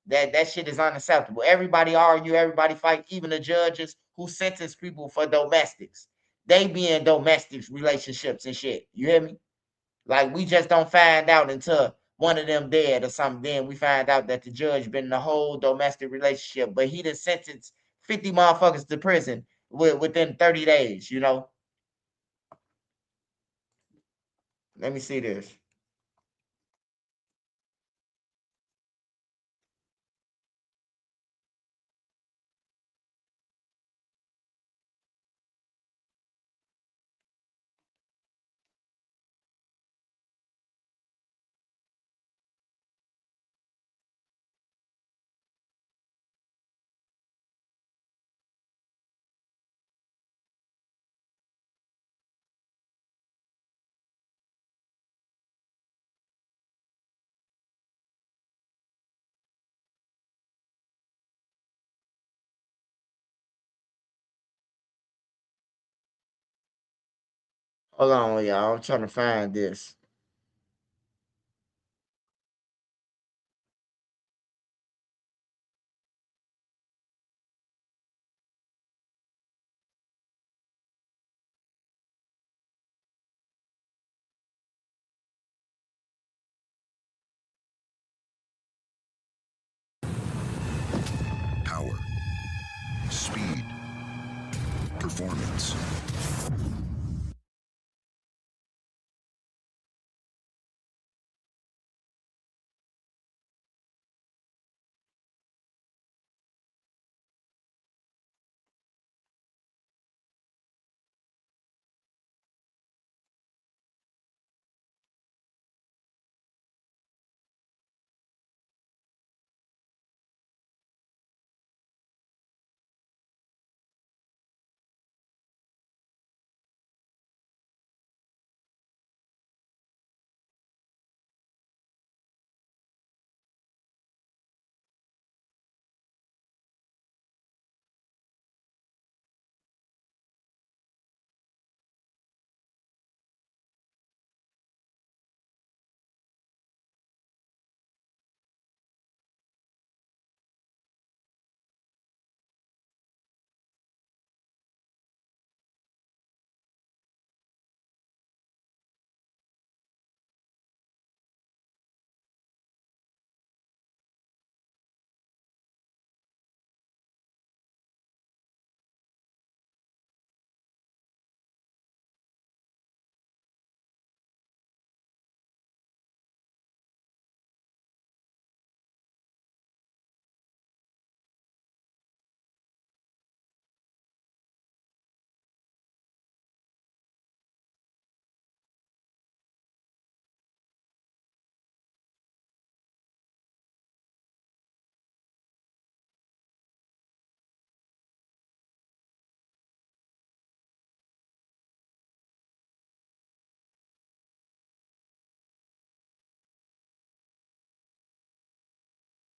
That shit is unacceptable. Everybody argue, everybody fight, even the judges who sentence people for domestics. They be in domestic relationships and shit. You hear me? Like we just don't find out until one of them dead or something. Then we find out that the judge been in the whole domestic relationship, but he done sentenced 50 motherfuckers to prison within 30 days, you know? Let me see this. Hold on, y'all. I'm trying to find this. Power, speed, performance.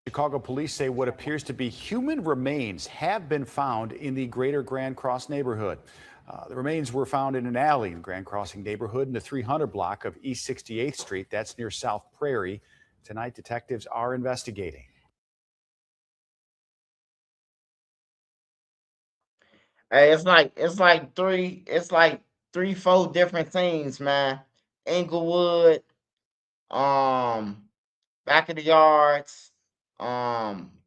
Chicago police say what appears to be human remains have been found in the greater Grand Cross neighborhood. The remains were found in an alley in the Grand Crossing neighborhood in the 300 block of East 68th Street. That's near South Prairie. Tonight, detectives are investigating. Hey, it's like three, four different things, man. Inglewood, um, back of the yards,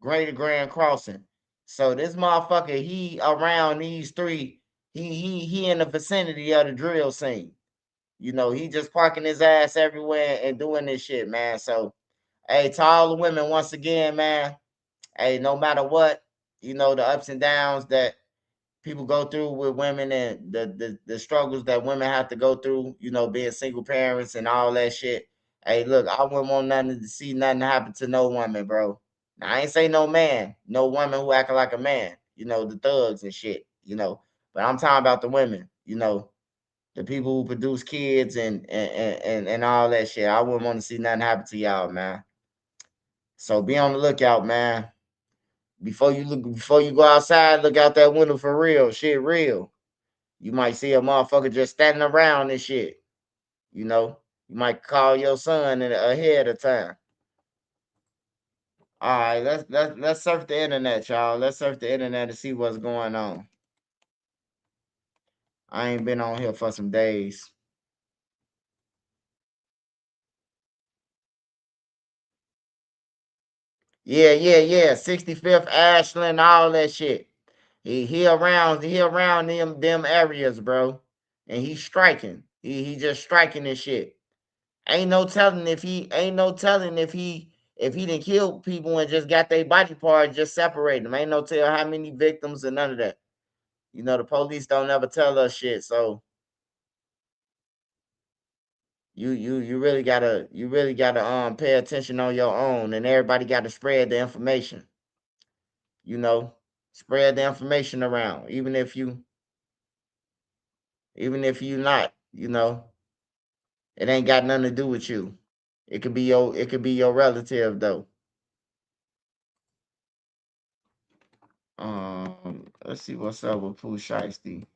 Greater Grand Crossing. So this motherfucker, he around these three, he in the vicinity of the drill scene. You know, he just parking his ass everywhere and doing this shit, man. So, hey, to all the women, once again, man, hey, no matter what, you know, the ups and downs that people go through with women and the struggles that women have to go through, you know, being single parents and all that shit. Hey, look, I wouldn't want nothing to see nothing happen to no woman, bro. Now, I ain't say no man, no woman who acting like a man, you know, the thugs and shit, you know. But I'm talking about the women, you know, the people who produce kids and all that shit. I wouldn't want to see nothing happen to y'all, man. So be on the lookout, man. Before you go outside, look out that window for real. Shit real. You might see a motherfucker just standing around and shit. You know, you might call your son ahead of time. All right, let's surf the internet, y'all. Let's surf the internet and see what's going on. I ain't been on here for some days. Yeah. 65th Ashland, all that shit. He around them areas, bro. And he's striking. He just striking this shit. Ain't no telling if he didn't kill people and just got their body parts just separate them. Ain't no tell how many victims and none of that. You know, the police don't ever tell us shit. So you really gotta pay attention on your own, and everybody gotta spread the information. You know, spread the information around, even if you not, you know, it ain't got nothing to do with you. It could be your relative though. Let's see what's up with Pooh Shiesty.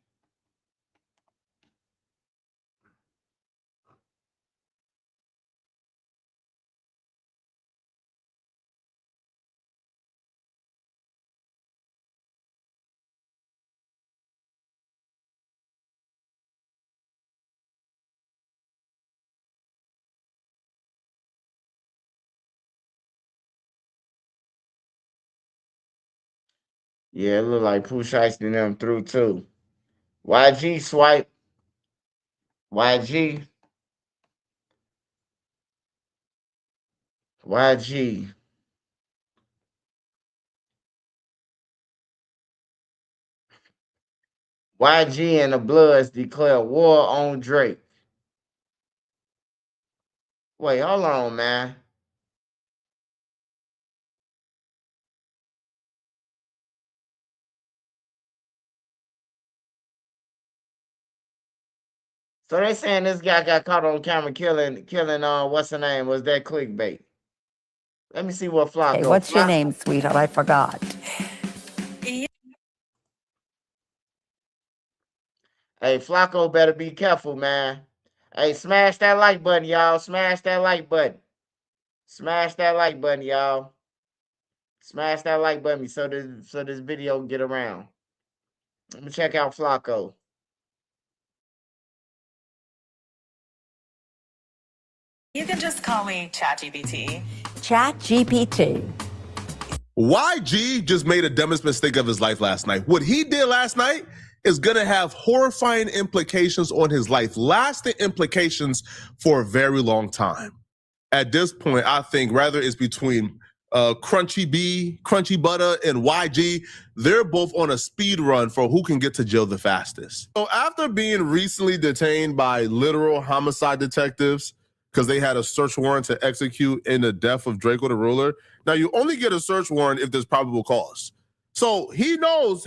Yeah, it look like Pooh Shiesty and them through too. YG swipe. YG. YG. YG and the Bloods declare war on Drake. Wait, hold on, man. So they saying this guy got caught on camera killing what's her name? Was that clickbait? Let me see what Flocko. Hey, what's your name, sweetheart? I forgot. Hey, Flocko better be careful, man. Hey, smash that like button, y'all. Smash that like button. Smash that like button, y'all. Smash that like button so this video can get around. Let me check out Flocko. You can just call me ChatGPT. ChatGPT. YG just made a dumbest mistake of his life last night. What he did last night is going to have horrifying implications on his life, lasting implications for a very long time. At this point, I think rather it's between Crunchy Butter and YG, they're both on a speed run for who can get to jail the fastest. So after being recently detained by literal homicide detectives, because they had a search warrant to execute in the death of Draco the Ruler. Now, you only get a search warrant if there's probable cause. So he knows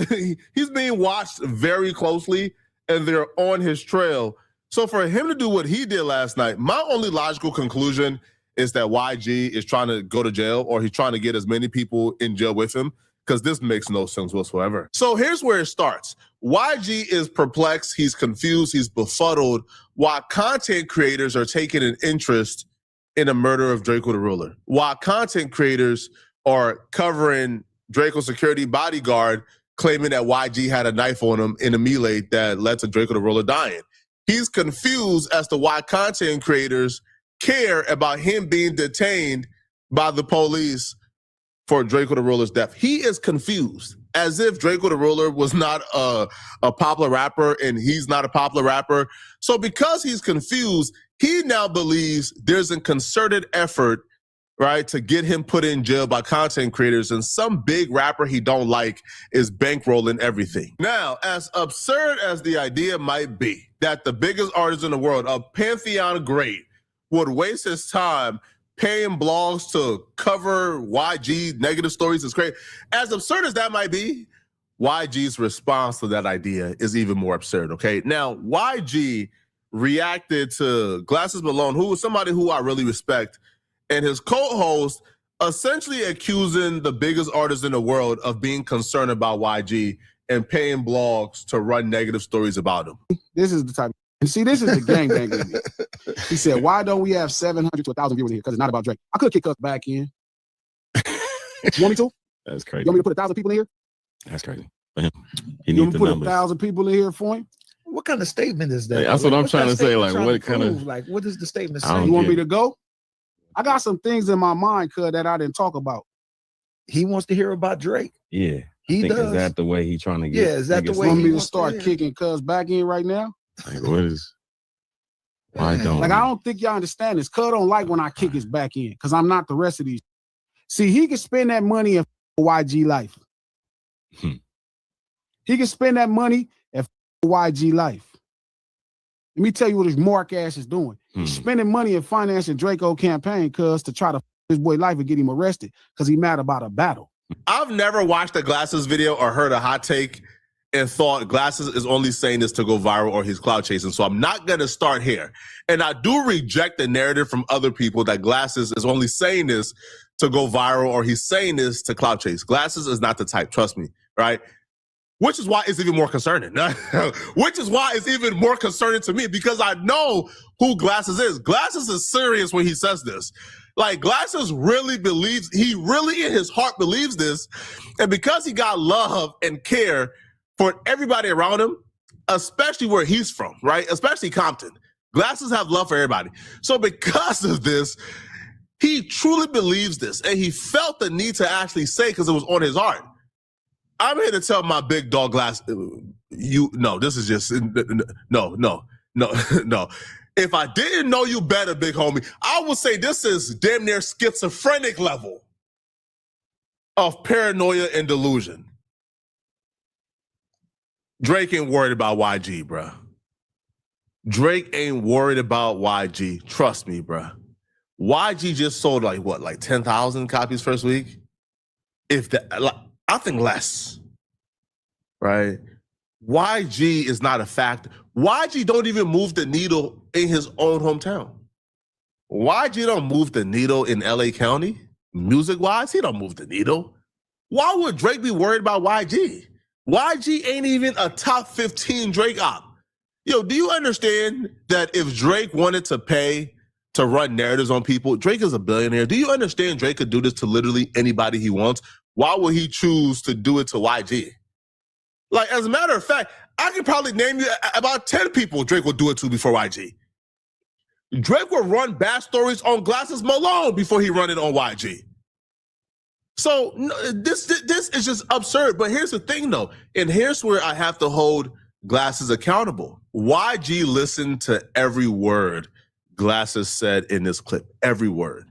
he's being watched very closely and they're on his trail. So for him to do what he did last night, my only logical conclusion is that YG is trying to go to jail, or he's trying to get as many people in jail with him, because this makes no sense whatsoever. So here's where it starts. YG is perplexed, he's confused, he's befuddled, while content creators are taking an interest in the murder of Draco the Ruler. While content creators are covering Draco's security bodyguard, claiming that YG had a knife on him in a melee that led to Draco the Ruler dying. He's confused as to why content creators care about him being detained by the police for Draco the Ruler's death. He is confused, as if Draco the Ruler was not a popular rapper and he's not a popular rapper. So because he's confused, he now believes there's a concerted effort, right, to get him put in jail by content creators, and some big rapper he don't like is bankrolling everything. Now, as absurd as the idea might be, that the biggest artist in the world, a Pantheon great, would waste his time paying blogs to cover YG negative stories is crazy. As absurd as that might be, YG's response to that idea is even more absurd, okay? Now, YG reacted to Glasses Malone, who was somebody who I really respect, and his co-host essentially accusing the biggest artist in the world of being concerned about YG and paying blogs to run negative stories about him. This is the type. And see, this is the gangbang in me. He said, why don't we have 700 to 1,000 viewers here? Because it's not about Drake. I could kick us back in. You want me to? That's crazy. You want me to put 1,000 people in here? That's crazy. For him. He You needs want me the to put numbers. 1,000 people in here for him? What kind of statement is that? That's what I'm What's trying that to say. statement Like, trying what to kind of? prove? Like, what does the statement I say? don't You want get me it. to go? I got some things in my mind, cuz, that I didn't talk about. He wants to hear about Drake. Yeah. He I think, does. Is that the way he trying to get? Yeah, is that the niggas way You want he me to wants start hear? kicking cuz back in right now? Like, what is? Why don't? Like, I don't think y'all understand this. Cuz don't like when I kick his back in, because I'm not the rest of these. See, he can spend that money in YG life. He can spend that money at YG life. Let me tell you what his Mark ass is doing. He's spending money and financing Draco campaign, cuz, to try to his boy life and get him arrested because he mad about a battle. I've never watched a Glasses video or heard a hot take and thought Glasses is only saying this to go viral or he's cloud chasing. So I'm not going to start here. And I do reject the narrative from other people that Glasses is only saying this to go viral or he's saying this to cloud chase. Glasses is not the type, trust me, right? Which is why it's even more concerning. Which is why it's even more concerning to me, because I know who Glasses is. Glasses is serious when he says this. Like, Glasses really believes, he really in his heart believes this. And because he got love and care for everybody around him, especially where he's from, right? Especially Compton. Glasses have love for everybody. So because of this, he truly believes this. And he felt the need to actually say, because it was on his heart. I'm here to tell my big dog Glass, this is just, no. If I didn't know you better, big homie, I would say this is damn near schizophrenic level of paranoia and delusion. Drake ain't worried about YG, bruh. Drake ain't worried about YG. Trust me, bruh. YG just sold like 10,000 copies first week? If that, like, I think less, right? YG is not a factor. YG don't even move the needle in his own hometown. YG don't move the needle in LA County, music-wise. He don't move the needle. Why would Drake be worried about YG? YG ain't even a top 15 Drake op. Yo, do you understand that if Drake wanted to pay to run narratives on people, Drake is a billionaire. Do you understand Drake could do this to literally anybody he wants? Why would he choose to do it to YG? Like, as a matter of fact, I could probably name you about 10 people Drake would do it to before YG. Drake would run bad stories on Glasses Malone before he run it on YG. So this is just absurd. But here's the thing, though, and here's where I have to hold Glasses accountable. YG listened to every word Glasses said in this clip, every word.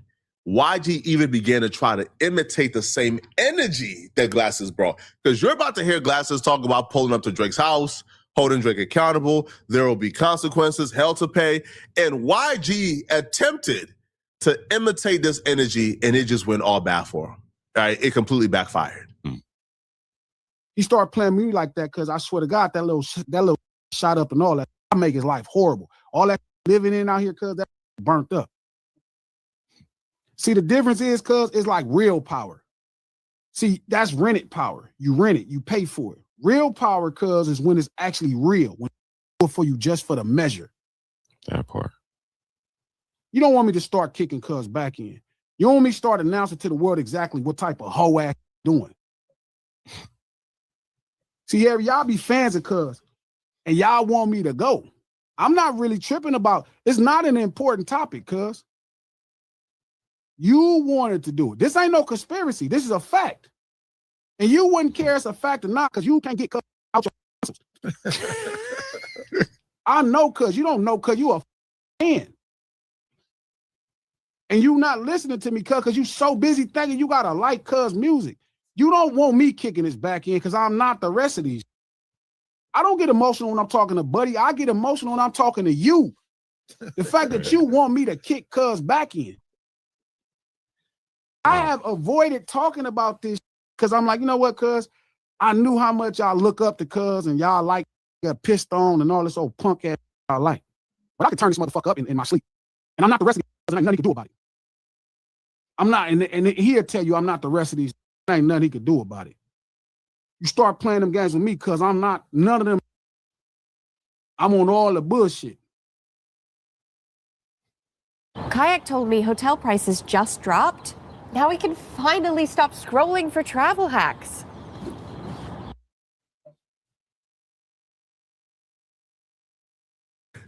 YG even began to try to imitate the same energy that Glasses brought. Because you're about to hear Glasses talk about pulling up to Drake's house, holding Drake accountable. There will be consequences, hell to pay. And YG attempted to imitate this energy, and it just went all bad for him. All right, it completely backfired. He started playing me like that because I swear to God, that little shot up and all that, I make his life horrible. All that living in out here, cuz that burnt up. See, the difference is, cuz, it's like real power. See, that's rented power. You rent it, you pay for it. Real power, cuz, is when it's actually real, when it's for you just for the measure. That part. You don't want me to start kicking cuz back in. You want me to start announcing to the world exactly what type of hoe ass doing. See, y'all be fans of cuz, and y'all want me to go. I'm not really tripping about, it's not an important topic, cuz. You wanted to do it. This ain't no conspiracy. This is a fact. And you wouldn't care it's a fact or not, because you can't get cuz out your I know, cuz you don't know, cuz you a fan. And you not listening to me, cuz, because you so busy thinking you gotta like cuz music. You don't want me kicking this back in, because I'm not the rest of these. I don't get emotional when I'm talking to Buddy. I get emotional when I'm talking to you. The fact that you want me to kick cuz back in. I have avoided talking about this because I'm like, you know what, cuz? I knew how much y'all look up to cuz and y'all like get pissed on and all this old punk ass y'all like. But I can turn this motherfucker up in my sleep. And I'm not the rest of these, there ain't nothing he can do about it. I'm not, and he'll tell you I'm not the rest of these, there ain't nothing he could do about it. You start playing them games with me because I'm not, none of them. I'm on all the bullshit. Kayak told me hotel prices just dropped. Now we can finally stop scrolling for travel hacks.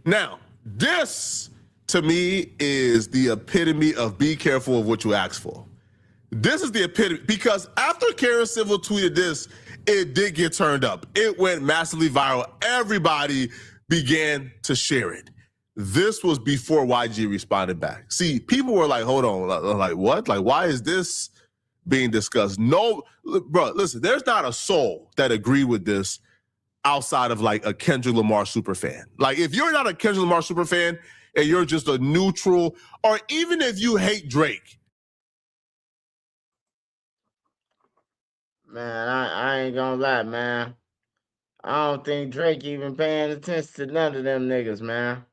Now, this to me is the epitome of be careful of what you ask for. This is the epitome, because after Karen Civil tweeted this, it did get turned up. It went massively viral. Everybody began to share it. This was before YG responded back. See, people were like, hold on, like what? Like, why is this being discussed? No, bro, listen, there's not a soul that agreed with this outside of like a Kendrick Lamar super fan. Like, if you're not a Kendrick Lamar super fan and you're just a neutral, or even if you hate Drake. Man, I ain't gonna lie, man. I don't think Drake even paying attention to none of them niggas, man.